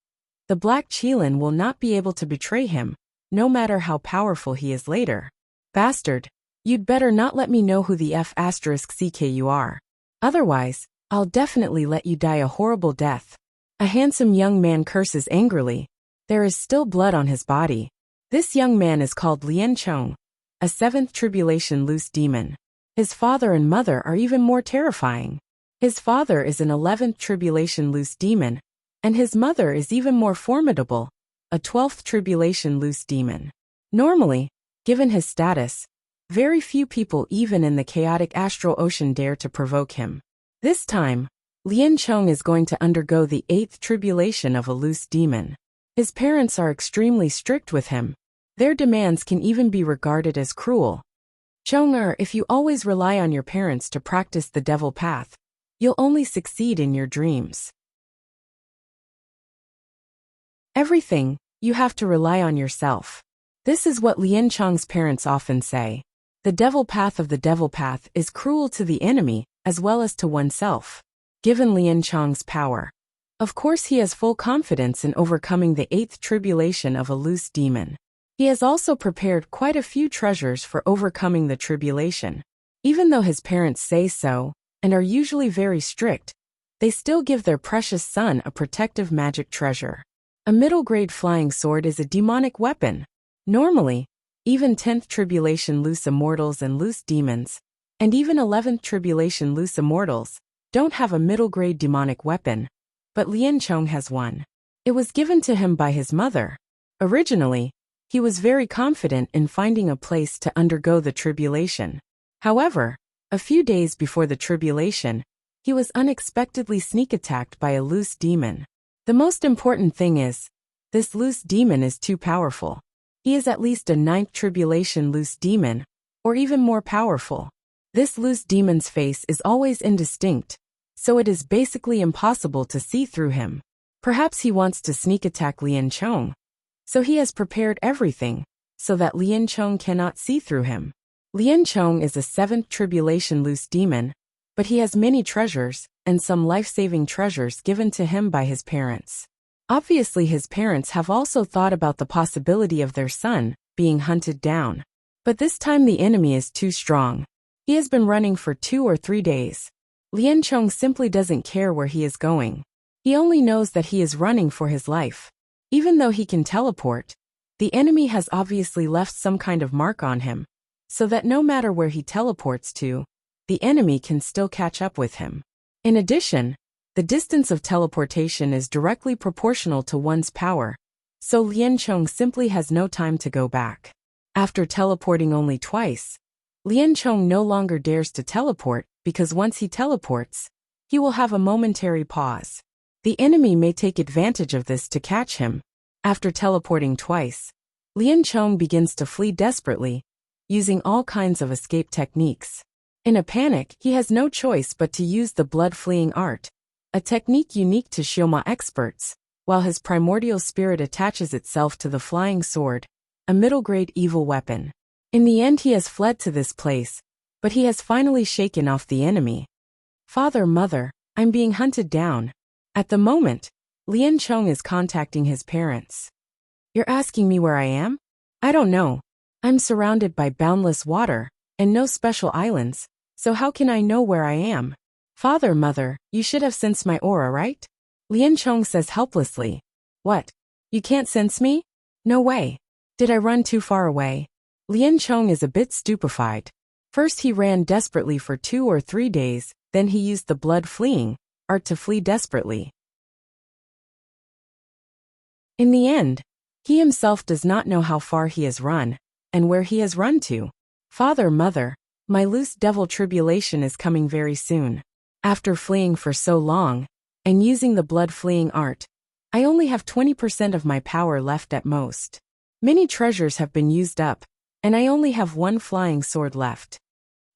the black Qilin will not be able to betray him, no matter how powerful he is later. Bastard, you'd better not let me know who the F***ck you are. Otherwise, I'll definitely let you die a horrible death. A handsome young man curses angrily. There is still blood on his body. This young man is called Lian Chong, a 7th tribulation loose demon. His father and mother are even more terrifying. His father is an 11th tribulation loose demon, and his mother is even more formidable, a 12th tribulation loose demon. Normally, given his status, very few people even in the chaotic astral ocean dare to provoke him. This time, Lian Chong is going to undergo the 8th tribulation of a loose demon. His parents are extremely strict with him. Their demands can even be regarded as cruel. Chong-er, if you always rely on your parents to practice the devil path, you'll only succeed in your dreams. Everything, you have to rely on yourself. This is what Lian Chong's parents often say. The devil path of the devil path is cruel to the enemy, as well as to oneself. Given Lian Chong's power, of course he has full confidence in overcoming the 8th tribulation of a loose demon. He has also prepared quite a few treasures for overcoming the tribulation. Even though his parents say so, and are usually very strict, they still give their precious son a protective magic treasure. A middle-grade flying sword is a demonic weapon. Normally, even 10th tribulation loose immortals and loose demons, and even 11th tribulation loose immortals, don't have a middle-grade demonic weapon, but Lian Chong has one. It was given to him by his mother. Originally, he was very confident in finding a place to undergo the tribulation. However, a few days before the tribulation, he was unexpectedly sneak attacked by a loose demon. The most important thing is, this loose demon is too powerful. He is at least a 9th tribulation loose demon, or even more powerful. This loose demon's face is always indistinct, so it is basically impossible to see through him. Perhaps he wants to sneak attack Lian Chong, so he has prepared everything, so that Lian Chong cannot see through him. Lian Chong is a 7th tribulation loose demon, but he has many treasures, and some life-saving treasures given to him by his parents. Obviously his parents have also thought about the possibility of their son being hunted down. But this time the enemy is too strong. He has been running for 2 or 3 days. Lian Chong simply doesn't care where he is going. He only knows that he is running for his life. Even though he can teleport, the enemy has obviously left some kind of mark on him, so that no matter where he teleports to, the enemy can still catch up with him. In addition, the distance of teleportation is directly proportional to one's power, so Lian Chong simply has no time to go back. After teleporting only twice, Lian Chong no longer dares to teleport because once he teleports, he will have a momentary pause. The enemy may take advantage of this to catch him. After teleporting twice, Lian Chong begins to flee desperately, using all kinds of escape techniques. In a panic, he has no choice but to use the blood-fleeing art, a technique unique to Xioma experts, while his primordial spirit attaches itself to the flying sword, a middle-grade evil weapon. In the end he has fled to this place, but he has finally shaken off the enemy. Father, mother, I'm being hunted down. At the moment, Lian Cheng is contacting his parents. You're asking me where I am? I don't know. I'm surrounded by boundless water, and no special islands, so how can I know where I am? Father, mother, you should have sensed my aura, right? Lian Cheng says helplessly. What? You can't sense me? No way. Did I run too far away? Lian Cheng is a bit stupefied. First he ran desperately for 2 or 3 days, then he used the blood fleeing art to flee desperately. In the end, he himself does not know how far he has run, and where he has run to. Father, mother, my loose devil tribulation is coming very soon. After fleeing for so long, and using the blood fleeing art, I only have 20% of my power left at most. Many treasures have been used up, and I only have 1 flying sword left.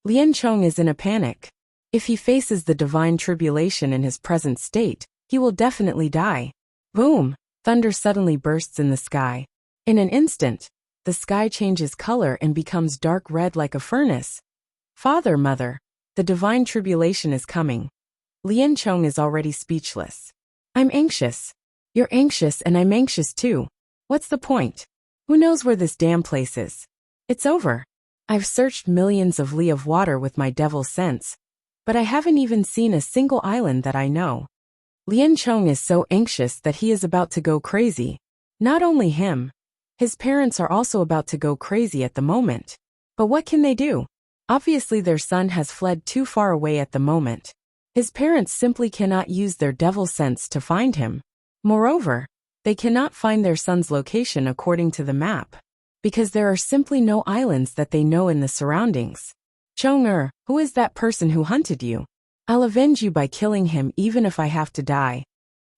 Lian Cheng is in a panic. If he faces the divine tribulation in his present state, he will definitely die. Boom! Thunder suddenly bursts in the sky. In an instant, the sky changes color and becomes dark red like a furnace. Father, mother, the divine tribulation is coming. Lian Cheng is already speechless. I'm anxious. You're anxious and I'm anxious too. What's the point? Who knows where this damn place is? It's over. I've searched millions of li of water with my devil sense, but I haven't even seen a single island that I know. Lian Cheng is so anxious that he is about to go crazy. Not only him, his parents are also about to go crazy at the moment. But what can they do? Obviously their son has fled too far away at the moment. His parents simply cannot use their devil sense to find him. Moreover, they cannot find their son's location according to the map, because there are simply no islands that they know in the surroundings. Cheng, who is that person who hunted you? I'll avenge you by killing him even if I have to die.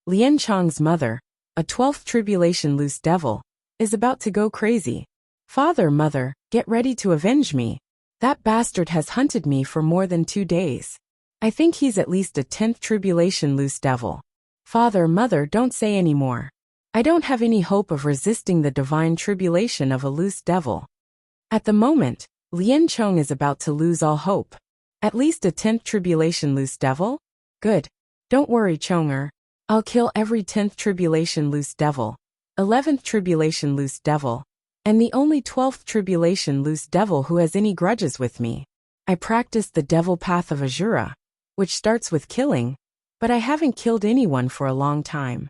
Lian Cheng's mother, a 12th tribulation loose devil, is about to go crazy. Father, mother, get ready to avenge me. That bastard has hunted me for more than 2 days. I think he's at least a 10th tribulation loose devil. Father, mother, don't say any more. I don't have any hope of resisting the divine tribulation of a loose devil. At the moment, Lian Cheng is about to lose all hope. At least a 10th tribulation loose devil? Good. Don't worry, Cheng. I'll kill every 10th tribulation loose devil, 11th tribulation loose devil, and the only 12th tribulation loose devil who has any grudges with me. I practiced the devil path of Azura, which starts with killing, but I haven't killed anyone for a long time.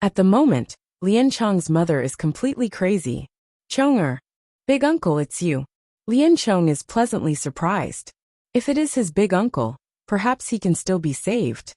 At the moment, Lian Cheng's mother is completely crazy. Cheng, big uncle, it's you. Lian Cheng is pleasantly surprised. If it is his big uncle, perhaps he can still be saved.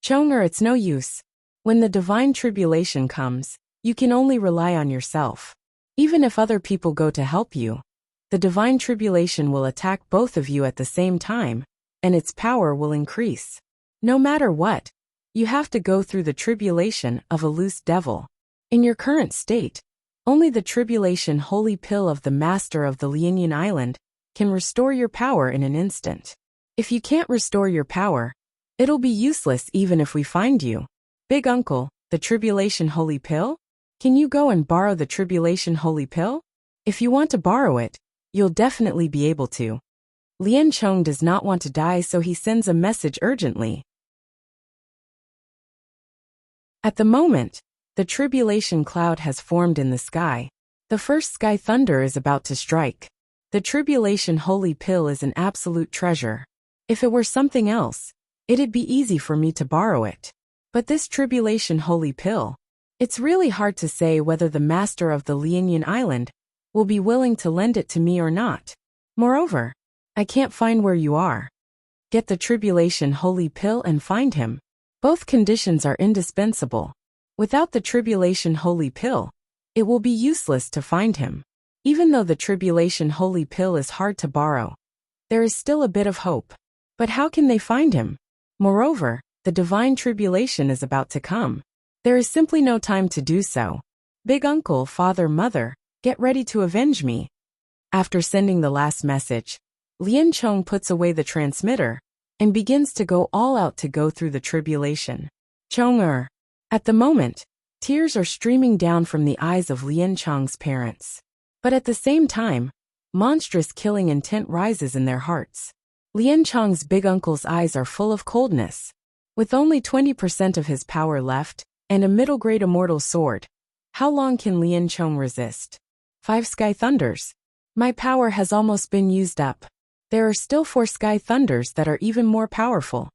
Cheng, it's no use. When the divine tribulation comes, you can only rely on yourself. Even if other people go to help you, the divine tribulation will attack both of you at the same time, and its power will increase. No matter what, you have to go through the tribulation of a loose devil. In your current state, only the tribulation holy pill of the master of the Lianyan Island can restore your power in an instant. If you can't restore your power, it'll be useless even if we find you. Big uncle, the tribulation holy pill? Can you go and borrow the tribulation holy pill? If you want to borrow it, you'll definitely be able to. Lian Cheng does not want to die, so he sends a message urgently. At the moment, the tribulation cloud has formed in the sky. The first sky thunder is about to strike. The tribulation holy pill is an absolute treasure. If it were something else, it'd be easy for me to borrow it. But this tribulation holy pill, it's really hard to say whether the master of the Lianyan Island will be willing to lend it to me or not. Moreover, I can't find where you are. Get the tribulation holy pill and find him. Both conditions are indispensable. Without the tribulation holy pill, it will be useless to find him. Even though the tribulation holy pill is hard to borrow, there is still a bit of hope. But how can they find him? Moreover, the divine tribulation is about to come. There is simply no time to do so. Big uncle, father, mother, get ready to avenge me. After sending the last message, Lian Cheng puts away the transmitter and begins to go all out to go through the tribulation. Cheng. At the moment, tears are streaming down from the eyes of Lian Cheng's parents. But at the same time, monstrous killing intent rises in their hearts. Lian Cheng's big uncle's eyes are full of coldness. With only 20% of his power left, and a middle-grade immortal sword, how long can Lien Chong resist? 5 Sky Thunders. My power has almost been used up. There are still 4 Sky Thunders that are even more powerful.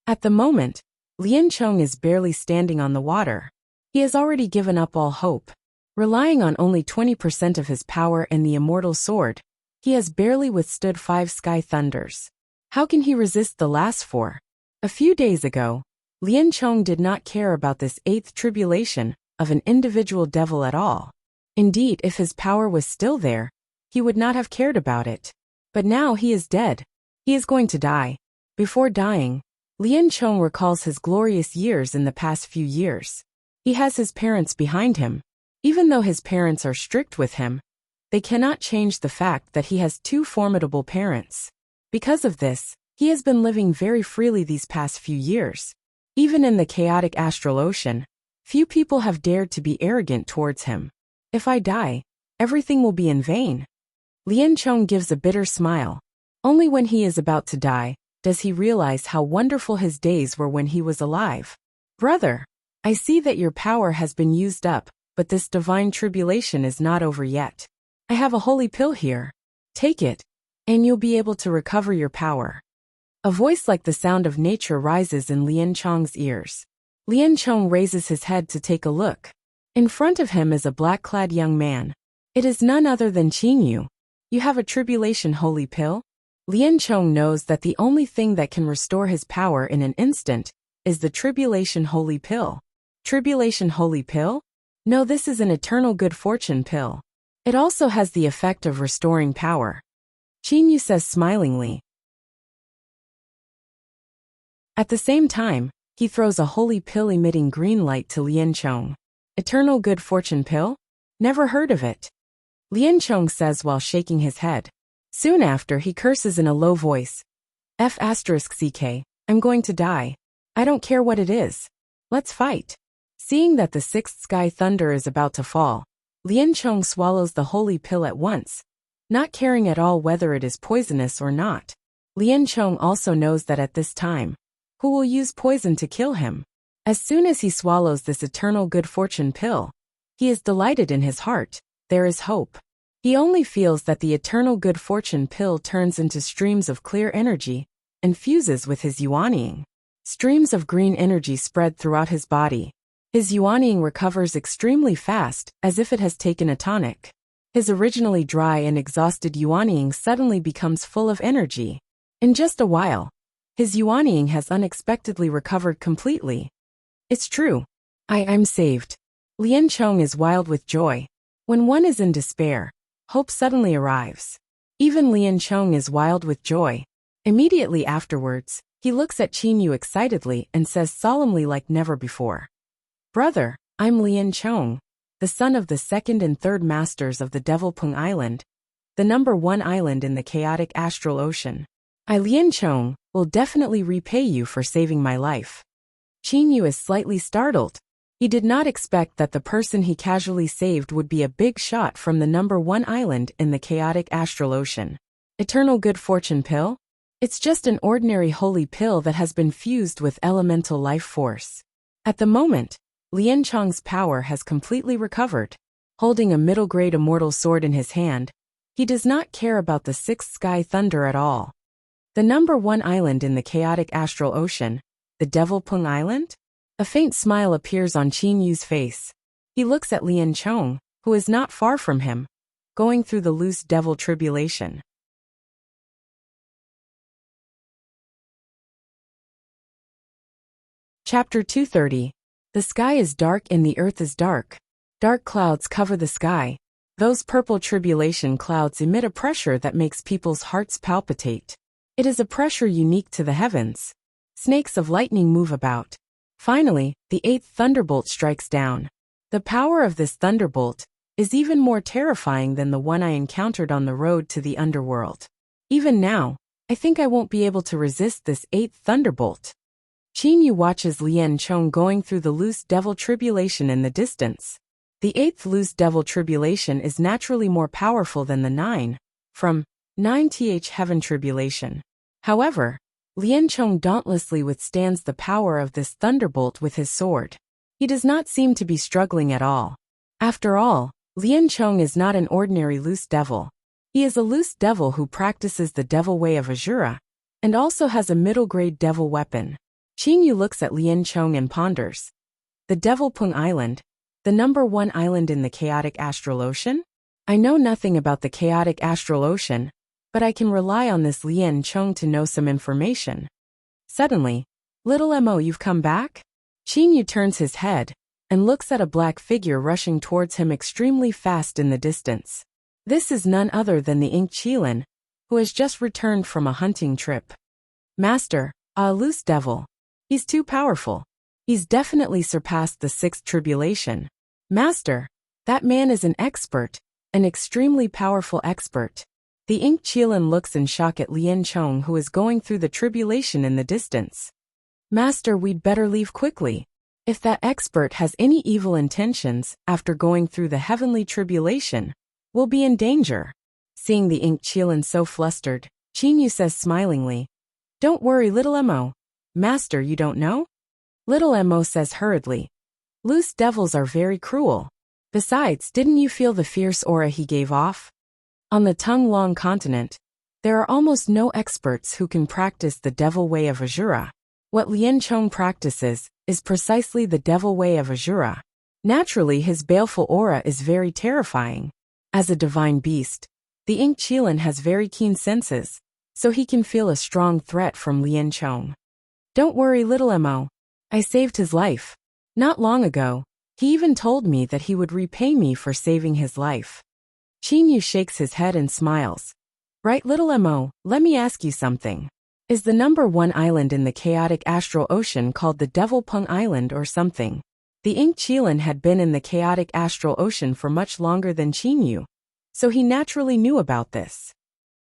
At the moment, Lien Chong is barely standing on the water. He has already given up all hope. Relying on only 20% of his power and the immortal sword, he has barely withstood 5 Sky Thunders. How can he resist the last 4? A few days ago, Lien Chong did not care about this 8th tribulation of an individual devil at all. Indeed, if his power was still there, he would not have cared about it. But now he is dead. He is going to die. Before dying, Lien Chong recalls his glorious years in the past few years. He has his parents behind him. Even though his parents are strict with him, they cannot change the fact that he has 2 formidable parents. Because of this, he has been living very freely these past few years. Even in the chaotic astral ocean, few people have dared to be arrogant towards him. If I die, everything will be in vain. Lien Chong gives a bitter smile. Only when he is about to die does he realize how wonderful his days were when he was alive. Brother, I see that your power has been used up, but this divine tribulation is not over yet. I have a holy pill here. Take it, and you'll be able to recover your power. A voice like the sound of nature rises in Lien Chong's ears. Lien Chong raises his head to take a look. In front of him is a black-clad young man. It is none other than Qin Yu. You have a tribulation holy pill? Lien Chong knows that the only thing that can restore his power in an instant is the tribulation holy pill. Tribulation holy pill? No, this is an eternal good fortune pill. It also has the effect of restoring power. Qin Yu says smilingly. At the same time, he throws a holy pill emitting green light to Lien Chong. Eternal good fortune pill? Never heard of it. Lien Chong says while shaking his head. Soon after, he curses in a low voice. F***CK, I'm going to die. I don't care what it is. Let's fight. Seeing that the 6th Sky Thunder is about to fall, Lien Chong swallows the holy pill at once, not caring at all whether it is poisonous or not. Lien Chong also knows that at this time, who will use poison to kill him? As soon as he swallows this eternal good fortune pill, he is delighted in his heart. There is hope. He only feels that the eternal good fortune pill turns into streams of clear energy and fuses with his yuanying. Streams of green energy spread throughout his body. His yuanying recovers extremely fast, as if it has taken a tonic. His originally dry and exhausted yuanying suddenly becomes full of energy. In just a while, his yuanying has unexpectedly recovered completely. It's true. I'm saved. Lien Chong is wild with joy. When one is in despair, hope suddenly arrives. Even Lien Chong is wild with joy. Immediately afterwards, he looks at Qin Yu excitedly and says solemnly like never before. Brother, I'm Lien Chong, the son of the 2nd and 3rd masters of the Devil Pung Island, the number 1 island in the chaotic astral ocean. I, Lien Chong, will definitely repay you for saving my life. Qin Yu is slightly startled. He did not expect that the person he casually saved would be a big shot from the number 1 island in the chaotic astral ocean. Eternal good fortune pill? It's just an ordinary holy pill that has been fused with elemental life force. At the moment, Lien Chong's power has completely recovered. Holding a middle-grade immortal sword in his hand, he does not care about the 6th Sky Thunder at all. The number 1 island in the chaotic astral ocean, the Devil Pung Island? A faint smile appears on Qin Yu's face. He looks at Lien Chong, who is not far from him, going through the loose devil tribulation. Chapter 230. The sky is dark and the earth is dark. Dark clouds cover the sky. Those purple tribulation clouds emit a pressure that makes people's hearts palpitate. It is a pressure unique to the heavens. Snakes of lightning move about. Finally, the 8th thunderbolt strikes down. The power of this thunderbolt is even more terrifying than the one I encountered on the road to the underworld. Even now, I think I won't be able to resist this 8th thunderbolt. Qin Yu watches Lien Chong going through the loose devil tribulation in the distance. The 8th loose devil tribulation is naturally more powerful than the 9 from 9th heaven tribulation. However, Lien Chong dauntlessly withstands the power of this thunderbolt with his sword. He does not seem to be struggling at all. After all, Lien Chong is not an ordinary loose devil. He is a loose devil who practices the devil way of Azura, and also has a middle-grade devil weapon. Qin Yu looks at Lien Chong and ponders. The Devil Pung Island, the #1 island in the chaotic astral ocean? I know nothing about the chaotic astral ocean, but I can rely on this Lien Chong to know some information. Suddenly, "Little Mo, you've come back?" Qin Yu turns his head and looks at a black figure rushing towards him extremely fast in the distance. This is none other than the Ink Qilin, who has just returned from a hunting trip. "Master, a loose devil. He's too powerful. He's definitely surpassed the 6th tribulation. Master, that man is an expert, an extremely powerful expert." The Ink Qilin looks in shock at Lien Chong, who is going through the tribulation in the distance. "Master, we'd better leave quickly. If that expert has any evil intentions after going through the heavenly tribulation, we'll be in danger." Seeing the Ink Qilin so flustered, Qin Yu says smilingly, "Don't worry, little Mo. Master, you don't know?" Little Mo says hurriedly, "Loose devils are very cruel. Besides, didn't you feel the fierce aura he gave off? On the Tung Long continent, there are almost no experts who can practice the devil way of Azura. What Lien Chong practices is precisely the devil way of Azura. Naturally, his baleful aura is very terrifying. As a divine beast, the Ink Qilin has very keen senses, so he can feel a strong threat from Lien Chong. Don't worry, little Mo. I saved his life. Not long ago, he even told me that he would repay me for saving his life." Qin Yu shakes his head and smiles. "Right, little Mo, let me ask you something. Is the #1 island in the chaotic astral ocean called the Devil Pung Island or something?" The Ink Qilin had been in the chaotic astral ocean for much longer than Qin Yu, so he naturally knew about this.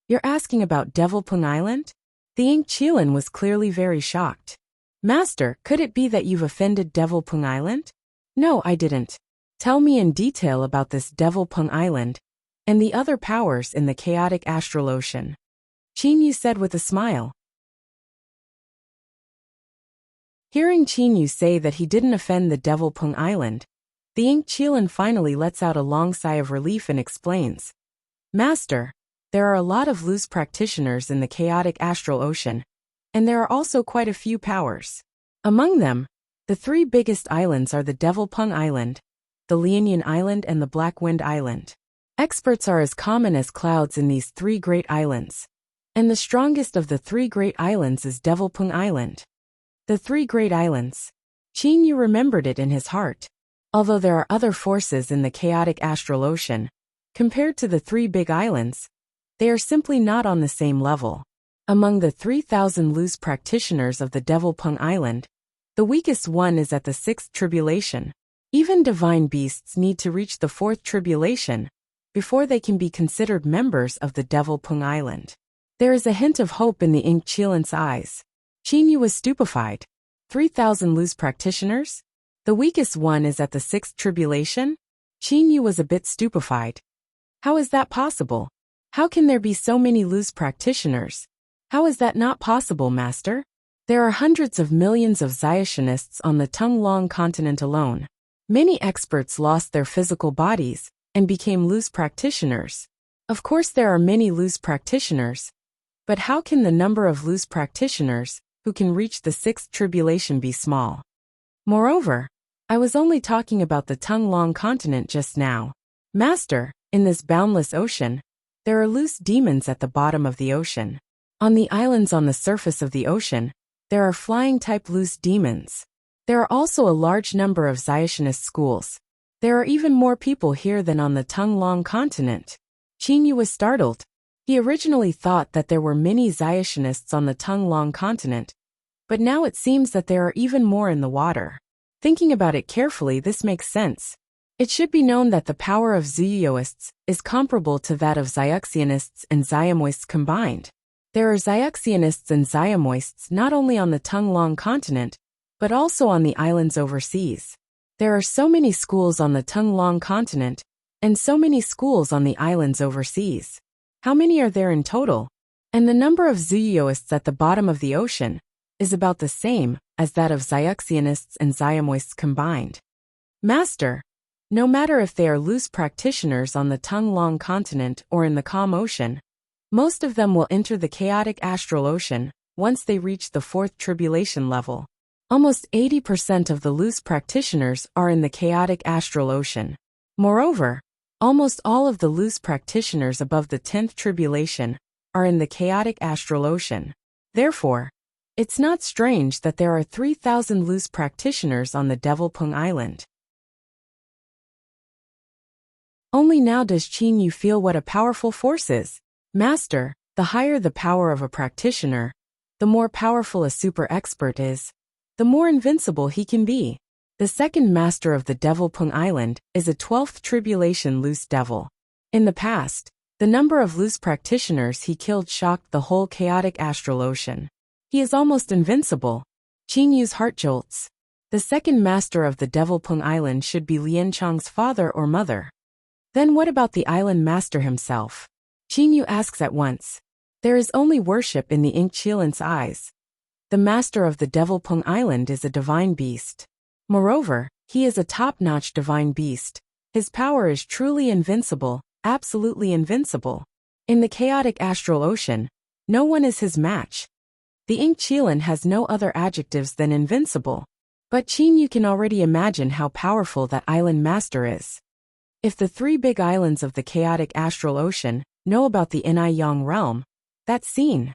"You're asking about Devil Pung Island?" The Ink Qilin was clearly very shocked. "Master, could it be that you've offended Devil Pung Island?" "No, I didn't. Tell me in detail about this Devil Pung Island and the other powers in the chaotic astral ocean," Qin Yu said with a smile. Hearing Qin Yu say that he didn't offend the Devil Pung Island, the Ink Qilin finally lets out a long sigh of relief and explains. "Master, there are a lot of loose practitioners in the chaotic astral ocean, and there are also quite a few powers. Among them, the 3 biggest islands are the Devil Pung Island, the Lianyan Island and the Black Wind Island. Experts are as common as clouds in these 3 great islands, and the strongest of the 3 great islands is Devil Pung Island." The 3 great islands. Qin Yu remembered it in his heart. Although there are other forces in the chaotic astral ocean, compared to the 3 big islands, they are simply not on the same level. Among the 3,000 loose practitioners of the Devil Pung Island, the weakest one is at the 6th tribulation. Even divine beasts need to reach the 4th tribulation before they can be considered members of the Devil Pung Island. There is a hint of hope in the Ink Qilin's eyes. Qin Yu was stupefied. 3,000 loose practitioners? The weakest one is at the 6th tribulation? Qin Yu was a bit stupefied. How is that possible? How can there be so many loose practitioners? How is that not possible, Master? There are hundreds of millions of Xiationists on the Tung Long continent alone. Many experts lost their physical bodies and became loose practitioners. Of course there are many loose practitioners, but how can the number of loose practitioners who can reach the 6th tribulation be small? Moreover, I was only talking about the Tung Long continent just now. Master, in this boundless ocean, there are loose demons at the bottom of the ocean. On the islands on the surface of the ocean, there are flying-type loose demons. There are also a large number of Xiationist schools. There are even more people here than on the Tung Long continent. Qin Yu was startled. He originally thought that there were many Xiationists on the Tung Long continent, but now it seems that there are even more in the water. Thinking about it carefully, this makes sense. It should be known that the power of Zuyuoists is comparable to that of Xiaxianists and Xiamoists combined. There are Xiaxianists and Xiamoists not only on the Tung Long continent, but also on the islands overseas. There are so many schools on the Tung Long continent, and so many schools on the islands overseas. How many are there in total? And the number of Zuyuoists at the bottom of the ocean is about the same as that of Zyuxianists and Xiamoists combined. Master, no matter if they are loose practitioners on the Tung-Long continent or in the calm ocean, most of them will enter the chaotic astral ocean once they reach the fourth tribulation level. Almost 80% of the loose practitioners are in the chaotic astral ocean. Moreover, almost all of the loose practitioners above the 10th tribulation are in the chaotic astral ocean. Therefore, it's not strange that there are 3,000 loose practitioners on the Devil Pung Island. Only now does Qin Yu feel what a powerful force is. Master, the higher the power of a practitioner, the more powerful a super expert is, the more invincible he can be. The second master of the Devil Pung Island is a 12th tribulation loose devil. In the past, the number of loose practitioners he killed shocked the whole chaotic astral ocean. He is almost invincible. Qin Yu's heart jolts. The second master of the Devil Pung Island should be Lian Chong's father or mother. Then what about the island master himself? Qin Yu asks at once. There is only worship in the Ink Chilin's eyes. The master of the Devil Pung Island is a divine beast. Moreover, he is a top-notch divine beast. His power is truly invincible, absolutely invincible. In the chaotic astral ocean, no one is his match. The Ink Chilin has no other adjectives than invincible. But Qin Yu can already imagine how powerful that island master is. If the three big islands of the chaotic astral ocean know about the Inai Yang realm, that's seen.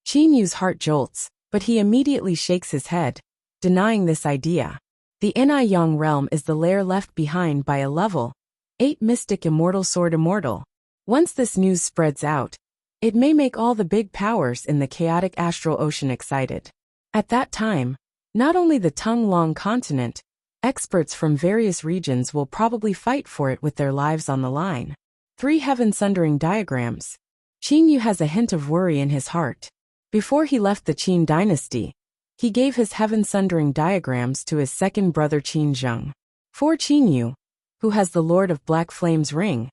Qin Yu's heart jolts, but he immediately shakes his head, denying this idea. The Inai Yang realm is the lair left behind by a level 8 mystic immortal sword immortal. Once this news spreads out, it may make all the big powers in the chaotic astral ocean excited. At that time, not only the Tung-Long continent, experts from various regions will probably fight for it with their lives on the line. 3 heaven-sundering diagrams. Qin Yu has a hint of worry in his heart. Before he left the Qin dynasty, he gave his heaven-sundering diagrams to his second brother Qin Zheng. For Qin Yu, who has the Lord of Black Flame's ring,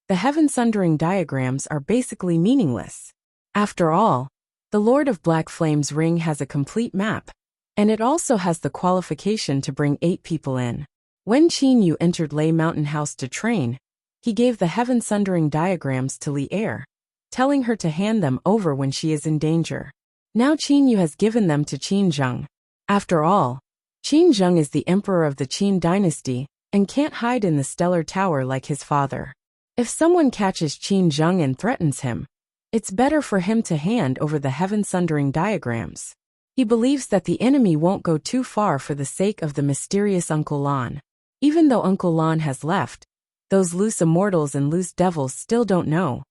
the heaven-sundering diagrams are basically meaningless. After all, the Lord of Black Flame's ring has a complete map, and it also has the qualification to bring 8 people in. When Qin Yu entered Lei Mountain House to train, he gave the heaven-sundering diagrams to Li Er, telling her to hand them over when she is in danger. Now Qin Yu has given them to Qin Zheng. After all, Qin Zheng is the emperor of the Qin dynasty and can't hide in the stellar tower like his father. If someone catches Qin Zheng and threatens him, it's better for him to hand over the heaven-sundering diagrams. He believes that the enemy won't go too far for the sake of the mysterious Uncle Lan. Even though Uncle Lan has left, those loose immortals and loose devils still don't know.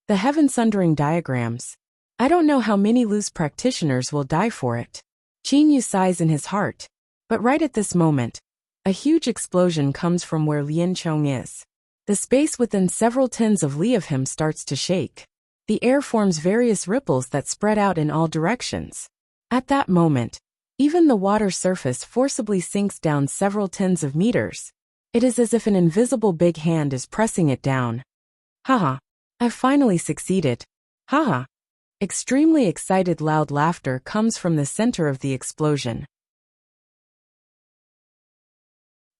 The heaven-sundering diagrams. I don't know how many loose practitioners will die for it. Qin Yu sighs in his heart. But right at this moment, a huge explosion comes from where Lian Chong is. The space within several tens of li of him starts to shake. The air forms various ripples that spread out in all directions. At that moment, even the water surface forcibly sinks down several tens of meters. It is as if an invisible big hand is pressing it down. Haha, I've finally succeeded. Haha. Extremely excited loud laughter comes from the center of the explosion.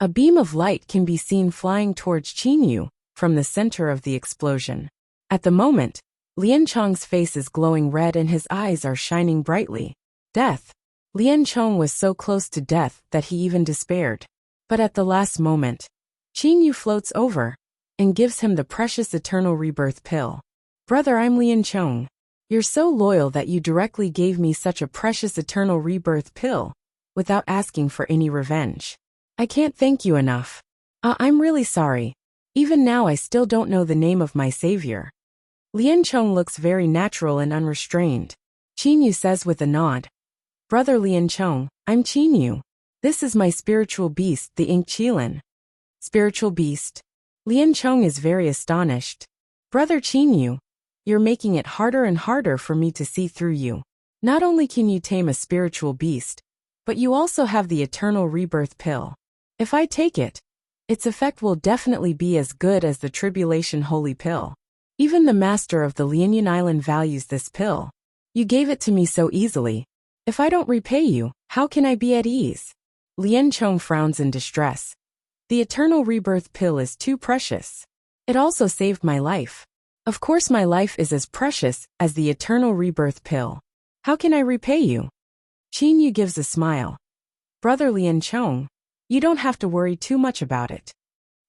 A beam of light can be seen flying towards Qin Yu from the center of the explosion. At the moment, Lian Chong's face is glowing red and his eyes are shining brightly. Death. Lian Chong was so close to death that he even despaired. But at the last moment, Qin Yu floats over and gives him the precious eternal rebirth pill. Brother, I'm Lian Chong. You're so loyal that you directly gave me such a precious eternal rebirth pill, without asking for any revenge. I can't thank you enough. I'm really sorry. Even now I still don't know the name of my savior. Lian Chong looks very natural and unrestrained. Qin Yu says with a nod. Brother Lian Chong, I'm Qin Yu. This is my spiritual beast, the Ink Chilin. Spiritual beast. Lian Chong is very astonished. Brother Qin Yu, you're making it harder and harder for me to see through you. Not only can you tame a spiritual beast, but you also have the eternal rebirth pill. If I take it, its effect will definitely be as good as the tribulation holy pill. Even the master of the Lianyun Island values this pill. You gave it to me so easily. If I don't repay you, how can I be at ease? Lien Chong frowns in distress. The eternal rebirth pill is too precious. It also saved my life. Of course my life is as precious as the eternal rebirth pill. How can I repay you? Qin Yu gives a smile. Brother Lien Chong, you don't have to worry too much about it.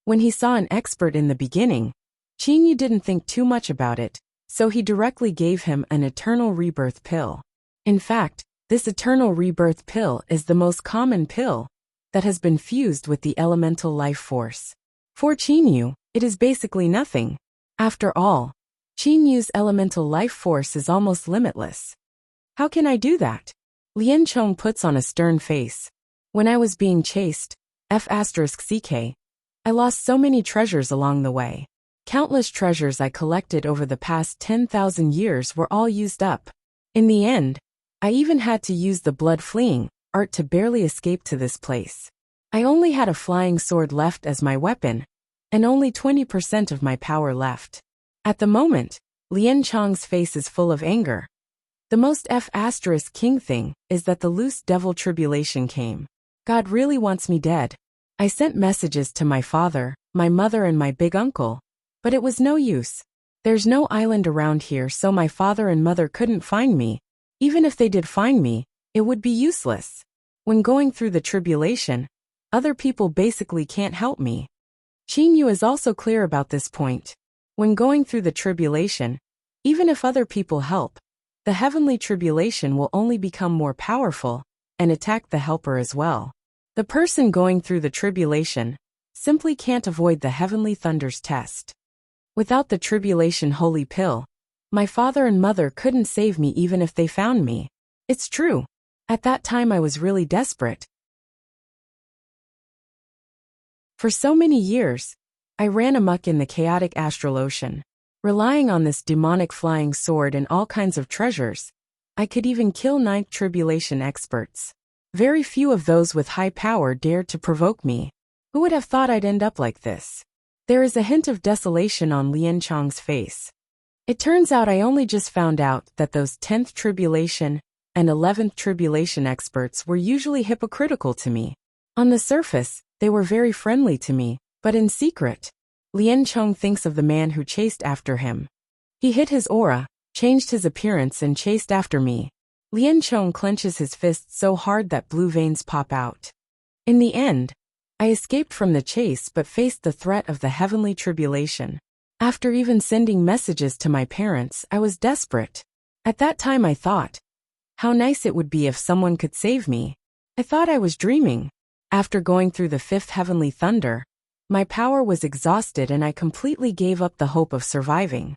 When he saw an expert in the beginning, Qin Yu didn't think too much about it, so he directly gave him an eternal rebirth pill. In fact, this eternal rebirth pill is the most common pill that has been fused with the elemental life force. For Qin Yu, it is basically nothing. After all, Qin Yu's elemental life force is almost limitless. How can I do that? Lien Chong puts on a stern face. When I was being chased, F***CK, I lost so many treasures along the way. Countless treasures I collected over the past 10,000 years were all used up. In the end, I even had to use the blood fleeing art to barely escape to this place. I only had a flying sword left as my weapon, and only 20% of my power left. At the moment, Lien Chong's face is full of anger. The most F***king thing is that the loose devil tribulation came. God really wants me dead. I sent messages to my father, my mother and my big uncle, but it was no use. There's no island around here, so my father and mother couldn't find me. Even if they did find me, it would be useless. When going through the tribulation, other people basically can't help me. Qin Yu is also clear about this point. When going through the tribulation, even if other people help, the heavenly tribulation will only become more powerful and attack the helper as well. The person going through the tribulation simply can't avoid the heavenly thunder's test. Without the tribulation holy pill, my father and mother couldn't save me even if they found me. It's true. At that time I was really desperate. For so many years, I ran amok in the chaotic astral ocean. Relying on this demonic flying sword and all kinds of treasures, I could even kill 9th tribulation experts. Very few of those with high power dared to provoke me. Who would have thought I'd end up like this? There is a hint of desolation on Lien Chong's face. It turns out I only just found out that those 10th tribulation and 11th tribulation experts were usually hypocritical to me. On the surface, they were very friendly to me, but in secret, Lien Chong thinks of the man who chased after him. He hid his aura, changed his appearance and chased after me. Lien Chong clenches his fists so hard that blue veins pop out. In the end, I escaped from the chase but faced the threat of the heavenly tribulation. After even sending messages to my parents, I was desperate. At that time I thought, how nice it would be if someone could save me. I thought I was dreaming. After going through the 5th heavenly thunder, my power was exhausted and I completely gave up the hope of surviving.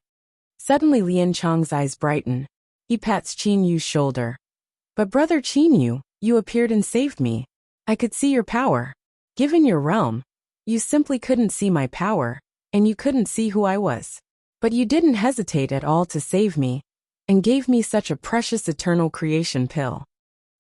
Suddenly Lien Chong's eyes brighten. He pats Qin Yu's shoulder. But brother Qin Yu, you appeared and saved me. I could see your power. Given your realm, you simply couldn't see my power, and you couldn't see who I was. But you didn't hesitate at all to save me, and gave me such a precious eternal creation pill.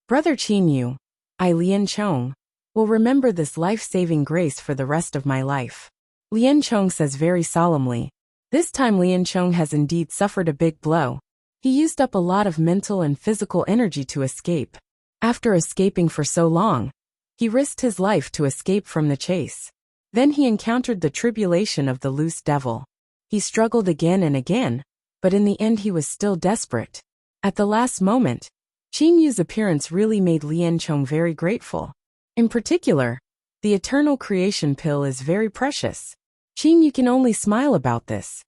Brother Qin Yu, I Lien Chong, will remember this life-saving grace for the rest of my life. Lien Chong says very solemnly. This time Lien Chong has indeed suffered a big blow. He used up a lot of mental and physical energy to escape. After escaping for so long, he risked his life to escape from the chase. Then he encountered the tribulation of the loose devil. He struggled again and again, but in the end he was still desperate. At the last moment, Qin Yu's appearance really made Lien Chong very grateful. In particular, the eternal creation pill is very precious. Qin Yu can only smile about this.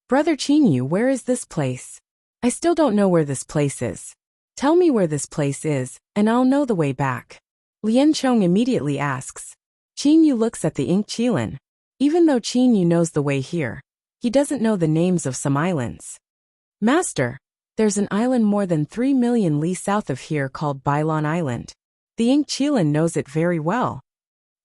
Brother Qin Yu, where is this place? I still don't know where this place is. Tell me where this place is, and I'll know the way back. Lien Chong immediately asks. Qin Yu looks at the ink Qilin. Even though Qin Yu knows the way here, he doesn't know the names of some islands. Master, there's an island more than 3 million li south of here called Bailon Island. The ink Qilin knows it very well.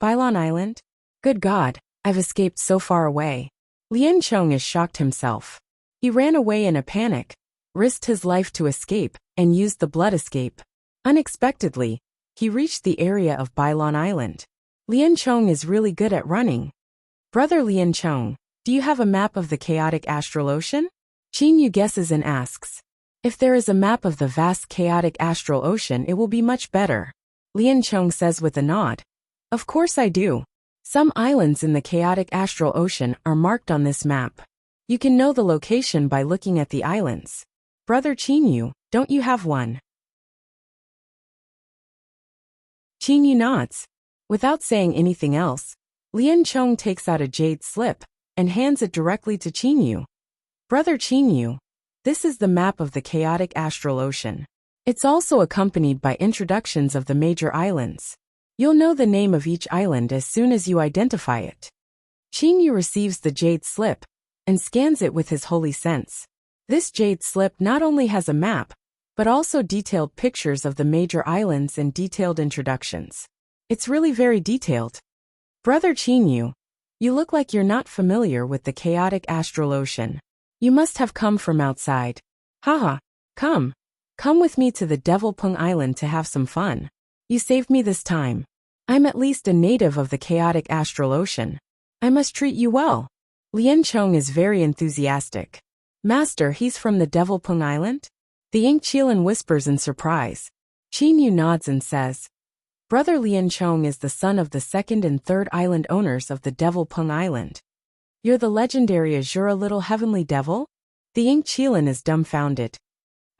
Bailon Island? Good God, I've escaped so far away. Lien Chong is shocked himself. He ran away in a panic, risked his life to escape, and used the blood escape. Unexpectedly, he reached the area of Bailon Island. Lien Chong is really good at running. Brother Lien Chong, Do you have a map of the chaotic astral ocean? Qin Yu guesses and asks. If there is a map of the vast chaotic astral ocean, it will be much better. Lian Chong says with a nod. Of course I do. Some islands in the chaotic astral ocean are marked on this map. You can know the location by looking at the islands. Brother Qin Yu, don't you have one? Qin Yu nods. Without saying anything else, Lian Chong takes out a jade slip and hands it directly to Qin Yu. Brother Qin Yu, this is the map of the chaotic astral ocean. It's also accompanied by introductions of the major islands. You'll know the name of each island as soon as you identify it. Qin Yu receives the jade slip and scans it with his holy sense. This jade slip not only has a map, but also detailed pictures of the major islands and detailed introductions. It's really very detailed. Brother Qin Yu, you look like you're not familiar with the chaotic astral ocean. You must have come from outside. Haha, come. Come with me to the Devil Peng Island to have some fun. You saved me this time. I'm at least a native of the chaotic astral ocean. I must treat you well. Lian Chong is very enthusiastic. Master, he's from the Devil Peng Island? The Ink Qilin whispers in surprise. Qin Yu nods and says, Brother Lian Chong is the son of the second and third island owners of the Devil Peng Island. You're the legendary Azura Little Heavenly Devil? The Ink Qilin is dumbfounded.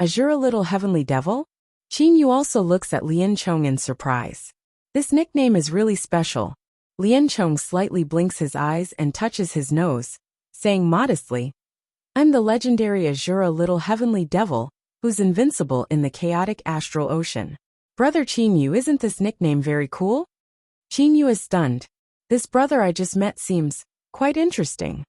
Azura Little Heavenly Devil? Qin Yu also looks at Lian Chong in surprise. This nickname is really special. Lian Chong slightly blinks his eyes and touches his nose, saying modestly, I'm the legendary Azura Little Heavenly Devil, who's invincible in the chaotic astral ocean. Brother Qin Yu, isn't this nickname very cool? Qin Yu is stunned. This brother I just met seems quite interesting.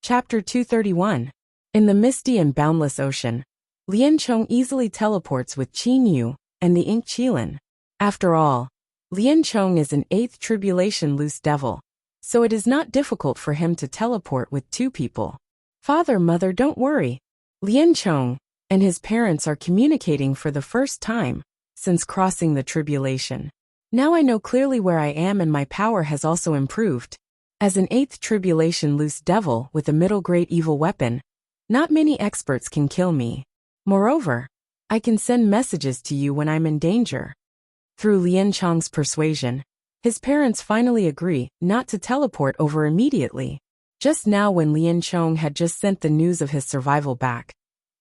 Chapter 231. In the misty and boundless ocean, Lian Chong easily teleports with Qin Yu and the Ink Qilin. After all, Lian Chong is an 8th tribulation loose devil, so it is not difficult for him to teleport with 2 people. Father, mother, don't worry. Lian Chong and his parents are communicating for the first time since crossing the tribulation. Now I know clearly where I am and my power has also improved. As an 8th tribulation loose devil with a middle-grade evil weapon, not many experts can kill me. Moreover, I can send messages to you when I'm in danger. Through Lian Chong's persuasion, his parents finally agree not to teleport over immediately. Just now when Lian Chong had just sent the news of his survival back,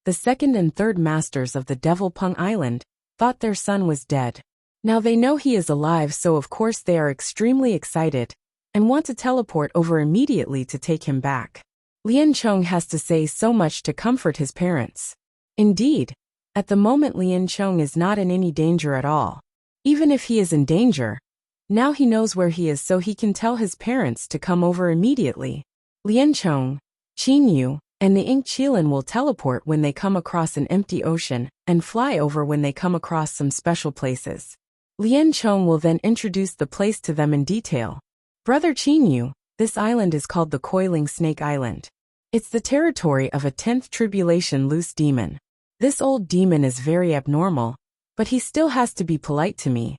the second and third masters of the Devil Peng Island thought their son was dead. Now they know he is alive, so of course they are extremely excited and want to teleport over immediately to take him back. Lian Chong has to say so much to comfort his parents. Indeed, at the moment Lian Chong is not in any danger at all. Even if he is in danger, now he knows where he is, so he can tell his parents to come over immediately. Lian Chong, Qin Yu, and the Ink Qilin will teleport when they come across an empty ocean and fly over when they come across some special places. Lian Chong will then introduce the place to them in detail. Brother Qin Yu, this island is called the Coiling Snake Island. It's the territory of a 10th tribulation loose demon. This old demon is very abnormal, but he still has to be polite to me.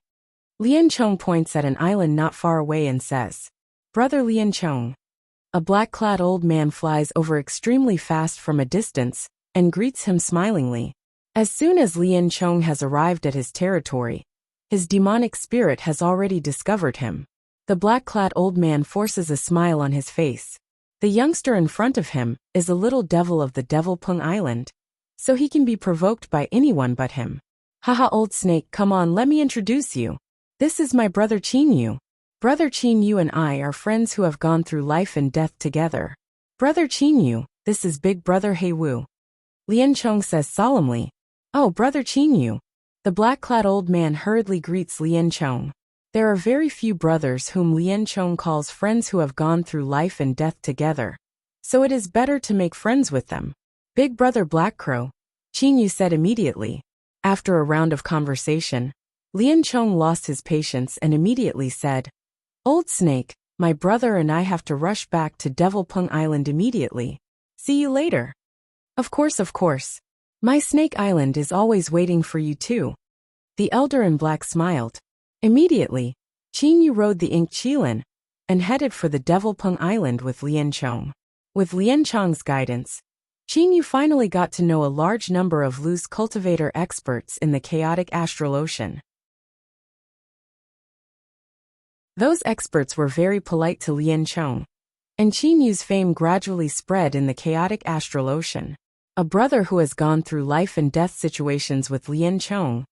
Lian Chong points at an island not far away and says, Brother Lian Chong. A black-clad old man flies over extremely fast from a distance and greets him smilingly. As soon as Lian Chong has arrived at his territory, his demonic spirit has already discovered him. The black-clad old man forces a smile on his face. The youngster in front of him is a little devil of the Devil Peng Island, so he can be provoked by anyone but him. Haha, old snake, come on, let me introduce you. This is my brother Qin Yu. Brother Qin Yu and I are friends who have gone through life and death together. Brother Qin Yu, this is big brother He Wu. Lian Chong says solemnly. Oh, brother Qin Yu. The black-clad old man hurriedly greets Lian Chong. There are very few brothers whom Lian Chong calls friends who have gone through life and death together, so it is better to make friends with them. Big brother Black Crow, Qin Yu said immediately. After a round of conversation, Lian Chong lost his patience and immediately said, Old Snake, my brother and I have to rush back to Devil Peng Island immediately. See you later. Of course, of course. My Snake Island is always waiting for you too. The elder in black smiled. Immediately, Qin Yu rode the Ink Qilin and headed for the Devil Peng Island with Lian Chong. With Lian Chong's guidance, Qin Yu finally got to know a large number of loose cultivator experts in the chaotic astral ocean. Those experts were very polite to Lian Chong, and Qin Yu's fame gradually spread in the chaotic astral ocean. A brother who has gone through life and death situations with Lian Chong.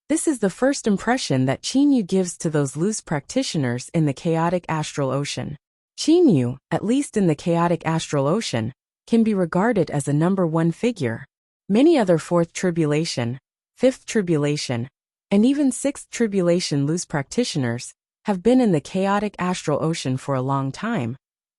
This is the first impression that Qin Yu gives to those loose practitioners in the chaotic astral ocean. Qin Yu, at least in the chaotic astral ocean, can be regarded as a number one figure. Many other fourth tribulation, fifth tribulation, and even sixth tribulation loose practitioners have been in the chaotic astral ocean for a long time,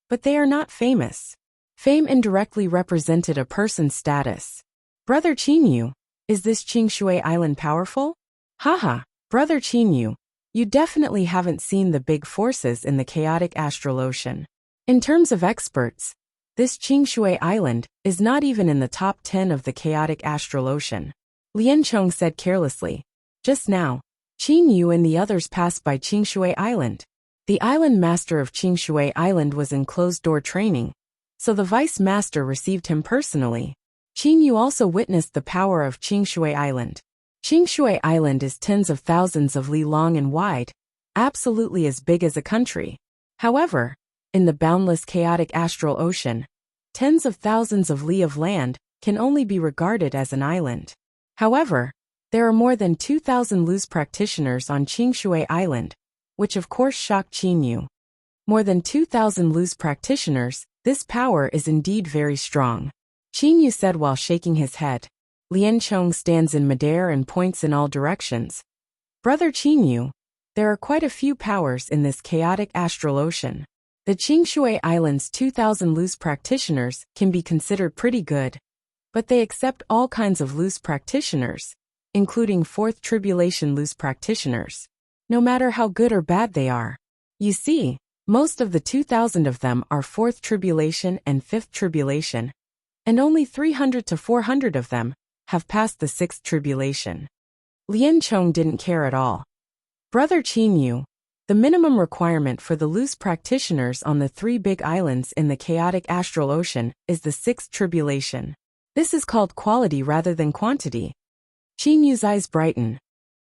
but they are not famous. Fame indirectly represented a person's status. Brother Qin Yu, is this Qingshui Island powerful? Haha, Brother Qin Yu, you definitely haven't seen the big forces in the chaotic astral ocean. In terms of experts, this Qingshui Island is not even in the top 10 of the chaotic astral ocean. Lian Chong said carelessly. Just now, Qin Yu and the others passed by Qingshui Island. The island master of Qingshui Island was in closed-door training, so the vice master received him personally. Qin Yu also witnessed the power of Qingshui Island. Qingshui Island is tens of thousands of li long and wide, absolutely as big as a country. However, in the boundless chaotic astral ocean, tens of thousands of li of land can only be regarded as an island. However, there are more than 2,000 loose practitioners on Qingshui Island, which of course shocked Qin Yu. More than 2,000 loose practitioners, this power is indeed very strong. Qin Yu said while shaking his head. Lian Chong stands in midair and points in all directions. Brother Qin Yu, there are quite a few powers in this chaotic astral ocean. The Qingshui Island's 2,000 loose practitioners can be considered pretty good, but they accept all kinds of loose practitioners, including fourth tribulation loose practitioners, no matter how good or bad they are. You see, most of the 2,000 of them are fourth tribulation and fifth tribulation, and only 300 to 400 of them have passed the sixth tribulation. Lian Chong didn't care at all. Brother Qin Yu, the minimum requirement for the loose practitioners on the three big islands in the chaotic astral ocean is the sixth tribulation. This is called quality rather than quantity. Qin Yu's eyes brighten.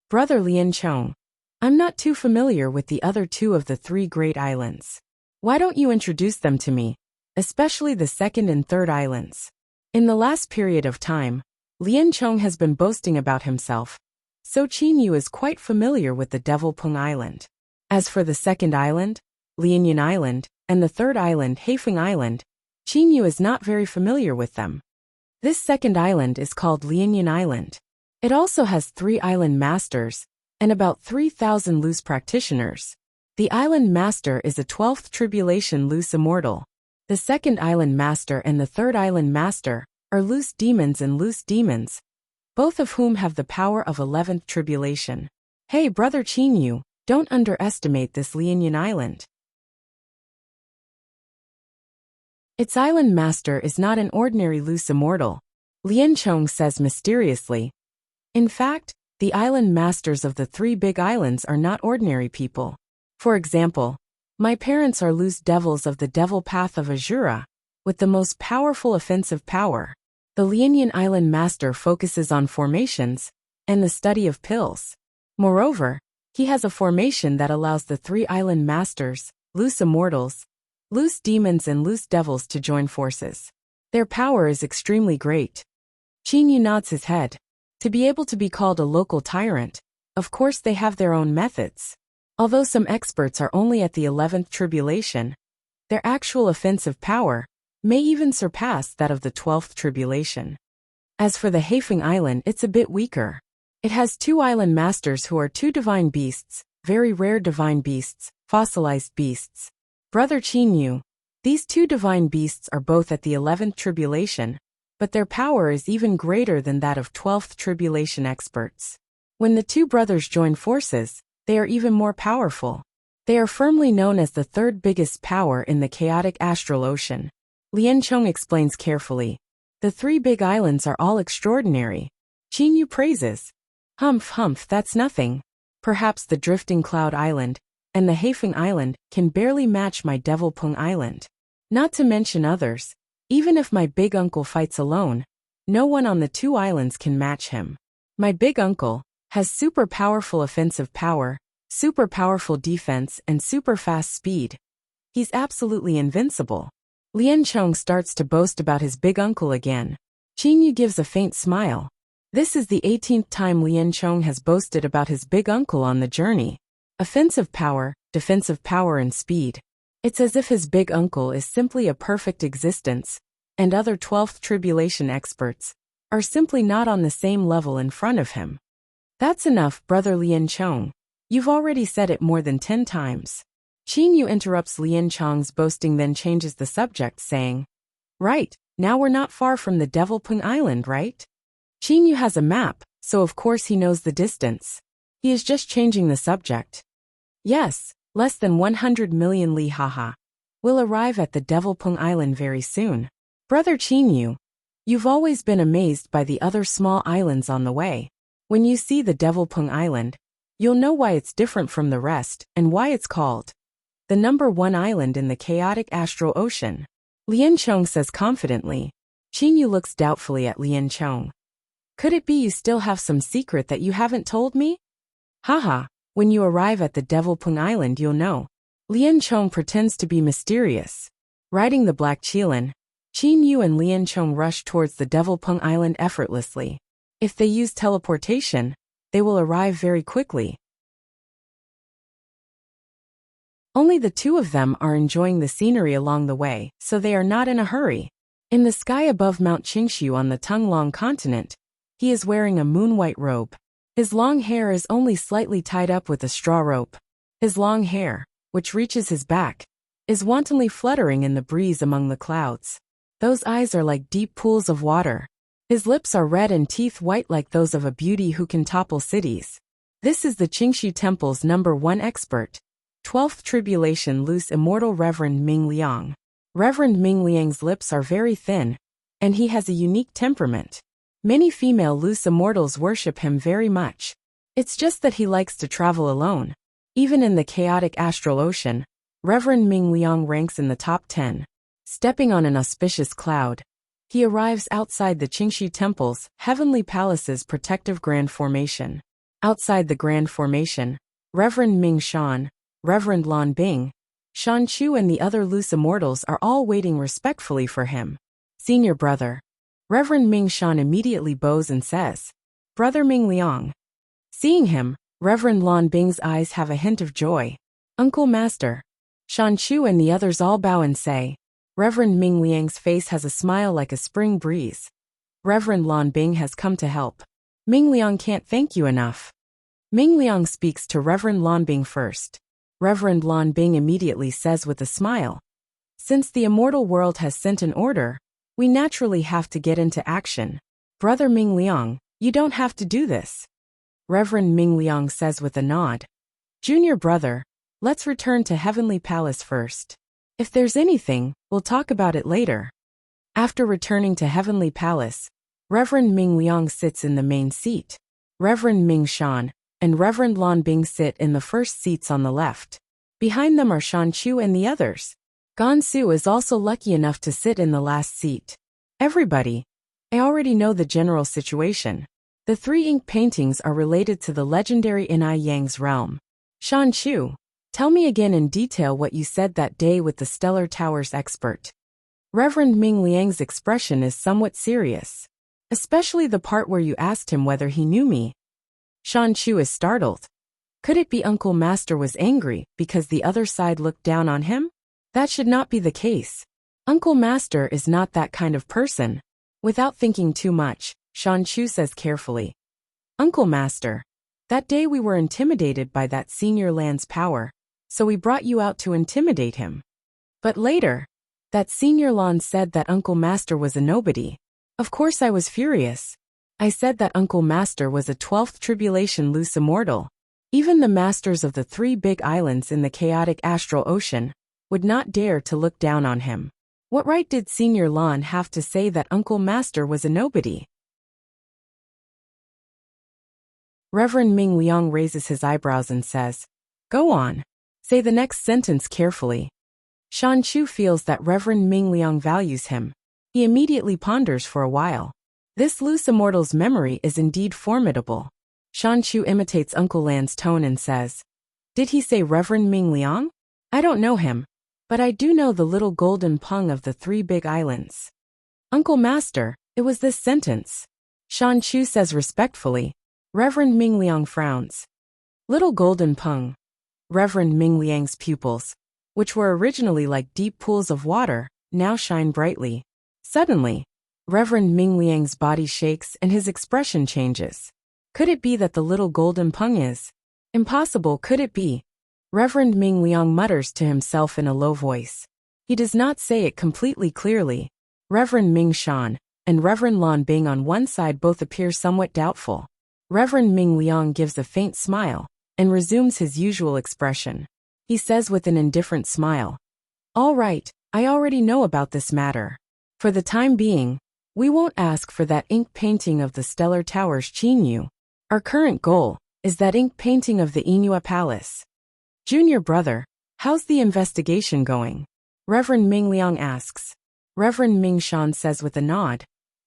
Brother Lian Chong, I'm not too familiar with the other two of the three great islands. Why don't you introduce them to me, especially the second and third islands? In the last period of time, Lian Chong has been boasting about himself, so Qin Yu is quite familiar with the Devil Peng Island. As for the second island, Lianyan Island, and the third island, Heifeng Island, Qin Yu is not very familiar with them. This second island is called Lianyan Island. It also has 3 island masters and about 3,000 loose practitioners. The island master is a 12th tribulation loose immortal. The second island master and the third island master are loose demons and loose demons, both of whom have the power of 11th tribulation. Hey Brother Qin Yu, don't underestimate this Lianyan Island. Its island master is not an ordinary loose immortal, Lian Chong says mysteriously. In fact, the island masters of the 3 big islands are not ordinary people. For example, my parents are loose devils of the devil path of Azura, with the most powerful offensive power. The Lianyan Island master focuses on formations and the study of pills. Moreover, he has a formation that allows the 3 island masters, loose immortals, loose demons and loose devils to join forces. Their power is extremely great. Qin Yu nods his head. To be able to be called a local tyrant, of course they have their own methods. Although some experts are only at the 11th tribulation, their actual offensive power may even surpass that of the 12th tribulation. As for the Heifeng Island, it's a bit weaker. It has 2 island masters who are 2 divine beasts, very rare divine beasts, fossilized beasts. Brother Qin Yu, these 2 divine beasts are both at the 11th tribulation, but their power is even greater than that of 12th tribulation experts. When the 2 brothers join forces, they are even more powerful. They are firmly known as the 3rd biggest power in the chaotic astral ocean. Lian Chong explains carefully. The 3 big islands are all extraordinary. Qin Yu praises. Humph, that's nothing. Perhaps the Drifting Cloud Island and the Haifeng Island can barely match my Devil Pung Island. Not to mention others. Even if my big uncle fights alone, no one on the 2 islands can match him. My big uncle has super powerful offensive power, super powerful defense, and super fast speed. He's absolutely invincible. Lien Chong starts to boast about his big uncle again. Qin Yu gives a faint smile. This is the 18th time Lien Chong has boasted about his big uncle on the journey. Offensive power, defensive power, and speed. It's as if his big uncle is simply a perfect existence, and other 12th tribulation experts are simply not on the same level in front of him. That's enough, brother Lien Chong. You've already said it more than 10 times. Qin Yu interrupts Lien Chong's boasting, then changes the subject, saying, Right, now we're not far from the Devil Pung Island, right? Qin Yu has a map, so of course he knows the distance. He is just changing the subject. Yes, less than 100 million li haha. We'll arrive at the Devil Pung Island very soon. Brother Qin Yu, you've always been amazed by the other small islands on the way. When you see the Devil Pung Island, you'll know why it's different from the rest and why it's called the number 1 island in the chaotic astral ocean. Lien Chong says confidently. Qin Yu looks doubtfully at Lien Chong. Could it be you still have some secret that you haven't told me? Haha, when you arrive at the Devil Pung Island you'll know. Lien Chong pretends to be mysterious. Riding the black Qilin, Qin Yu and Lien Chong rush towards the Devil Pung Island effortlessly. If they use teleportation, they will arrive very quickly. Only the 2 of them are enjoying the scenery along the way, so they are not in a hurry. In the sky above Mount Qingshu on the Tunglong continent, he is wearing a moon-white robe. His long hair is only slightly tied up with a straw rope. His long hair, which reaches his back, is wantonly fluttering in the breeze among the clouds. Those eyes are like deep pools of water. His lips are red and teeth white like those of a beauty who can topple cities. This is the Qingshu Temple's number 1 expert, 12th Tribulation Loose Immortal Reverend Ming Liang. Reverend Ming Liang's lips are very thin, and he has a unique temperament. Many female loose immortals worship him very much. It's just that he likes to travel alone. Even in the chaotic astral ocean, Reverend Ming Liang ranks in the top 10. Stepping on an auspicious cloud, he arrives outside the Qingshu Temple's Heavenly Palace's protective Grand Formation. Outside the Grand Formation, Reverend Ming Shan, Reverend Lan Bing, Shan Chu and the other loose immortals are all waiting respectfully for him. Senior brother. Reverend Ming Shan immediately bows and says, Brother Ming Liang. Seeing him, Reverend Lan Bing's eyes have a hint of joy. Uncle Master. Shan Chu and the others all bow and say. Reverend Ming Liang's face has a smile like a spring breeze. Reverend Lan Bing has come to help. Ming Liang can't thank you enough. Ming Liang speaks to Reverend Lan Bing first. Reverend Lan Bing immediately says with a smile, Since the immortal world has sent an order, we naturally have to get into action. Brother Ming Liang, you don't have to do this. Reverend Ming Liang says with a nod. Junior brother, let's return to Heavenly Palace first. If there's anything, we'll talk about it later. After returning to Heavenly Palace, Reverend Ming Liang sits in the main seat. Reverend Ming Shan and Reverend Lan Bing sit in the first seats on the left. Behind them are Shan Chu and the others. Gan Su is also lucky enough to sit in the last seat. Everybody, I already know the general situation. The 3 ink paintings are related to the legendary Inai Yang's realm. Shan Chu, tell me again in detail what you said that day with the Stellar Towers expert. Reverend Ming Liang's expression is somewhat serious, especially the part where you asked him whether he knew me. Shan Chu is startled. Could it be Uncle Master was angry because the other side looked down on him? That should not be the case. Uncle Master is not that kind of person. Without thinking too much, Shan Chu says carefully. Uncle Master, that day we were intimidated by that senior land's power, so we brought you out to intimidate him. But later, that senior Lan said that Uncle Master was a nobody. Of course I was furious. I said that Uncle Master was a 12th Tribulation loose immortal. Even the masters of the 3 big islands in the chaotic astral ocean would not dare to look down on him. What right did Senior Lan have to say that Uncle Master was a nobody? Reverend Ming Liang raises his eyebrows and says, "Go on. Say the next sentence carefully." Shan Chu feels that Reverend Ming Liang values him. He immediately ponders for a while. This loose immortal's memory is indeed formidable. Shan Chu imitates Uncle Lan's tone and says, "Did he say Reverend Ming Liang? I don't know him, but I do know the little golden pung of the 3 big islands." "Uncle Master, it was this sentence," Shan Chu says respectfully. Reverend Ming Liang frowns. Little golden pung. Reverend Ming Liang's pupils, which were originally like deep pools of water, now shine brightly. Suddenly, Reverend Ming Liang's body shakes and his expression changes. Could it be that the little golden pung is? Impossible, could it be? Reverend Ming Liang mutters to himself in a low voice. He does not say it completely clearly. Reverend Ming Shan and Reverend Lan Bing on one side both appear somewhat doubtful. Reverend Ming Liang gives a faint smile and resumes his usual expression. He says with an indifferent smile, "All right, I already know about this matter. For the time being, we won't ask for that ink painting of the Stellar Towers Chinyu. Our current goal is that ink painting of the Inua Palace." "Junior brother, how's the investigation going?" Reverend Ming Liang asks. Reverend Ming Shan says with a nod,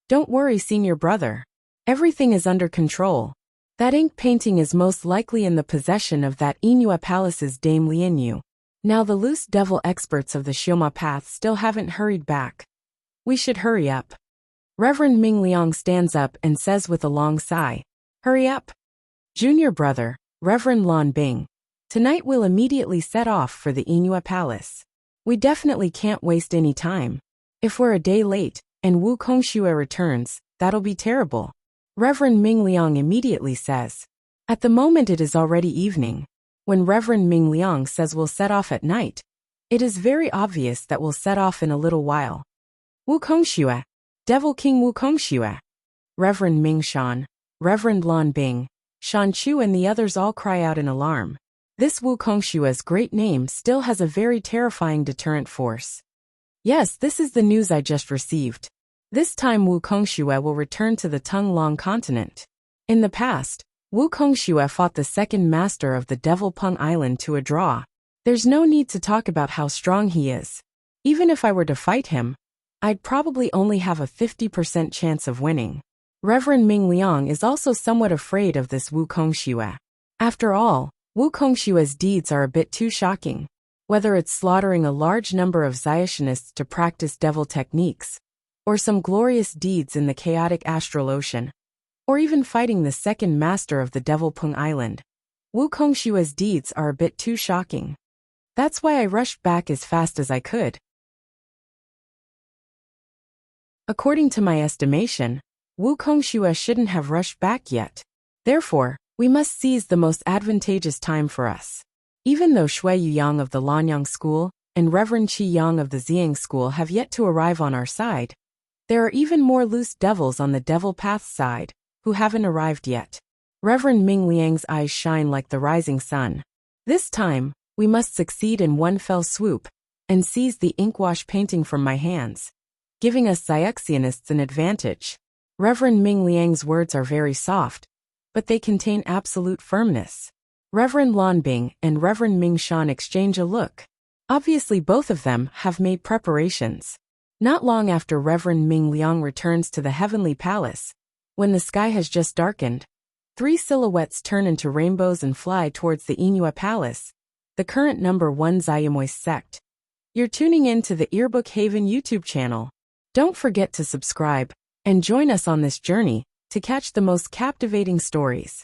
"Don't worry, senior brother. Everything is under control. That ink painting is most likely in the possession of that Inua Palace's Dame Lianyu. Now the loose devil experts of the Xioma path still haven't hurried back. We should hurry up." Reverend Ming Liang stands up and says with a long sigh, "Hurry up. Junior brother, Reverend Lan Bing. Tonight we'll immediately set off for the Inua Palace. We definitely can't waste any time. If we're a day late, and Wu Kongxue returns, that'll be terrible." Reverend Ming Liang immediately says. At the moment it is already evening. When Reverend Ming Liang says we'll set off at night, it is very obvious that we'll set off in a little while. "Wu Kongxue, Devil King Wu Kongxue." Reverend Ming Shan, Reverend Lan Bing, Shan Chu and the others all cry out in alarm. This Wu Kongshua's great name still has a very terrifying deterrent force. Yes, this is the news I just received. This time Wu Kongxue will return to the Tung-Long continent. In the past, Wu Kongxue fought the second master of the Devil Pung Island to a draw. There's no need to talk about how strong he is. Even if I were to fight him, I'd probably only have a 50% chance of winning. Reverend Ming Liang is also somewhat afraid of this Wu Kongxue. After all, Wu Kongshue's deeds are a bit too shocking. Whether it's slaughtering a large number of Xiationists to practice devil techniques, or some glorious deeds in the chaotic astral ocean, or even fighting the second master of the Devil Pung Island, Wu Kongshue's deeds are a bit too shocking. That's why I rushed back as fast as I could. According to my estimation, Wu Kongxue shouldn't have rushed back yet. Therefore, we must seize the most advantageous time for us. Even though Shui Yuyang of the Lanyang School and Reverend Qi Yang of the Xiang School have yet to arrive on our side, there are even more loose devils on the Devil Path side, who haven't arrived yet. Reverend Ming Liang's eyes shine like the rising sun. This time, we must succeed in one fell swoop, and seize the inkwash painting from my hands, giving us Xiaxianists an advantage. Reverend Ming Liang's words are very soft, but they contain absolute firmness. Reverend Lan Bing and Reverend Ming Shan exchange a look. Obviously both of them have made preparations. Not long after Reverend Ming Liang returns to the Heavenly Palace, when the sky has just darkened, 3 silhouettes turn into rainbows and fly towards the Inua Palace, the current number 1 Xiamoist sect. You're tuning in to the Earbook Haven YouTube channel. Don't forget to subscribe and join us on this journey to catch the most captivating stories.